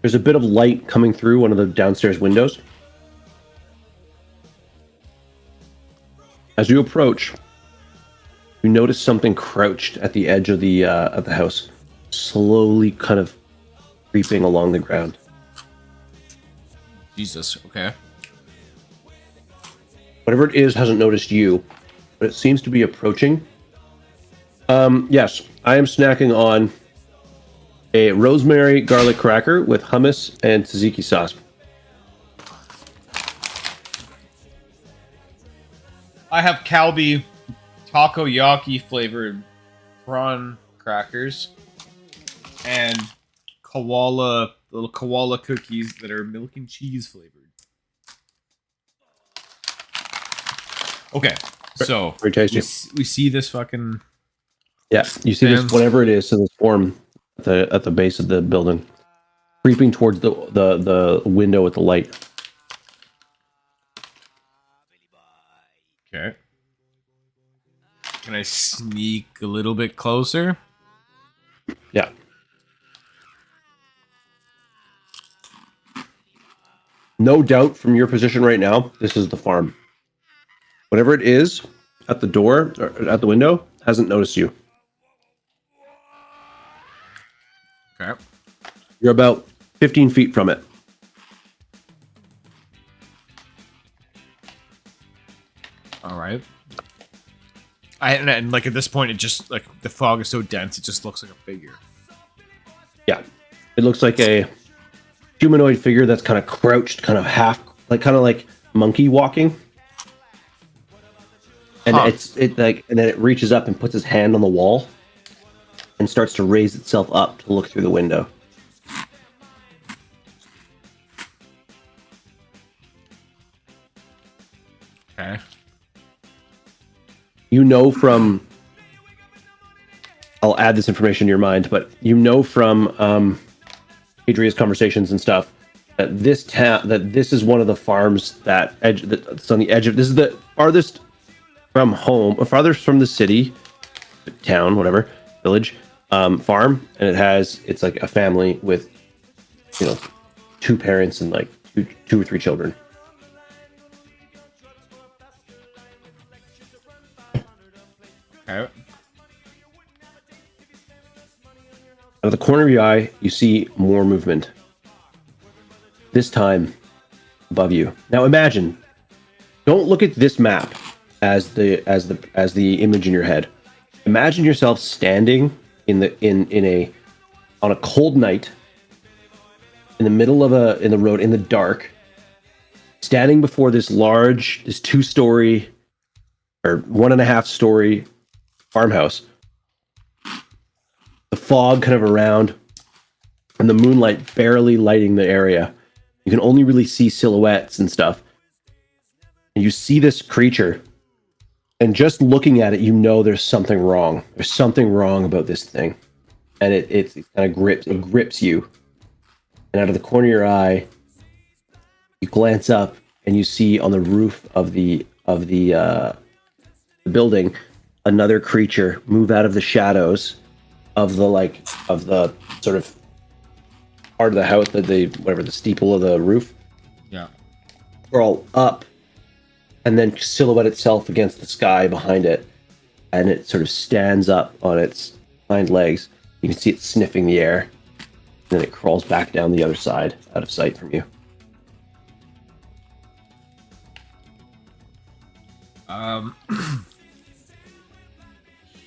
Speaker 2: There's a bit of light coming through one of the downstairs windows. As you approach, you notice something crouched at the edge of the house, slowly kind of creeping along the ground.
Speaker 3: Jesus, okay.
Speaker 2: Whatever it is hasn't noticed you, but it seems to be approaching. Yes, I am snacking on a rosemary garlic cracker with hummus and tzatziki sauce.
Speaker 3: I have Calbee takoyaki flavored prawn crackers and little koala cookies that are milk and cheese flavored. Okay, so
Speaker 2: Very tasty.
Speaker 3: we see this fucking
Speaker 2: Yeah, you see this,
Speaker 3: Fans.
Speaker 2: whatever it is, in this form at the base of the building, creeping towards the window with the light.
Speaker 3: Okay. Can I sneak a little bit closer?
Speaker 2: Yeah. No doubt from your position right now, this is the farm. Whatever it is at the door or at the window hasn't noticed you.
Speaker 3: Okay.
Speaker 2: You're about 15 feet from it.
Speaker 3: All right. And like at this point, it just like the fog is so dense, it just looks like a figure.
Speaker 2: Yeah. It looks like a humanoid figure that's kind of crouched, kind of like monkey walking. And
Speaker 3: Huh.
Speaker 2: and then it reaches up and puts his hand on the wall and starts to raise itself up to look through the window.
Speaker 3: Okay.
Speaker 2: You know from, I'll add this information to your mind, but you know from Adria's conversations and stuff that this is one of the farms that's on the edge of, this is the farthest from home, or farthest from the city, town, whatever, village, farm, and it's like a family with, 2 parents and like two or three children.
Speaker 3: Okay.
Speaker 2: Out of the corner of your eye, you see more movement. This time, above you. Now imagine. Don't look at this map as the image in your head. Imagine yourself standing on a cold night in the middle of in the road in the dark, standing before this 2-story or 1.5-story farmhouse. The fog kind of around, and the moonlight barely lighting the area. You can only really see silhouettes and stuff. And you see this creature, and just looking at it, you know there's something wrong. There's something wrong about this thing, and it kind of grips you. And out of the corner of your eye, you glance up, and you see on the roof of the building another creature move out of the shadows of the sort of part of the house, the steeple of the roof.
Speaker 3: Yeah.
Speaker 2: Crawl up and then silhouette itself against the sky behind it, and it sort of stands up on its hind legs. You can see it sniffing the air, and then it crawls back down the other side, out of sight from you.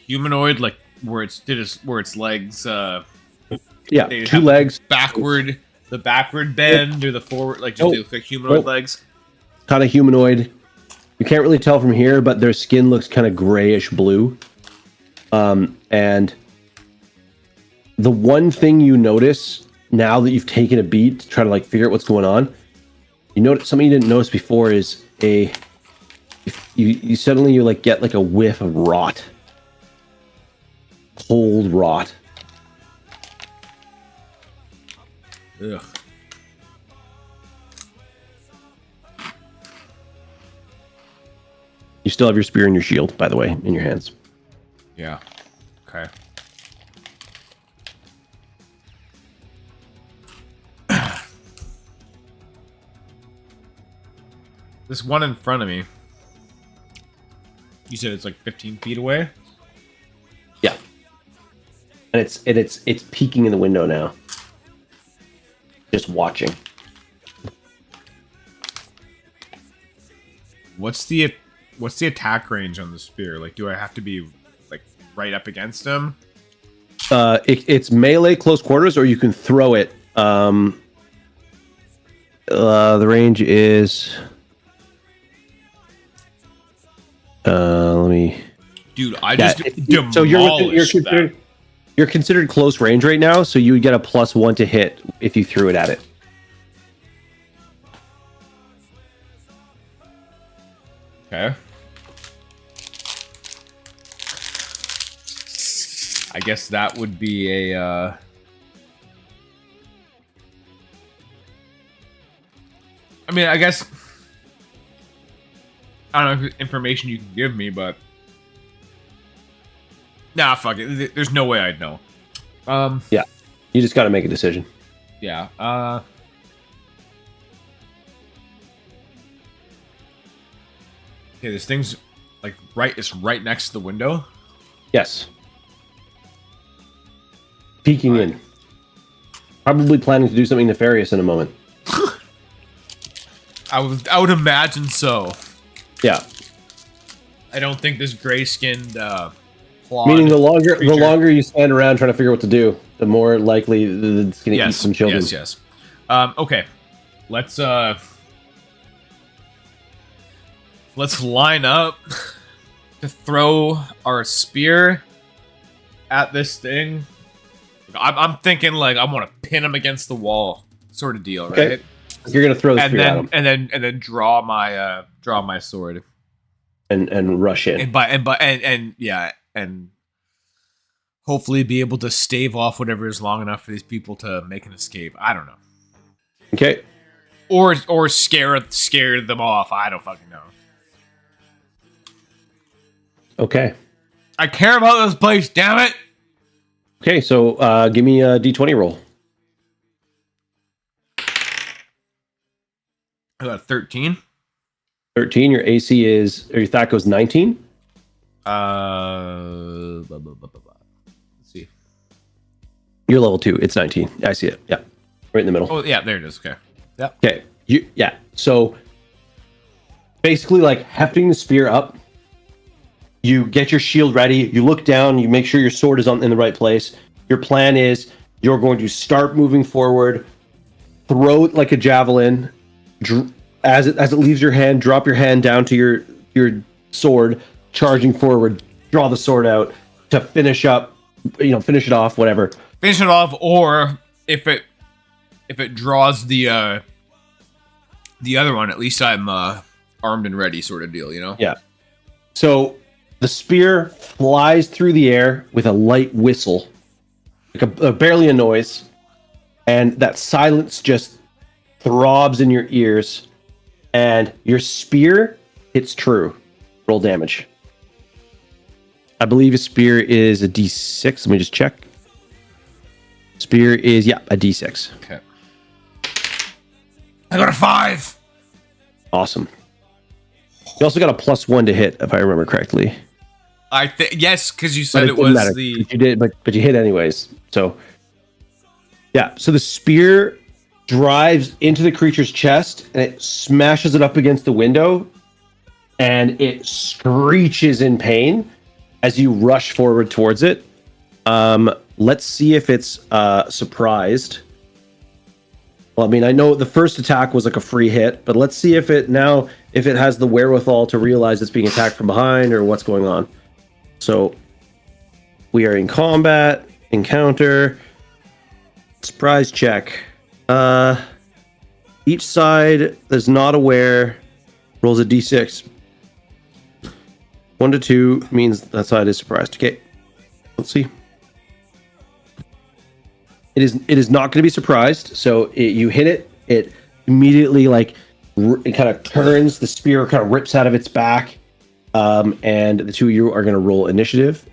Speaker 3: Humanoid, like where its legs.
Speaker 2: Yeah,
Speaker 3: they
Speaker 2: 2
Speaker 3: have
Speaker 2: legs.
Speaker 3: The backward bend, or the forward, like just look like humanoid legs.
Speaker 2: Kind of humanoid. You can't really tell from here, but their skin looks kind of grayish blue. And the one thing you notice now that you've taken a beat to try to like figure out what's going on, you notice something you didn't notice before is you suddenly like get like a whiff of rot. Cold rot.
Speaker 3: Ugh.
Speaker 2: You still have your spear and your shield, by the way, in your hands.
Speaker 3: Yeah. Okay. This one in front of me. You said it's like 15 feet away?
Speaker 2: Yeah. And it's peeking in the window now. Just watching.
Speaker 3: What's the attack range on the spear? Like, do I have to be like right up against him?
Speaker 2: It's melee close quarters, or you can throw it. The range is. Let me.
Speaker 3: Dude, I just demolished
Speaker 2: so you're considered close range right now, so you would get a +1 to hit if you threw it at it.
Speaker 3: Okay. I guess that would be a I mean, I guess I don't know if information you can give me, but nah, fuck it. There's no way I'd know.
Speaker 2: Yeah, you just got to make a decision.
Speaker 3: Yeah. Okay, this thing's like it's right next to the window.
Speaker 2: Yes. Peeking in. Probably planning to do something nefarious in a moment.
Speaker 3: I would imagine so.
Speaker 2: Yeah.
Speaker 3: I don't think this gray-skinned
Speaker 2: meaning the longer you stand around trying to figure out what to do, the more likely it's going to eat some children.
Speaker 3: Yes. Okay. Let's line up to throw our spear at this thing. I'm thinking like I want to pin him against the wall, sort of deal,
Speaker 2: okay.
Speaker 3: right?
Speaker 2: You're gonna throw the spear at him,
Speaker 3: and then draw my sword
Speaker 2: and rush in,
Speaker 3: and hopefully be able to stave off whatever is long enough for these people to make an escape. I don't know.
Speaker 2: Okay.
Speaker 3: Or scare them off. I don't fucking know.
Speaker 2: Okay.
Speaker 3: I care about this place, damn it.
Speaker 2: Okay, so give me a d20 roll.
Speaker 3: I got 13.
Speaker 2: 13. Your AC is, or your THAC goes 19.
Speaker 3: Let's see.
Speaker 2: You're level 2. It's 19. I see it. Yeah, right in the middle.
Speaker 3: Oh yeah, there it is. Okay. Yeah.
Speaker 2: Okay. Yeah. So basically, like hefting the spear up. You get your shield ready. You look down. You make sure your sword is in the right place. Your plan is you're going to start moving forward, throw it like a javelin, as it leaves your hand, drop your hand down to your sword, charging forward, draw the sword out to finish up, finish it off, whatever.
Speaker 3: Finish it off, or if it draws the other one, at least I'm armed and ready, sort of deal,
Speaker 2: Yeah. So the spear flies through the air with a light whistle, like barely a noise, and that silence just throbs in your ears, and your spear hits true. Roll damage. I believe a spear is a D6. Let me just check. Spear is, a D6.
Speaker 3: Okay. I got a 5.
Speaker 2: Awesome. You also got a +1 to hit, if I remember correctly.
Speaker 3: Yes, because you said it
Speaker 2: didn't
Speaker 3: was
Speaker 2: matter.
Speaker 3: the...
Speaker 2: You did, but you hit anyways. So, yeah. So the spear drives into the creature's chest, and it smashes it up against the window, and it screeches in pain as you rush forward towards it. Let's see if it's surprised. Well, I mean, I know the first attack was like a free hit, but let's see if it has the wherewithal to realize it's being attacked from behind or what's going on. So we are in combat, encounter, surprise check. Each side that's not aware rolls a d6. 1 to 2 means that side is surprised. Okay, let's see. It is not going to be surprised. So you hit it. It immediately it kind of turns. The spear kind of rips out of its back, and the two of you are going to roll initiative.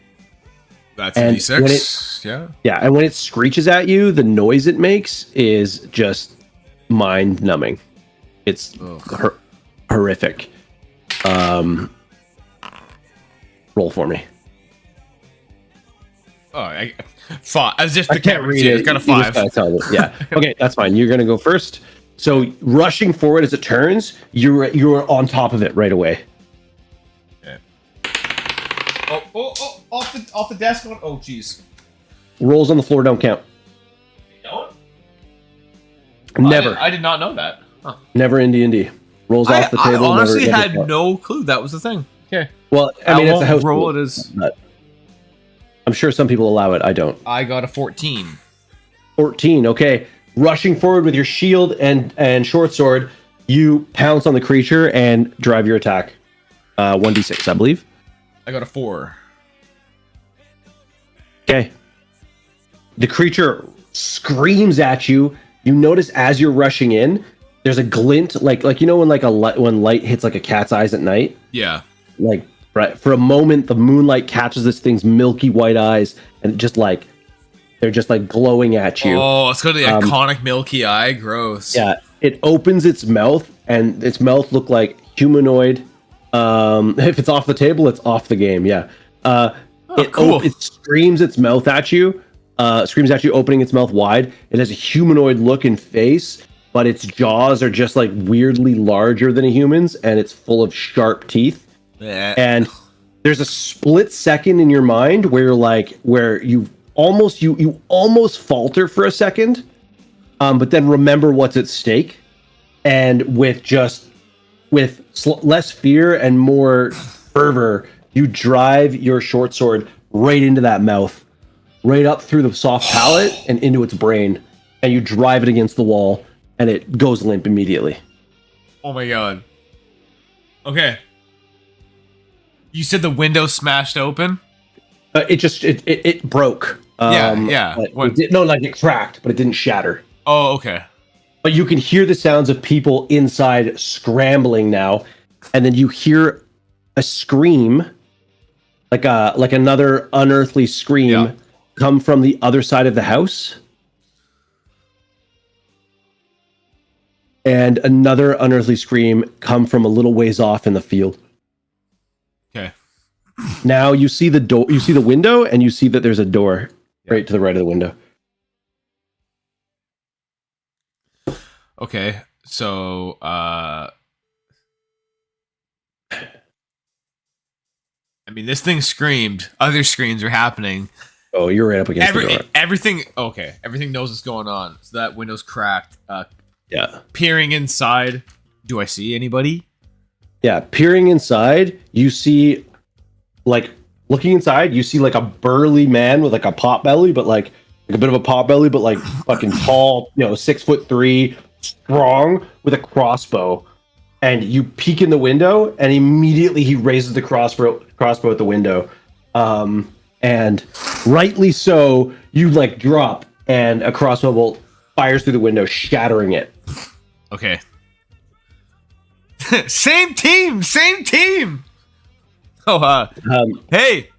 Speaker 3: That's a D6.
Speaker 2: Yeah, and when it screeches at you, the noise it makes is just mind-numbing. It's horrific. Roll for me.
Speaker 3: Oh, 5. As if
Speaker 2: I can't read it.
Speaker 3: Got a 5.
Speaker 2: Yeah. Okay, that's fine. You're gonna go first. So rushing forward as it turns, you're on top of it right away.
Speaker 3: Okay. Oh! Off the desk. Oh, jeez.
Speaker 2: Rolls on the floor don't count.
Speaker 3: They don't?
Speaker 2: Never.
Speaker 3: I did not know that. Huh.
Speaker 2: Never in D&D. Rolls off the table.
Speaker 3: I honestly
Speaker 2: never
Speaker 3: had
Speaker 2: count.
Speaker 3: no clue that was the thing. Okay.
Speaker 2: Well, I mean, it's a house
Speaker 3: roll.
Speaker 2: rule,
Speaker 3: It is.
Speaker 2: but I'm sure some people allow it. I don't.
Speaker 3: I got a 14.
Speaker 2: 14. Okay. Rushing forward with your shield and short sword, you pounce on the creature and drive your attack. 1d6, I believe.
Speaker 3: I got a 4.
Speaker 2: Okay. The creature screams at you. You notice as you're rushing in, there's a glint, like when light hits like a cat's eyes at night.
Speaker 3: Yeah.
Speaker 2: Like right for a moment, the moonlight catches this thing's milky white eyes, and they're just glowing at you.
Speaker 3: Oh, it's got the iconic milky eye. Gross.
Speaker 2: Yeah. It opens its mouth, and its mouth look like humanoid. If it's off the table, it's off the game. Yeah.
Speaker 3: Cool.
Speaker 2: It screams its mouth at you. Screams at you, opening its mouth wide. It has a humanoid look and face, but its jaws are just weirdly larger than a human's, and it's full of sharp teeth.
Speaker 3: Yeah.
Speaker 2: And there's a split second in your mind where you almost falter for a second, but then remember what's at stake, and with less fear and more fervor, you drive your short sword right into that mouth, right up through the soft palate and into its brain, and you drive it against the wall, and it goes limp immediately.
Speaker 3: Oh my god. Okay. You said the window smashed open?
Speaker 2: It broke.
Speaker 3: Yeah.
Speaker 2: It cracked, but it didn't shatter.
Speaker 3: Oh, okay.
Speaker 2: But you can hear the sounds of people inside scrambling now, and then you hear a scream, like another unearthly scream, come from the other side of the house, and another unearthly scream come from a little ways off in the field.
Speaker 3: Okay.
Speaker 2: Now you see the door, you see the window, and you see that there's a door right to the right of the window.
Speaker 3: Okay, so I mean, this thing screamed. Other screams are happening.
Speaker 2: Oh, you're right up against the door.
Speaker 3: Everything. Okay, everything knows what's going on. So that window's cracked.
Speaker 2: Yeah.
Speaker 3: Peering inside, Do I see anybody?
Speaker 2: Yeah, peering inside, you see, like, looking inside, you see like a burly man with like a pot belly, but like a bit of a pot belly, but like fucking tall, 6'3", strong, with a crossbow. And you peek in the window, and immediately he raises the crossbow at the window. And rightly so, you like drop, and a crossbow bolt fires through the window, shattering it.
Speaker 3: Okay. Same team. Oh, hey.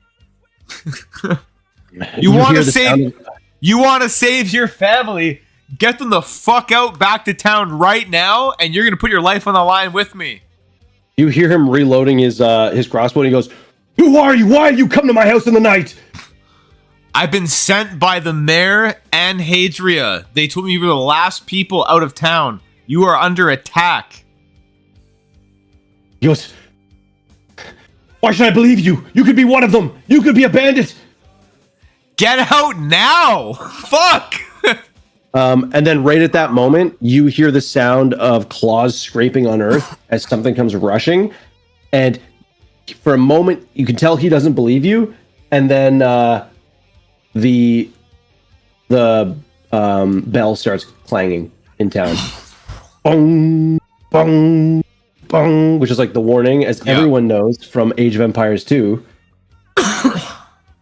Speaker 3: You want to save? You want to save your family? Get them the fuck out back to town right now, and you're gonna put your life on the line with me.
Speaker 2: You hear him reloading his crossbow, and he goes, "Who are you? Why did you come to my house in the night?"
Speaker 3: I've been sent by the mayor and Hadria. They told me you were the last people out of town. You are under attack.
Speaker 2: He goes, "Why should I believe you? You could be one of them. You could be a bandit."
Speaker 3: Get out now! Fuck!
Speaker 2: And then right at that moment, you hear the sound of claws scraping on earth as something comes rushing. And for a moment, you can tell he doesn't believe you. And then the bell starts clanging in town. Bong, bong, bong, which is like the warning, as everyone knows from Age of Empires 2.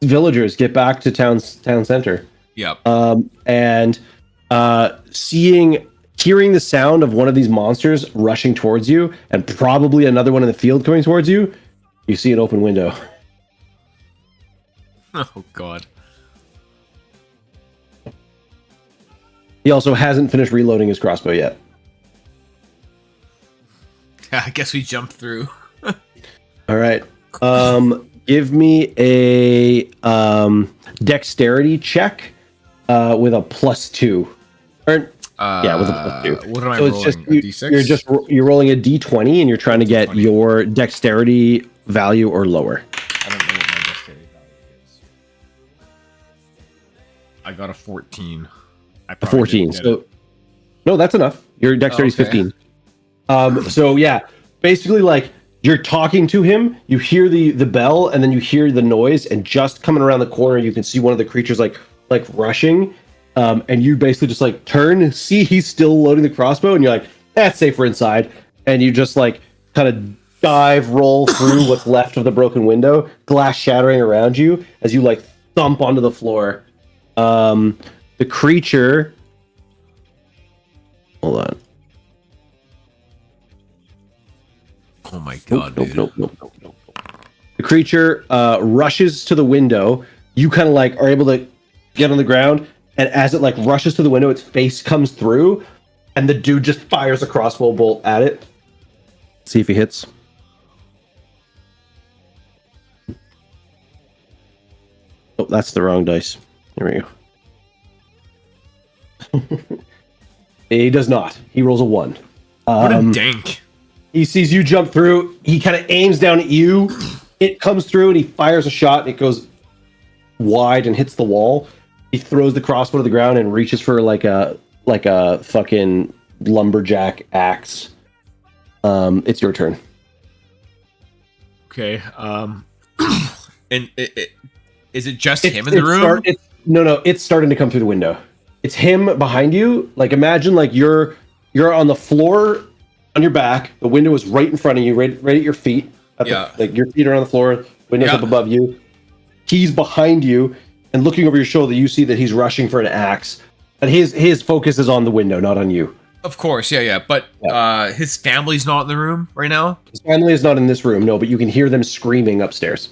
Speaker 2: Villagers get back to town center.
Speaker 3: Yep.
Speaker 2: And hearing the sound of one of these monsters rushing towards you, and probably another one in the field coming towards you, you see an open window.
Speaker 3: Oh god.
Speaker 2: He also hasn't finished reloading his crossbow yet.
Speaker 3: I guess we jumped through.
Speaker 2: All right. Give me a dexterity check with a +2. Or with a +2.
Speaker 3: What am I rolling?
Speaker 2: Just,
Speaker 3: a D6?
Speaker 2: You're rolling a D20, and you're trying to get your dexterity value or lower.
Speaker 3: I don't know what my dexterity value is. I got a 14.
Speaker 2: A 14. So no, that's enough. Your dexterity is 15. So yeah, basically like you're talking to him, you hear the bell, and then you hear the noise, and just coming around the corner, you can see one of the creatures like rushing, and you basically just like turn, see he's still loading the crossbow, and you're like, that's safer inside, and you just like kind of roll through what's left of the broken window, glass shattering around you as you like thump onto the floor. The creature, hold on.
Speaker 3: Oh my god, dude.
Speaker 2: Nope. The creature rushes to the window. You kind of like are able to get on the ground, and as it like rushes to the window, its face comes through, and the dude just fires a crossbow bolt at it. See if he hits. Oh, that's the wrong dice. There we go. He does not. He rolls a 1.
Speaker 3: What a dank.
Speaker 2: He sees you jump through. He kind of aims down at you. It comes through, and he fires a shot. And it goes wide and hits the wall. He throws the crossbow to the ground and reaches for like a fucking lumberjack axe. It's your turn.
Speaker 3: Okay. And is it just him in the room?
Speaker 2: No. It's starting to come through the window. It's him behind you. Like imagine like you're on the floor. On your back, the window is right in front of you, right at your feet. Like your feet are on the floor, window's up above you. He's behind you, and looking over your shoulder, you see that he's rushing for an axe. And his focus is on the window, not on you.
Speaker 3: Of course, yeah. But his family's not in the room right now?
Speaker 2: His family is not in this room, no, but you can hear them screaming upstairs.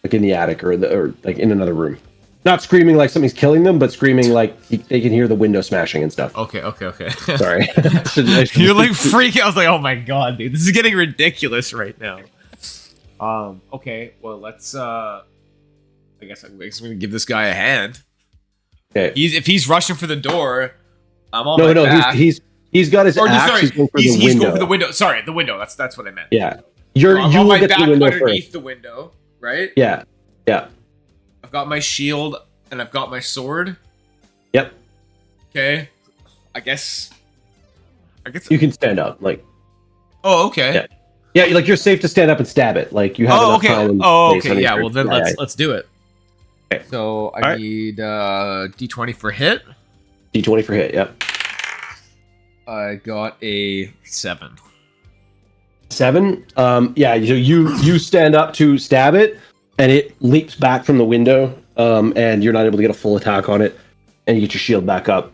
Speaker 2: Like in the attic or like in another room. Not screaming like something's killing them, but screaming like they can hear the window smashing and stuff.
Speaker 3: Okay.
Speaker 2: Sorry.
Speaker 3: You're like freaking. I was like, oh my god, dude, this is getting ridiculous right now. Okay, well let's. I guess I'm gonna give this guy a hand.
Speaker 2: Okay.
Speaker 3: If he's rushing for the door, I'm on
Speaker 2: my
Speaker 3: back.
Speaker 2: He's got his axe.
Speaker 3: Sorry,
Speaker 2: he's going for
Speaker 3: he's
Speaker 2: the window.
Speaker 3: going for the window. Sorry, the window. That's what I meant.
Speaker 2: Yeah.
Speaker 3: I'm on my
Speaker 2: get
Speaker 3: back
Speaker 2: the window
Speaker 3: underneath
Speaker 2: first.
Speaker 3: the window, right?
Speaker 2: Yeah.
Speaker 3: I've got my shield and I've got my sword.
Speaker 2: Yep.
Speaker 3: Okay. I guess I guess.
Speaker 2: You can stand up. Like,
Speaker 3: Oh, okay.
Speaker 2: yeah, like you're safe to stand up and stab it. Like you have enough time. And space on your
Speaker 3: Yeah.
Speaker 2: turn.
Speaker 3: Well, then let's do it.
Speaker 2: Okay.
Speaker 3: So I need D20 for hit.
Speaker 2: D20 for hit. Yep.
Speaker 3: I got a 7.
Speaker 2: 7. Yeah. You stand up to stab it, and it leaps back from the window. And you're not able to get a full attack on it, and you get your shield back up.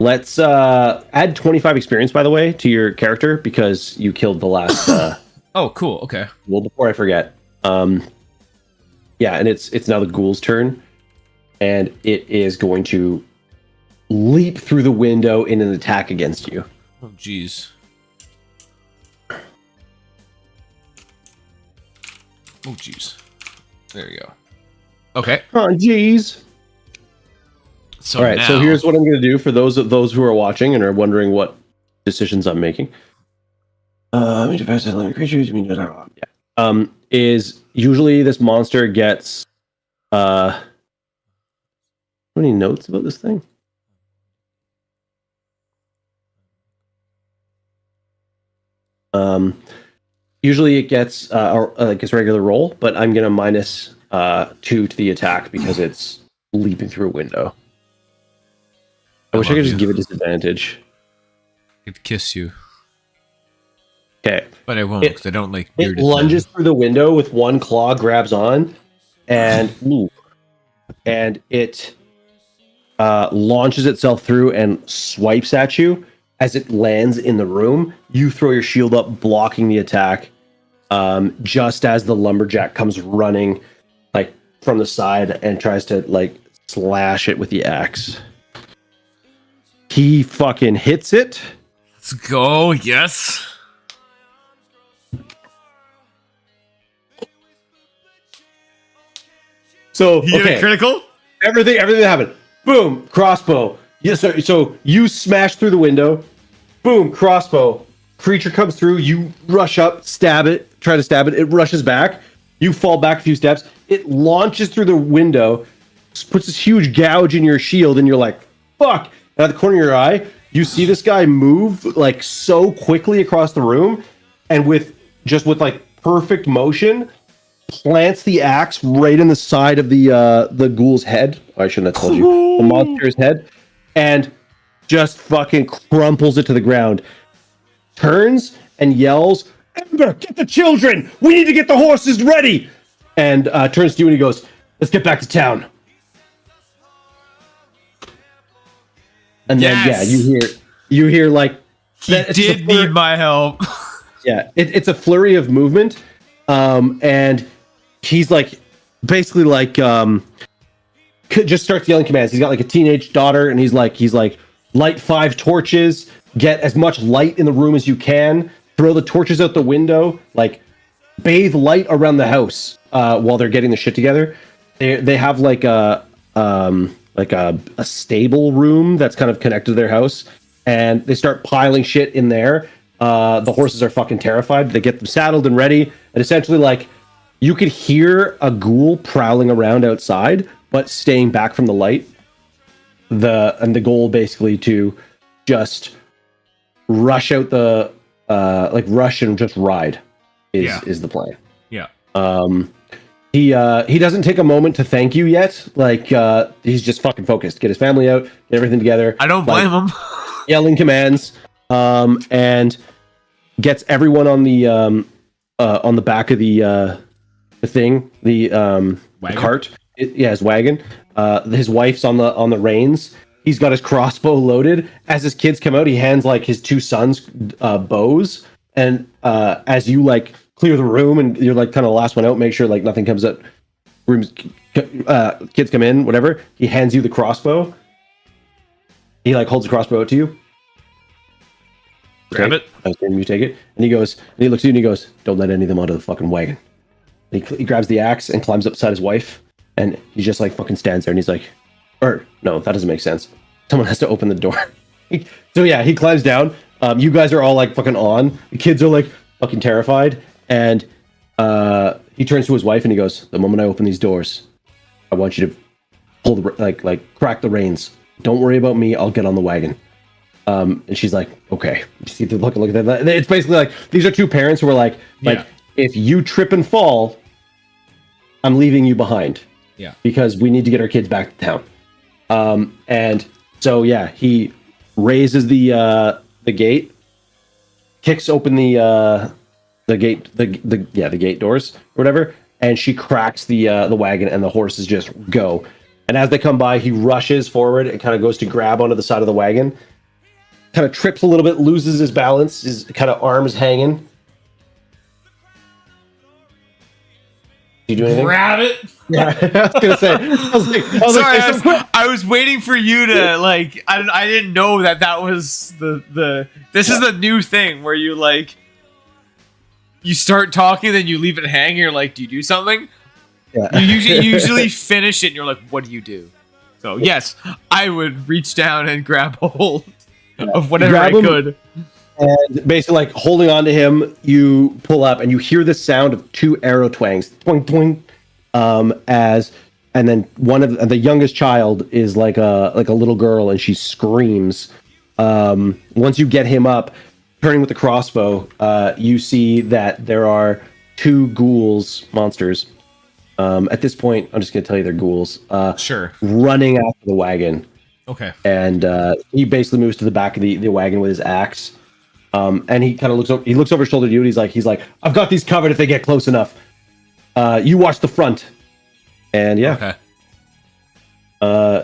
Speaker 2: Let's add 25 experience, by the way, to your character because you killed the last.
Speaker 3: Oh, cool. Okay.
Speaker 2: Well, before I forget. Yeah, and it's now the ghoul's turn, and it is going to leap through the window in an attack against you.
Speaker 3: Oh, jeez. Oh, jeez. There you go. Okay.
Speaker 2: Oh, jeez.
Speaker 3: So
Speaker 2: all right. So here's what I'm going to do for those who are watching and are wondering what decisions I'm making. Creatures. Yeah. Is usually this monster gets. How many notes about this thing? Usually it gets regular roll, but I'm gonna minus 2 to the attack because it's leaping through a window. I wish I could just give it disadvantage.
Speaker 3: I could kiss you.
Speaker 2: Okay.
Speaker 3: But I won't because I don't like
Speaker 2: it lunges through the window with one claw, grabs on, and it launches itself through and swipes at you. As it lands in the room, you throw your shield up, blocking the attack. Just as the lumberjack comes running, like from the side, and tries to like slash it with the axe. He fucking hits it.
Speaker 3: Let's go. Yes.
Speaker 2: So
Speaker 3: he hit critical.
Speaker 2: Everything happened. Boom, crossbow. Yeah, so you smash through the window. Boom, crossbow. Creature comes through. You rush up, stab it, try to stab it. It rushes back. You fall back a few steps. It launches through the window, puts this huge gouge in your shield, and you're like, fuck. And at the corner of your eye, you see this guy move like so quickly across the room, and with like perfect motion, plants the axe right in the side of the ghoul's head. I shouldn't have told you. The monster's head. And just fucking crumples it to the ground. Turns and yells, Ember, get the children! We need to get the horses ready! And turns to you and he goes, let's get back to town. And then, yeah, you hear like...
Speaker 3: He did need my help.
Speaker 2: Yeah, it's a flurry of movement. And he's like, basically like, just starts yelling commands. He's got like a teenage daughter, and he's like, light 5 torches, get as much light in the room as you can, throw the torches out the window, like bathe light around the house while they're getting the shit together. They have like a stable room that's kind of connected to their house, and they start piling shit in there. The horses are fucking terrified. They get them saddled and ready, and essentially like you could hear a ghoul prowling around outside, but staying back from the light. The goal basically to just rush out rush and just ride is the plan.
Speaker 3: Yeah.
Speaker 2: He doesn't take a moment to thank you yet. Like he's just fucking focused. Get his family out, get everything together.
Speaker 3: I don't blame him.
Speaker 2: Yelling commands, and gets everyone on the back of the thing, the cart. His wagon. His wife's on the reins. He's got his crossbow loaded. As his kids come out, he hands like his 2 sons bows. And as you like clear the room and you're like kind of the last one out, make sure like nothing comes out. Rooms, kids come in, whatever. He hands you the crossbow. He like holds the crossbow out to you.
Speaker 3: Grab it.
Speaker 2: I was going you take it. And he goes, and he looks at you and he goes, don't let any of them onto the fucking wagon. And he grabs the axe and climbs up beside his wife. And he just like fucking stands there and he's like, or no, that doesn't make sense. Someone has to open the door. So yeah, he climbs down. You guys are all like fucking on. The kids are like fucking terrified. And he turns to his wife and he goes, the moment I open these doors, I want you to pull the, like crack the reins. Don't worry about me. I'll get on the wagon. And she's like, okay. You see the look at that. It's basically like these are two parents who are like if you trip and fall, I'm leaving you behind.
Speaker 3: Yeah.
Speaker 2: Because we need to get our kids back to town. And so he raises the gate, kicks open the gate doors or whatever, and she cracks the wagon, and the horses just go. And as they come by, he rushes forward and kind of goes to grab onto the side of the wagon, kind of trips a little bit, loses his balance, his kind of arms hanging. You do anything?
Speaker 3: Grab it.
Speaker 2: Yeah, I was gonna say.
Speaker 3: I was waiting for you to like. I didn't know that was the. This is the new thing where you like. You start talking, then you leave it hanging. You're like, do you do something?
Speaker 2: Yeah.
Speaker 3: You usually finish it, and you're like, what do you do? So yes, I would reach down and grab hold of whatever I could.
Speaker 2: And basically, like holding on to him, you pull up, and you hear the sound of two arrow twangs, twing, twing, and then one of the youngest child is like a little girl, and she screams. Once you get him up, turning with the crossbow, you see that there are two ghouls, monsters. At this point, I'm just going to tell you they're ghouls.
Speaker 3: Sure.
Speaker 2: Running after the wagon.
Speaker 3: Okay.
Speaker 2: And he basically moves to the back of the wagon with his axe. And he kind of looks over. He looks over his shoulder to you. And he's like, I've got these covered if they get close enough. You watch the front. And
Speaker 3: okay.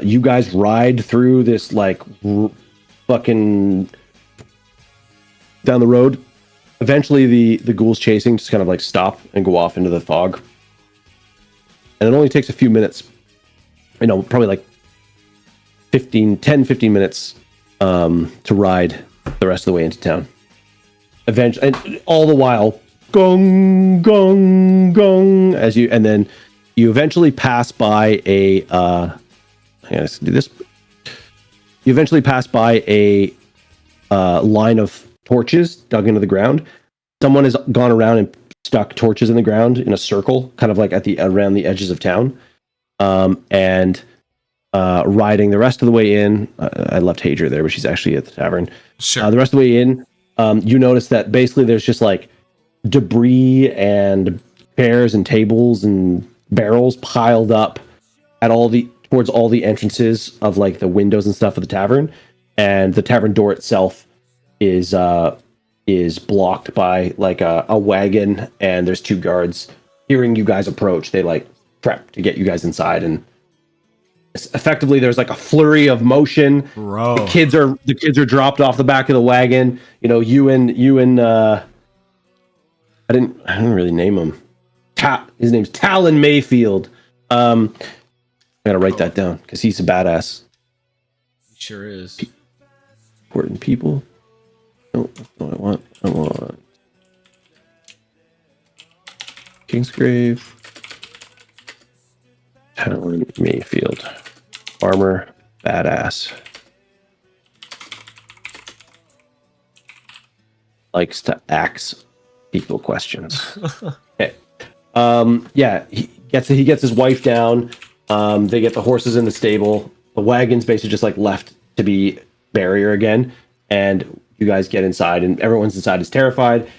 Speaker 2: You guys ride through this like fucking down the road. Eventually, the ghouls chasing just kind of like stop and go off into the fog. And it only takes a few minutes. Probably like 15 minutes to ride the rest of the way into town. Eventually, and all the while, gong, gong, gong, and then you eventually pass by a. I gotta do this. You eventually pass by a line of torches dug into the ground. Someone has gone around and stuck torches in the ground in a circle, kind of like around the edges of town, and riding the rest of the way in. I left Hadria there, but she's actually at the tavern.
Speaker 3: Sure.
Speaker 2: The rest of the way in, you notice that basically there's just like debris and chairs and tables and barrels piled up at towards all the entrances of like the windows and stuff of the tavern, and the tavern door itself is blocked by like a wagon, and there's two guards. Hearing you guys approach, they like prep to get you guys inside, and effectively there's like a flurry of motion.
Speaker 3: Bro.
Speaker 2: The kids are dropped off the back of the wagon. You and I didn't really name him. His name's Talon Mayfield. I gotta write that down because he's a badass.
Speaker 3: He sure is.
Speaker 2: Important people. No, that's not what I want. Kingsgrave. Talon Mayfield. Armor. Badass. Likes to ask people questions. Okay. He gets his wife down. They get the horses in the stable. The wagon's basically just like left to be barrier again, and you guys get inside, and everyone's inside is terrified.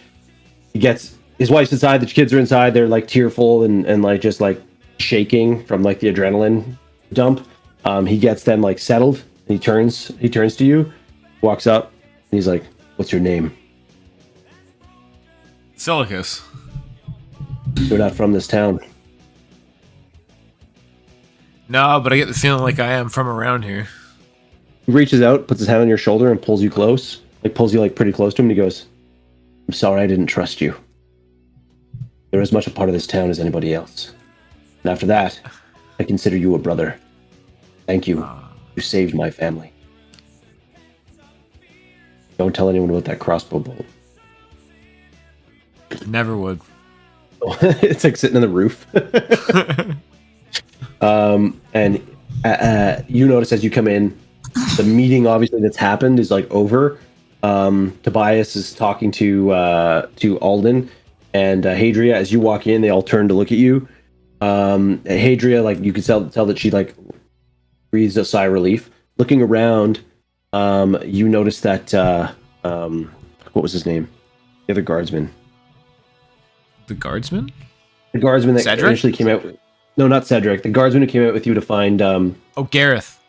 Speaker 2: His wife's inside, the kids are inside. They're like tearful and like just like shaking from like the adrenaline dump. He gets them like settled. And he turns to you, walks up, and he's like, "What's your name?"
Speaker 3: Silicus.
Speaker 2: You're not from this town.
Speaker 3: No, but I get the feeling like I am from around here.
Speaker 2: He reaches out, puts his hand on your shoulder, and pulls you close. Like pulls you like pretty close to him, and he goes, "I'm sorry I didn't trust you. You're as much a part of this town as anybody else. And after that, I consider you a brother. Thank you. You saved my family. Don't tell anyone about that crossbow bolt."
Speaker 3: Never would.
Speaker 2: It's like sitting on the roof. And you notice as you come in, the meeting obviously that's happened is like over. Tobias is talking to Alden and Hadria. As you walk in, they all turn to look at you. Hadria, like you can tell that she like breathes a sigh of relief. Looking around, you notice that what was his name? The other guardsman.
Speaker 3: The guardsman?
Speaker 2: The guardsman that
Speaker 3: Cedric?
Speaker 2: initially came out with... No, not Cedric. The guardsman who came out with you to find...
Speaker 3: Gareth.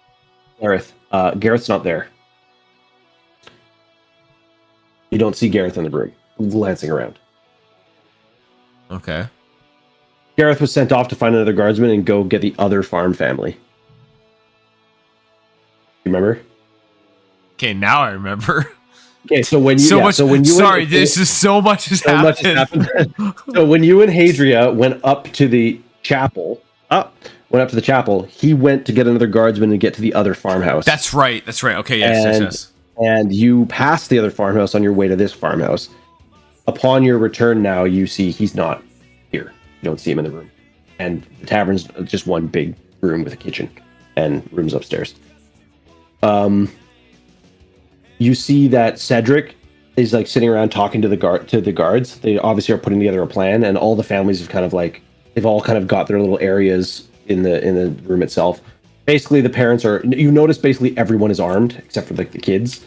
Speaker 2: Gareth. Gareth's not there. You don't see Gareth in the room, glancing around.
Speaker 3: Okay.
Speaker 2: Gareth was sent off to find another guardsman and go get the other farm family. You remember?
Speaker 3: Okay, now I remember.
Speaker 2: Okay, so when you...
Speaker 3: Sorry, this is so much has happened.
Speaker 2: So when you and Hadria went up to the chapel... he went to get another guardsman and get to the other farmhouse.
Speaker 3: That's right. Okay, yes.
Speaker 2: And you passed the other farmhouse on your way to this farmhouse. Upon your return now, you see he's not here. You don't see him in the room. And the tavern's just one big room with a kitchen and rooms upstairs. You see that Cedric is like sitting around talking to the guards. They obviously are putting together a plan, and all the families have kind of like, they've all kind of got their little areas in the room itself. Basically, the parents are... You notice basically everyone is armed, except for like the kids.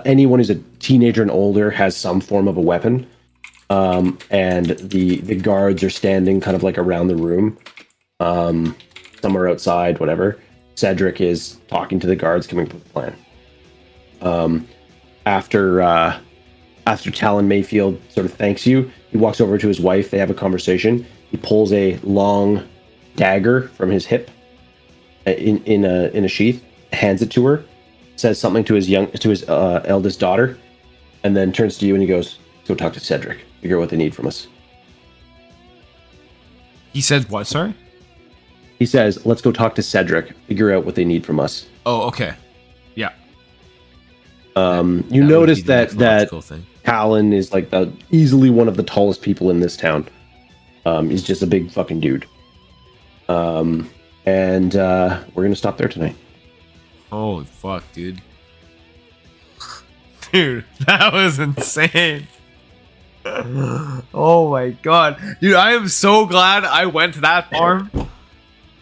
Speaker 2: Anyone who's a teenager and older has some form of a weapon. And the guards are standing kind of like around the room. Somewhere outside, whatever. Cedric is talking to the guards, coming up with a plan. After Talon Mayfield sort of thanks you, he walks over to his wife. They have a conversation. He pulls a long dagger from his hip in a sheath, hands it to her, says something to his eldest daughter, and then turns to you and he goes, "Go talk to Cedric. Figure out what they need from us."
Speaker 3: He said what? Sorry.
Speaker 2: He says, "Let's go talk to Cedric. Figure out what they need from us."
Speaker 3: Oh, okay. Yeah.
Speaker 2: You notice that
Speaker 3: thing.
Speaker 2: Talon is like easily one of the tallest people in this town. He's just a big fucking dude. And we're gonna stop there tonight.
Speaker 3: Holy fuck, dude. Dude, that was insane. Oh my god. Dude, I am so glad I went to that farm.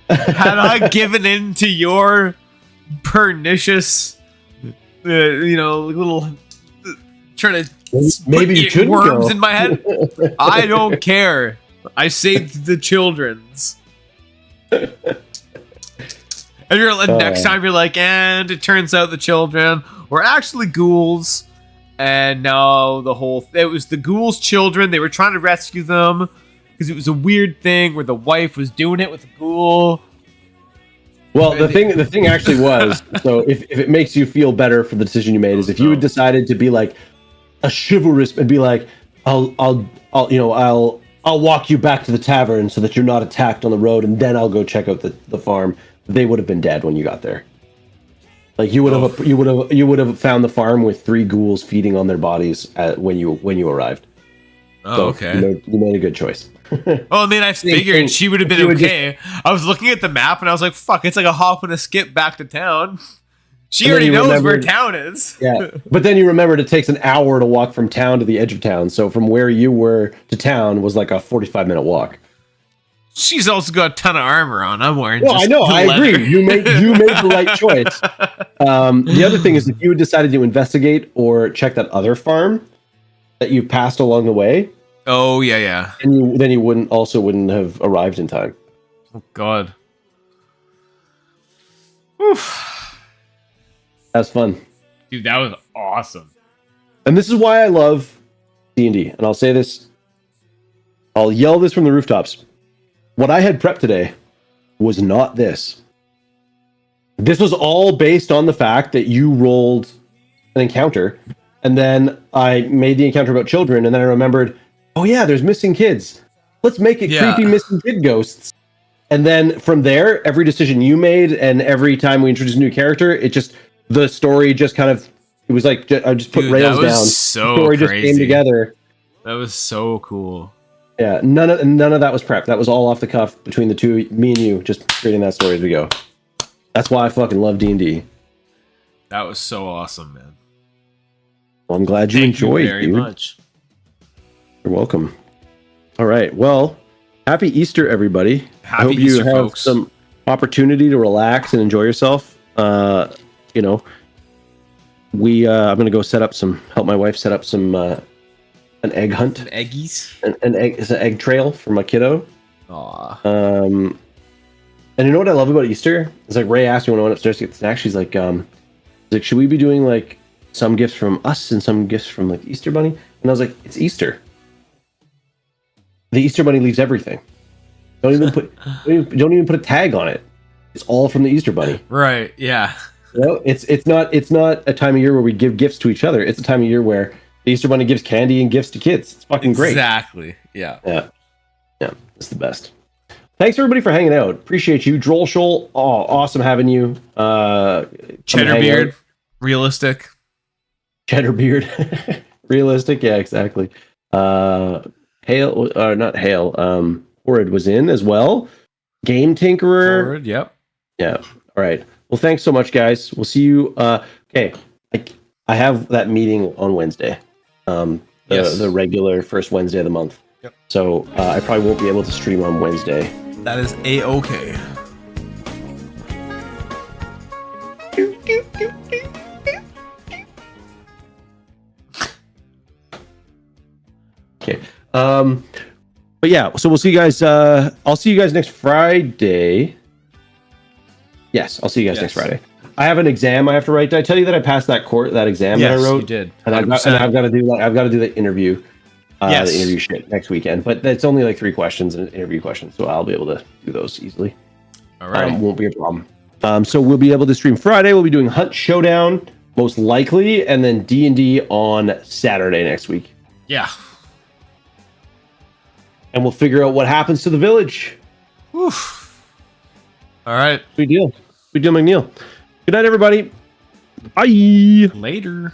Speaker 3: Had I given in to your pernicious, little trying to
Speaker 2: maybe you shouldn't
Speaker 3: worms
Speaker 2: go.
Speaker 3: in my head, I don't care. I saved the children's. And you're like, next time you're like, and it turns out the children were actually ghouls. And now it was the ghouls' children. They were trying to rescue them because it was a weird thing where the wife was doing it with a ghoul.
Speaker 2: Well, the thing actually was, so if it makes you feel better for the decision you made, is if you had decided to be like a chivalrous and be like, I'll walk you back to the tavern so that you're not attacked on the road, and then I'll go check out the farm. They would have been dead when you got there. Like you would have found the farm with 3 ghouls feeding on their bodies when you arrived.
Speaker 3: Oh,
Speaker 2: so
Speaker 3: okay.
Speaker 2: You made a good choice.
Speaker 3: Oh, I mean, I figured she would have been okay. I was looking at the map and I was like, "Fuck, it's like a hop and a skip back to town." She already knows where town is.
Speaker 2: Yeah, but then you remembered it takes an hour to walk from town to the edge of town. So from where you were to town was like a 45-minute walk.
Speaker 3: She's also got a ton of armor on. I'm wearing.
Speaker 2: Well,
Speaker 3: just
Speaker 2: I know. I
Speaker 3: leather.
Speaker 2: agree. You made the right choice. The other thing is, if you had decided to investigate or check that other farm that you passed along the way.
Speaker 3: Oh yeah.
Speaker 2: And then you wouldn't have arrived in time.
Speaker 3: Oh god. Oof.
Speaker 2: That's fun,
Speaker 3: Dude, that was awesome.
Speaker 2: and this is why I love D&D. And I'll say this. I'll yell this from the rooftops. What I had prepped today was not this. This was all based on the fact that you rolled an encounter, and then I made the encounter about children, and then I remembered, oh yeah, there's missing kids. Let's make it creepy missing kid ghosts. And then from there, every decision you made, and every time we introduced a new character, the story just kind of, it was like, I just put rails down.
Speaker 3: So
Speaker 2: the story
Speaker 3: crazy.
Speaker 2: just came together.
Speaker 3: That was so cool.
Speaker 2: Yeah, none of that was prepped. That was all off the cuff between the two, me and you, just creating that story as we go. That's why I fucking love D&D.
Speaker 3: That was so awesome, man.
Speaker 2: Well, I'm glad you enjoyed it,
Speaker 3: very
Speaker 2: dude.
Speaker 3: much.
Speaker 2: You're welcome. All right. Well, happy Easter, everybody. I hope
Speaker 3: Easter,
Speaker 2: you have
Speaker 3: folks.
Speaker 2: some opportunity to relax and enjoy yourself. I'm gonna go help my wife set up some an egg hunt,
Speaker 3: Eggies.
Speaker 2: it's an egg trail for my kiddo.
Speaker 3: Aw.
Speaker 2: And you know what I love about Easter? It's like Ray asked me when I went upstairs to get the snack. She's like, should we be doing like some gifts from us and some gifts from like the Easter Bunny? And I was like, it's Easter. The Easter Bunny leaves everything. Don't even put a tag on it. It's all from the Easter Bunny.
Speaker 3: Right. Yeah.
Speaker 2: You know, it's not a time of year where we give gifts to each other. It's a time of year where the Easter Bunny gives candy and gifts to kids. It's fucking great.
Speaker 3: Exactly. Yeah.
Speaker 2: Yeah. It's the best. Thanks everybody for hanging out. Appreciate you, Droll Shoal. Oh, awesome having you.
Speaker 3: Cheddar beard, realistic.
Speaker 2: Cheddar beard, realistic. Yeah, exactly. Not Hale. Horrid was in as well. Game Tinkerer.
Speaker 3: Horrid, yep.
Speaker 2: Yeah. All right. Well, thanks so much, guys. We'll see you. Okay. I have that meeting on Wednesday. The regular first Wednesday of the month.
Speaker 3: Yep.
Speaker 2: So I probably won't be able to stream on Wednesday.
Speaker 3: That is A-okay.
Speaker 2: Okay. But yeah, so we'll see you guys. I'll see you guys next Friday. Yes, I'll see you guys next Friday. I have an exam I have to write. Did I tell you that I passed that exam that I wrote?
Speaker 3: You did.
Speaker 2: And I've got to do that. I've got to do the interview. The interview shit next weekend. But it's only like 3 questions and interview questions, so I'll be able to do those easily.
Speaker 3: All right.
Speaker 2: Won't be a problem. So we'll be able to stream Friday. We'll be doing Hunt Showdown most likely, and then D&D on Saturday next week.
Speaker 3: Yeah.
Speaker 2: And we'll figure out what happens to the village.
Speaker 3: Oof. All right.
Speaker 2: Sweet deal, McNeil. Good night, everybody. Bye.
Speaker 3: Later.